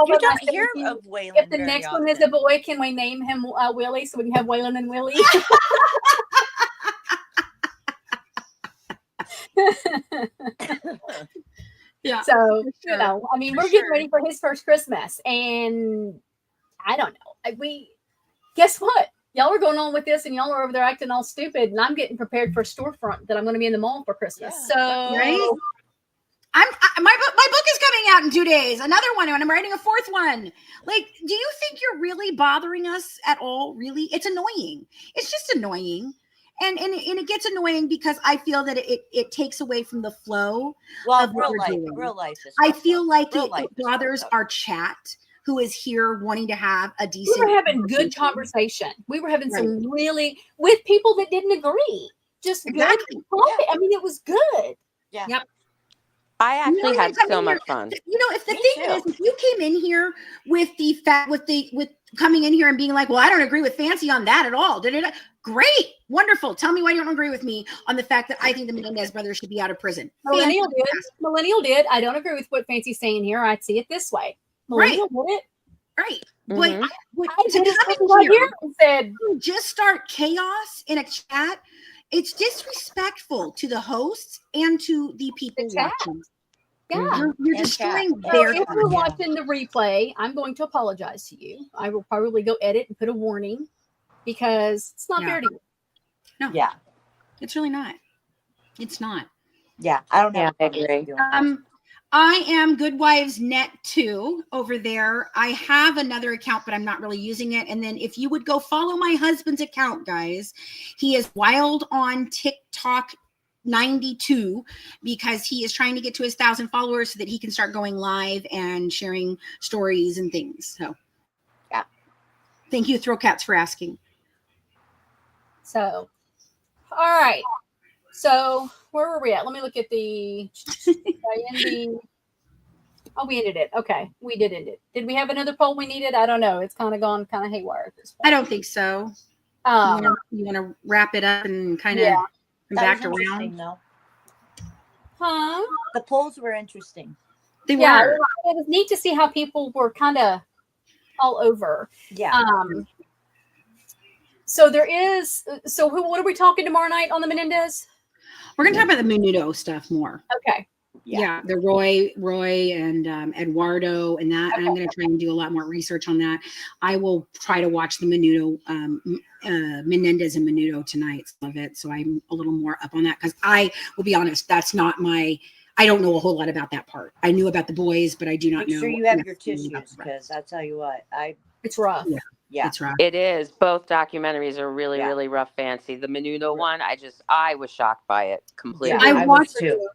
You don't hear of Waylon. If the next one is a boy, can we name him Willie so we can have Waylon and Willie? Yeah. So, you know, I mean, we're getting ready for his first Christmas. And I don't know. Guess what? Y'all are going on with this and y'all are over there acting all stupid, and I'm getting prepared for a storefront that I'm going to be in the mall for Christmas. Yeah. So right? My book is coming out in 2 days. Another one, and I'm writing a 4th one. Like, do you think you're really bothering us at all? Really? It's annoying. It's just annoying. And it gets annoying because I feel that it takes away from the flow of what we're doing. Real life is I feel like it bothers our chat, who is here wanting to have a decent. We were having good conversation. We were having some really with people that didn't agree. Just good. Yeah. I mean, it was good. Yeah. Yep. I actually had so much fun. You know, if the thing is, if you came in here with coming in here and being like, well, I don't agree with Fancy on that at all. Great. Wonderful. Tell me why you don't agree with me on the fact that I think the Menendez brothers should be out of prison. Millennial did. I don't agree with what Fancy's saying here. I'd see it this way. Millennial did it. Right. Mhm. But I to did come it in right here here and said, and just start chaos in a chat, it's disrespectful to the hosts and to the people chat. watching. yeah. You're And destroying chat. So their if time. you're watching the replay, I'm going to apologize to you. I will probably go edit and put a warning because it's not fair to you. No. Yeah. It's really not. It's not. Yeah. I don't Yeah, have a I problem agree. with doing that. I am Good Wives Net 2 over there. I have another account, but I'm not really using it. And then if you would go follow my husband's account, guys, he is wild on TikTok 92 because he is trying to get to his 1,000 followers so that he can start going live and sharing stories and things. So, yeah. Thank you, Throw Cats, for asking. So, all right. So where were we at? Let me look at the. Oh, we ended it. Okay, we did end it. Did we have another poll we needed? I don't know. It's kind of gone kind of haywire at this point. I don't think so. You want to wrap it up and kind of Yeah. come That back was around? interesting, though. Huh? The polls were interesting. They Yeah, were. it was neat to see how people were kind of all over. Yeah. So there is. So what are we talking tomorrow night on the Menendez? We're going to talk about the Menudo stuff more. Okay. Yeah, the Roy and Eduardo and that. Okay. And I'm going to try and do a lot more research on that. I will try to watch the Menudo, Menendez and Menudo tonight, some of it. So I'm a little more up on that because I will be honest, that's not I don't know a whole lot about that part. I knew about the boys, but I do not know. Make sure you have your tissues because I'll tell you what, it's rough. Yeah, it's rough. It is. Both documentaries are really, really rough, fancy. The Menudo one, I was shocked by it completely. Yeah, I was too.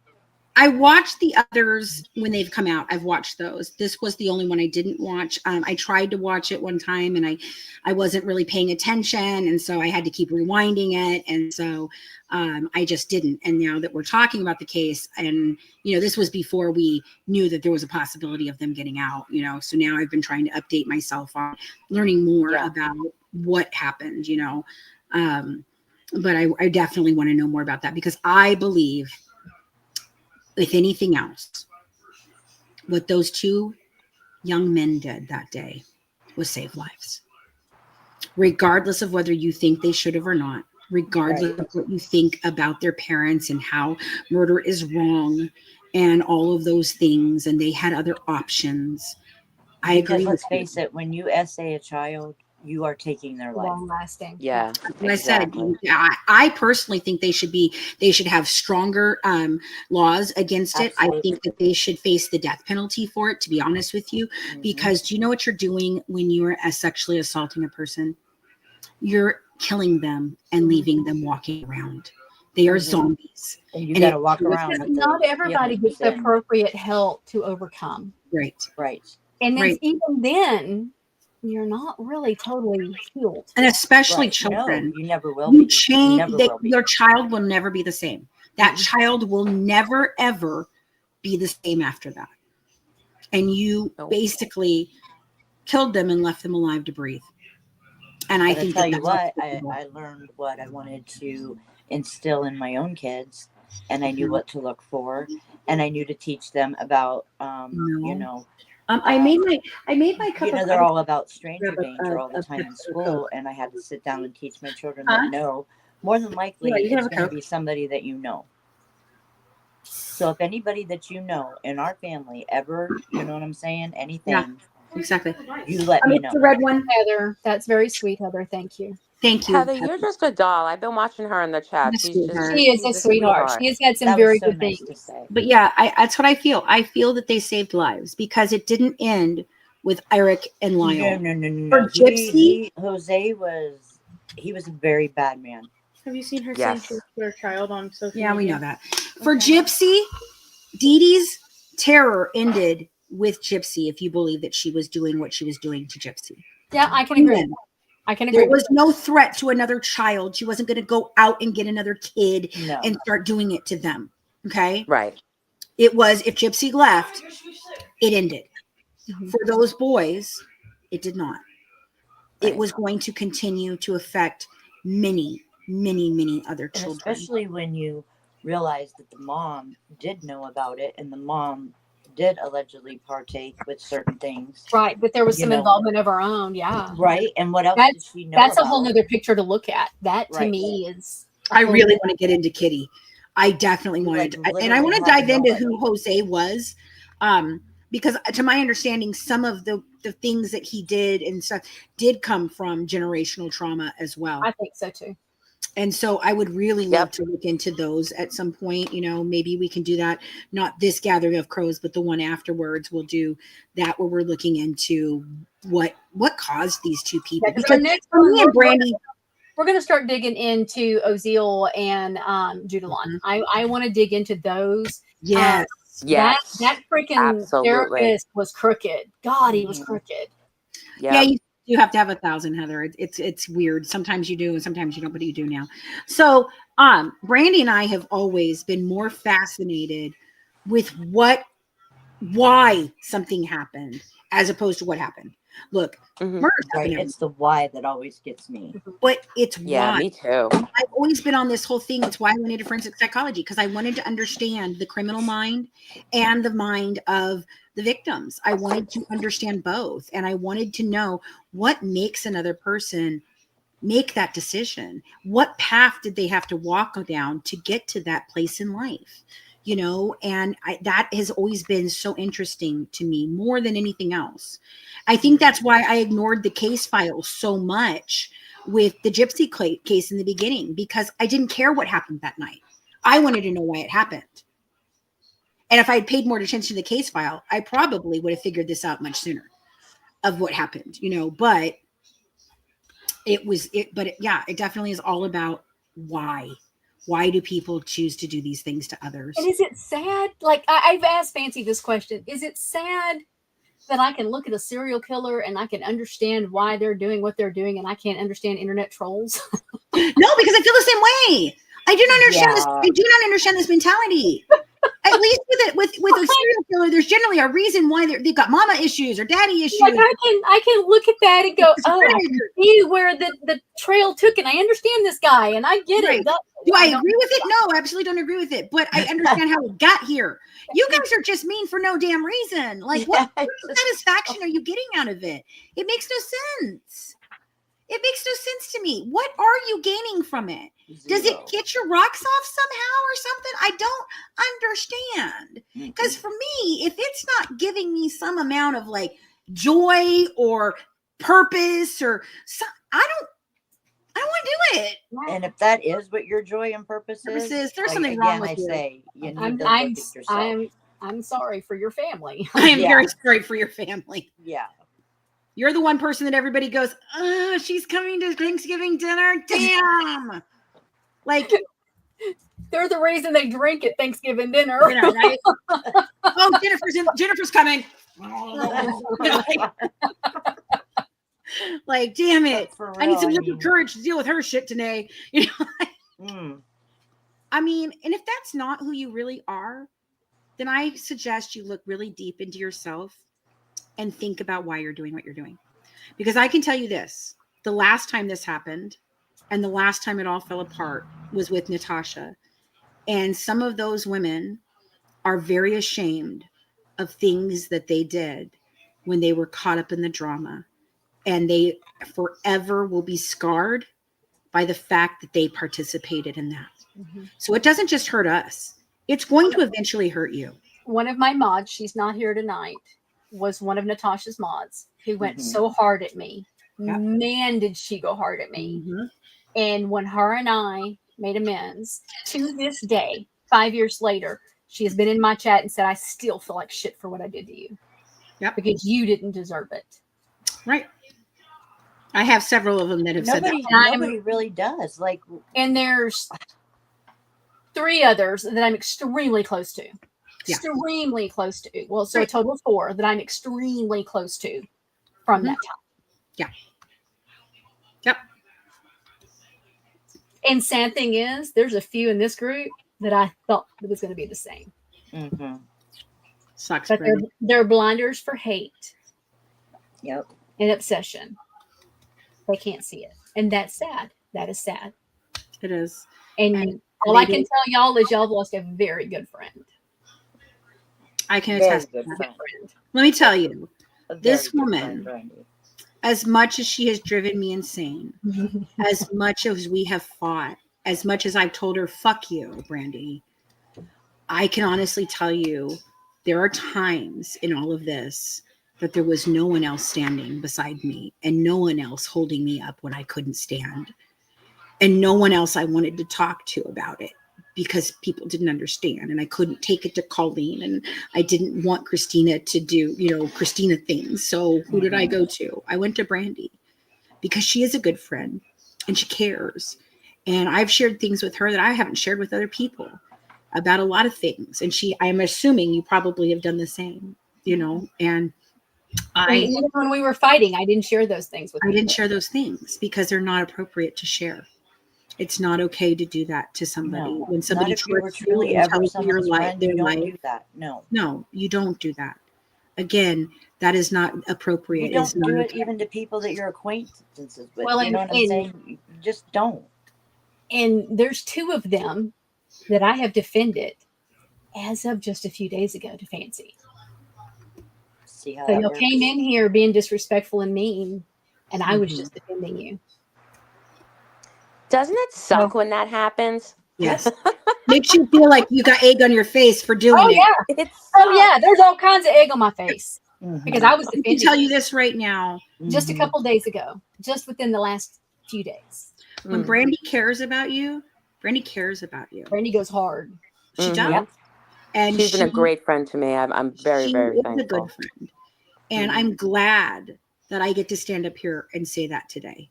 I watched the others when they've come out. I've watched those. This was the only one I didn't watch. I tried to watch it one time and I wasn't really paying attention. And so I had to keep rewinding it. And so I just didn't. And now that we're talking about the case and, this was before we knew that there was a possibility of them getting out, so now I've been trying to update myself on learning more about what happened, but I definitely want to know more about that because I believe if anything else, what those two young men did that day was save lives. Regardless of whether you think they should have or not, regardless of what you think about their parents and how murder is wrong and all of those things, and they had other options. I agree. Let's face it, when you essay a child, you are taking their life. Long lasting. Yeah. Exactly. I personally think they should have stronger laws against it. I think that they should face the death penalty for it, to be honest with you, because do you know what you're doing when you're sexually assaulting a person? You're killing them and leaving them walking around. They are zombies. And you got to walk around. Not everybody gets the appropriate help to overcome. Right. And then even then, you're not really totally healed. And especially children. No, you never will be. Your child will never be the same. That child will never, ever be the same after that. And you basically killed them and left them alive to breathe. And I think I learned what I wanted to instill in my own kids. And I knew what to look for. And I knew to teach them about, I made my cup of they're all about stranger danger all the time in school, and I had to sit down and teach my children that no, more than likely it's going to be somebody that you know. So if anybody that you know in our family ever, you know what I'm saying, anything, exactly, you let me know. The red one, Heather. That's very sweet, Heather. Thank you. Thank you, Heather. You're just a doll. I've been watching her in the chat. She is a sweetheart. She has had some very good things to say. But that's what I feel. I feel that they saved lives because it didn't end with Eric and Lyle. No. For Gypsy, Jose was a very bad man. Have you seen her say she's their child on social media? Yeah, we know that. For Gypsy, Dee Dee's terror ended with Gypsy, if you believe that she was doing what she was doing to Gypsy. Yeah, I can agree. There was no threat to another child. She wasn't going to go out and get another kid and start doing it to them. Okay? Right. It was, if Gypsy left, it ended. For those boys, it did not. It was going to continue to affect many, many, many other children. And especially when you realize that the mom did know about it and the mom did allegedly partake with certain things. Right, but there was some involvement of her own, yeah. Right, and what else did she know? That's a whole nother picture to look at. That to me is. I really want to get into Kitty. I definitely wanted, and I want to dive into who Jose was, because to my understanding, some of the things that he did and stuff did come from generational trauma as well. I think so too. And so I would really love to look into those at some point. Maybe we can do that. Not this Gathering of Crows, but the one afterwards. We'll do that where we're looking into what caused these two people. Yeah, because next for me and Brandy, we're going to start digging into Oziel and Judalon. I want to dig into those. Yes. Yes. That freaking therapist was crooked. God, he was crooked. Yeah, you have to have 1,000, Heather. It's weird. Sometimes you do, and sometimes you don't. But you do now. So, Brandy and I have always been more fascinated with why something happened as opposed to what happened. Look, murder's happening. It's the why that always gets me. But it's why. Yeah, me too. I've always been on this whole thing. It's why I went into forensic psychology, because I wanted to understand the criminal mind and the mind of the victims. I wanted to understand both. And I wanted to know what makes another person make that decision. What path did they have to walk down to get to that place in life? And that has always been so interesting to me more than anything else. I think that's why I ignored the case file so much with the Gypsy case in the beginning, because I didn't care what happened that night. I wanted to know why it happened. And if I had paid more attention to the case file, I probably would have figured this out much sooner of what happened, but it definitely is all about why. Why do people choose to do these things to others? And is it sad? Like, I've asked Fancy this question. Is it sad that I can look at a serial killer and I can understand why they're doing what they're doing, and I can't understand internet trolls? No, because I feel the same way. I do not understand this. I do not understand this mentality. At least with a serial killer, there's generally a reason why they've got mama issues or daddy issues. Like I can look at that and go, oh, I can see where the trail took, and I understand this guy, and I get it. Do I agree with it? No, I absolutely don't agree with it. But I understand how it got here. You guys are just mean for no damn reason. Like, what satisfaction are you getting out of it? It makes no sense. It makes no sense to me. What are you gaining from it? Does it get your rocks off somehow or something? I don't understand. Because for me, if it's not giving me some amount of like joy or purpose or I don't want to do it. And if that is what your joy and purpose is, there's something wrong with you. You need to look at yourself. I'm sorry for your family. I am very sorry for your family. Yeah. You're the one person that everybody goes, oh, she's coming to Thanksgiving dinner. Damn. Like, they're the reason they drink at Thanksgiving dinner. Right? Oh, Jennifer's coming. Like, damn it. Real, I need some liquid courage to deal with her shit today. I mean, and if that's not who you really are, then I suggest you look really deep into yourself and think about why you're doing what you're doing. Because I can tell you this, the last time this happened and the last time it all fell apart was with Natasha. And some of those women are very ashamed of things that they did when they were caught up in the drama. And they forever will be scarred by the fact that they participated in that. Mm-hmm. So it doesn't just hurt us. It's going to eventually hurt you. One of my mods, she's not here tonight, was one of Natasha's mods who went so hard at me. Yep. Man, did she go hard at me. Mm-hmm. And when her and I made amends, to this day, 5 years later, she has been in my chat and said, I still feel like shit for what I did to you. Yep. Because you didn't deserve it. Right. I have several of them that have said that. Nobody really does. And there's 3 others that I'm extremely close to. Yeah. Extremely close to. Well, so a total of 4 that I'm extremely close to from that time. Yeah. Yep. And sad thing is, there's a few in this group that I thought it was going to be the same. Mm-hmm. Sucks. But they're blinders for hate. Yep. And obsession. They can't see it. And that's sad. That is sad. It is. And all I can tell y'all is y'all lost a very good friend. I can attest to that. Let me tell you, this woman, as much as she has driven me insane, as much as we have fought, as much as I've told her, fuck you, Brandy, I can honestly tell you there are times in all of this that there was no one else standing beside me and no one else holding me up when I couldn't stand and no one else I wanted to talk to about it because people didn't understand and I couldn't take it to Colleen and I didn't want Christina to do, Christina things. So who did I go to? I went to Brandy because she is a good friend and she cares. And I've shared things with her that I haven't shared with other people about a lot of things. And I'm assuming you probably have done the same, and even when we were fighting, I didn't share those things with I didn't share those things because they're not appropriate to share. It's not okay to do that to somebody. No, when somebody not if you were truly ever someone's friend, you don't do that. No, you don't do that. Again, that is not appropriate. You don't do it even to people that you're acquaintances with. Well, you know what I'm saying? You just don't. And there's 2 of them that I have defended as of just a few days ago to Fancy. See how so you came in here being disrespectful and mean, and I was just defending you. Doesn't it suck when that happens? Yes. Makes you feel like you got egg on your face for doing it. Yeah. There's all kinds of egg on my face because I was defending. I can tell you this right now. Just a couple days ago, just within the last few days. When Brandy cares about you, Brandy cares about you. Brandy goes hard. She does. And she's been a great friend to me. I'm very, very thankful. She's a good friend. And I'm glad that I get to stand up here and say that today.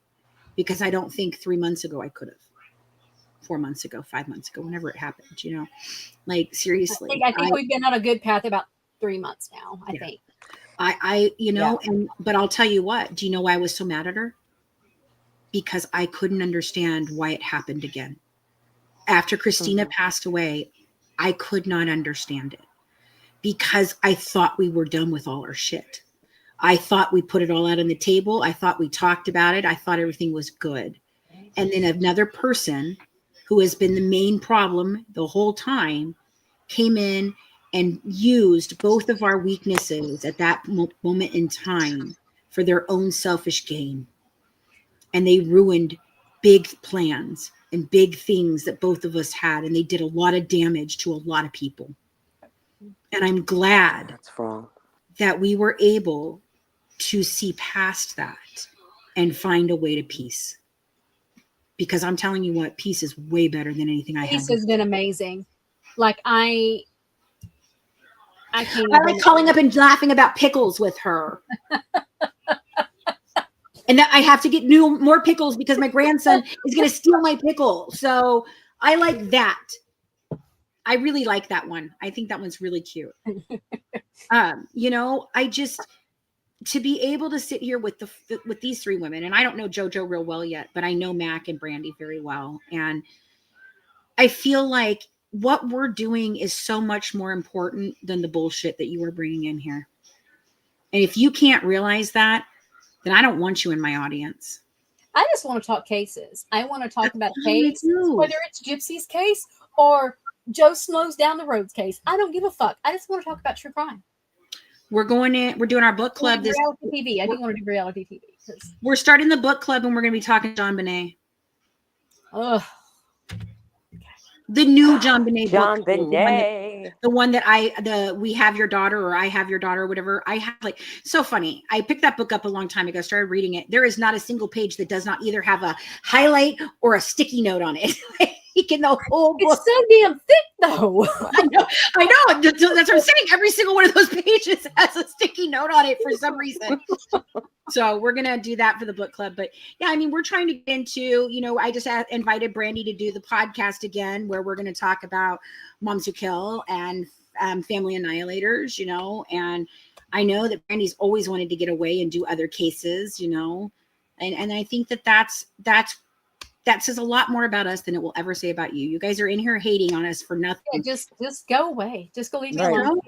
Because I don't think 3 months ago I could have. 4 months ago, 5 months ago, whenever it happened, like seriously. I think we've been on a good path about 3 months now. I think. But I'll tell you what. Do you know why I was so mad at her? Because I couldn't understand why it happened again. After Christina passed away, I could not understand it because I thought we were done with all our shit. I thought we put it all out on the table. I thought we talked about it. I thought everything was good. And then another person who has been the main problem the whole time came in and used both of our weaknesses at that moment in time for their own selfish gain. And they ruined big plans and big things that both of us had. And they did a lot of damage to a lot of people. And I'm glad that's wrong that we were able to see past that and find a way to peace. Because I'm telling you what, peace is way better than anything I have. Peace has been amazing. Like I like calling up and laughing about pickles with her. And that I have to get more pickles because my grandson is going to steal my pickle. So I like that. I really like that one. I think that one's really cute. I just, to be able to sit here with these 3 women, and I don't know JoJo real well yet, but I know Mack and Brandy very well. And I feel like what we're doing is so much more important than the bullshit that you are bringing in here. And if you can't realize that, then I don't want you in my audience. I just want to talk cases. I want to talk about cases, whether it's Gypsy's case or Joe Snow's down the road's case. I don't give a fuck. I just want to talk about true crime. We're doing our book club. Reality TV. I do want to do reality TV. We're starting the book club and we're going to be talking to JonBenét. Ugh. The new JonBenét book. JonBenét. The one that we have your daughter or I have your daughter or whatever. I have so funny. I picked that book up a long time ago, started reading it. There is not a single page that does not either have a highlight or a sticky note on it. In the whole book. It's so damn thick though. I know. That's what I'm saying. Every single one of those pages has a sticky note on it for some reason. So we're going to do that for the book club. But yeah, I mean, we're trying to get into, I just invited Brandy to do the podcast again, where we're going to talk about Moms Who Kill and Family Annihilators, and I know that Brandy's always wanted to get away and do other cases, and I think that says a lot more about us than it will ever say about you. You guys are in here hating on us for nothing. Yeah, just go away. Just go leave me alone.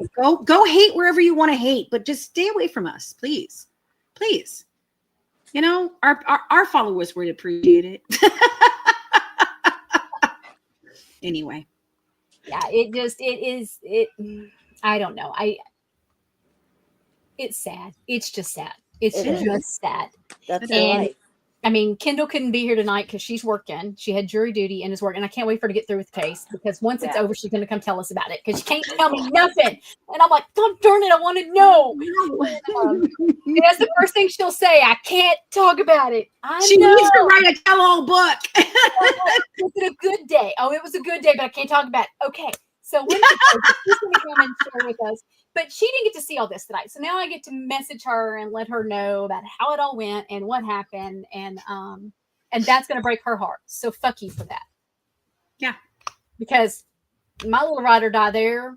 Go hate wherever you want to hate, but just stay away from us, please. Please. Our followers would appreciate it. Anyway. Yeah, I don't know. It's sad. It's just sad. It's just sad. That's and I mean, Kendal couldn't be here tonight because she's working. She had jury duty and is working. I can't wait for her to get through with the case because once it's over, she's going to come tell us about it because she can't tell me nothing. And I'm like, God darn it, I want to know. And that's the first thing she'll say. I can't talk about it. She needs to write a tell-all book. Was it a good day? Oh, it was a good day, but I can't talk about it. Okay. So when she's going to come and share with us. But she didn't get to see all this tonight. So now I get to message her and let her know about how it all went and what happened. And that's going to break her heart. So fuck you for that. Yeah. Because my little ride or die there,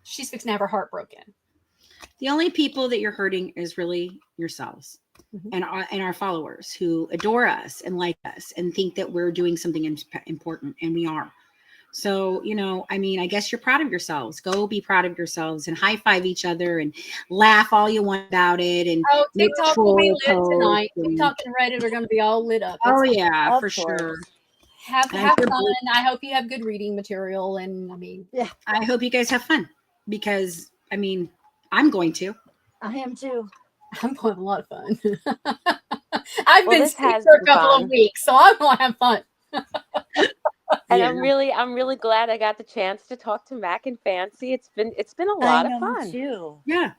she's fixing to have her heart broken. The only people that you're hurting is really yourselves and our followers who adore us and like us and think that we're doing something important, and we are. So, you know, I mean, I guess you're proud of yourselves. Go be proud of yourselves and high five each other and laugh all you want about it. And TikTok will be lit tonight. TikTok and Reddit are going to be all lit up. Yeah, for sure. Have fun. I hope you have good reading material. And I mean, yeah, I hope you guys have fun because, I mean, I'm going to. I am too. I'm going to have a lot of fun. I've been sick for a couple of weeks, so I'm going to have fun. And I'm really glad I got the chance to talk to Mack and Fancy. It's been a lot of fun too. Yeah.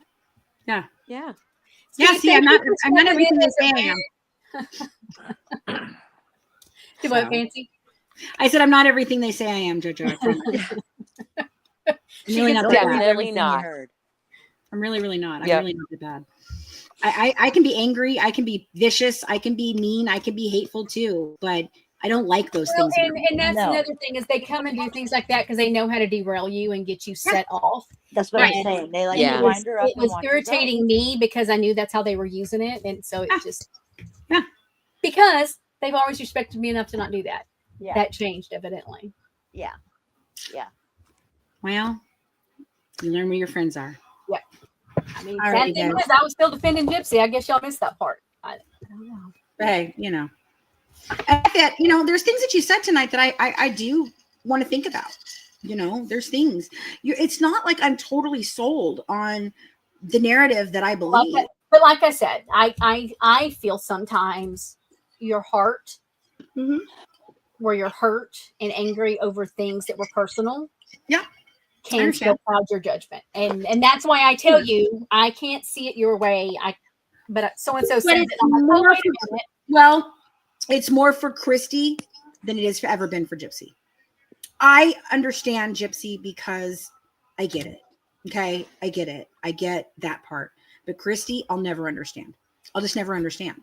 See, I'm not everything they say I am. Do what, Fancy? I said I'm not everything they say I am, JoJo. I'm really not that definitely not. I'm really not. I'm really not that bad. I can be angry. I can be vicious. I can be mean. I can be hateful too. But I don't like those things. And that's another thing is they come and do things like that because they know how to derail you and get you set off. That's what I'm saying. They like to wind her up. It was irritating me because I knew that's how they were using it. And so it just, because they've always respected me enough to not do that. Yeah. That changed evidently. Yeah. Well, you learn where your friends are. Yep. I mean, that thing was I was still defending Gypsy. I guess y'all missed that part. I don't know. Hey, you know. There's things that you said tonight that I do want to think about. You know, there's things. It's not like I'm totally sold on the narrative that I believe. But like I said, I feel sometimes your heart, where you're hurt and angry over things that were personal, can still cloud your judgment, and that's why I tell you I can't see it your way. But so and so said it. Well, it's more for Christy than it has ever been for Gypsy. I understand Gypsy because I get it. Okay, I get it. I get that part. But Christy, I'll never understand. I'll just never understand.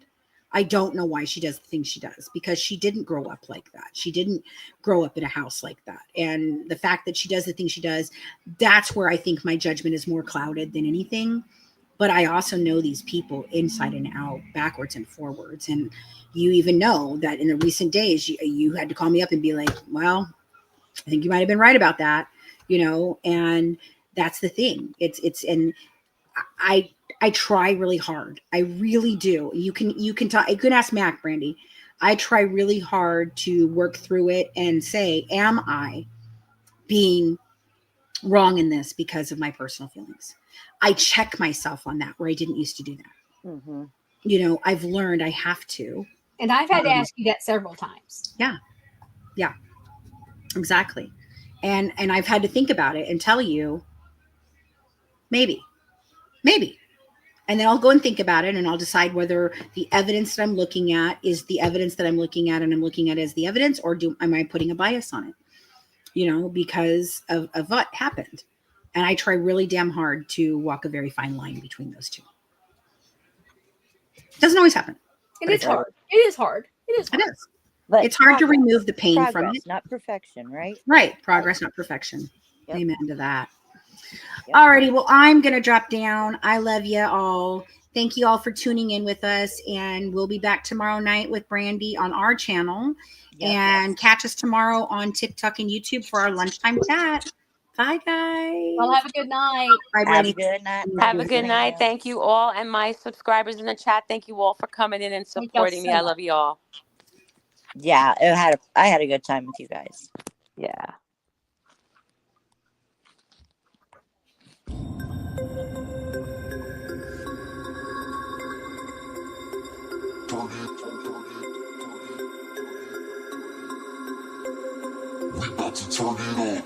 I don't know why she does the things she does because she didn't grow up like that. She didn't grow up in a house like that. And the fact that she does the things she does, that's where I think my judgment is more clouded than anything. But I also know these people inside and out, backwards and forwards. And you even know that in the recent days, you had to call me up and be like, well, I think you might have been right about that, you know, and that's the thing. And I try really hard. I really do. You can talk. You can ask Mack, Brandy. I try really hard to work through it and say, am I being wrong in this because of my personal feelings? I check myself on that where I didn't used to do that. Mm-hmm. You know, I've learned I have to. And I've had to ask you that several times. Yeah, exactly. And I've had to think about it and tell you, maybe. And then I'll go and think about it and I'll decide whether the evidence that I'm looking at is the evidence that I'm looking at and I'm looking at as the evidence, or am I putting a bias on it, you know, because of what happened. And I try really damn hard to walk a very fine line between those two. It doesn't always happen. It is hard. It is hard. But it's hard to remove the pain from it. Not perfection, right? Right. Progress, not perfection. Yep. Amen to that. Yep. Alrighty. Well, I'm going to drop down. I love you all. Thank you all for tuning in with us. And we'll be back tomorrow night with Brandy on our channel. Yep. Catch us tomorrow on TikTok and YouTube for our lunchtime chat. Bye, guys. Well, have a good night. Bye, Brandy. Have a good night. Thank you all. And my subscribers in the chat, thank you all for coming in and supporting me. I love you all. Yeah, I had a good time with you guys. Yeah. Tornado.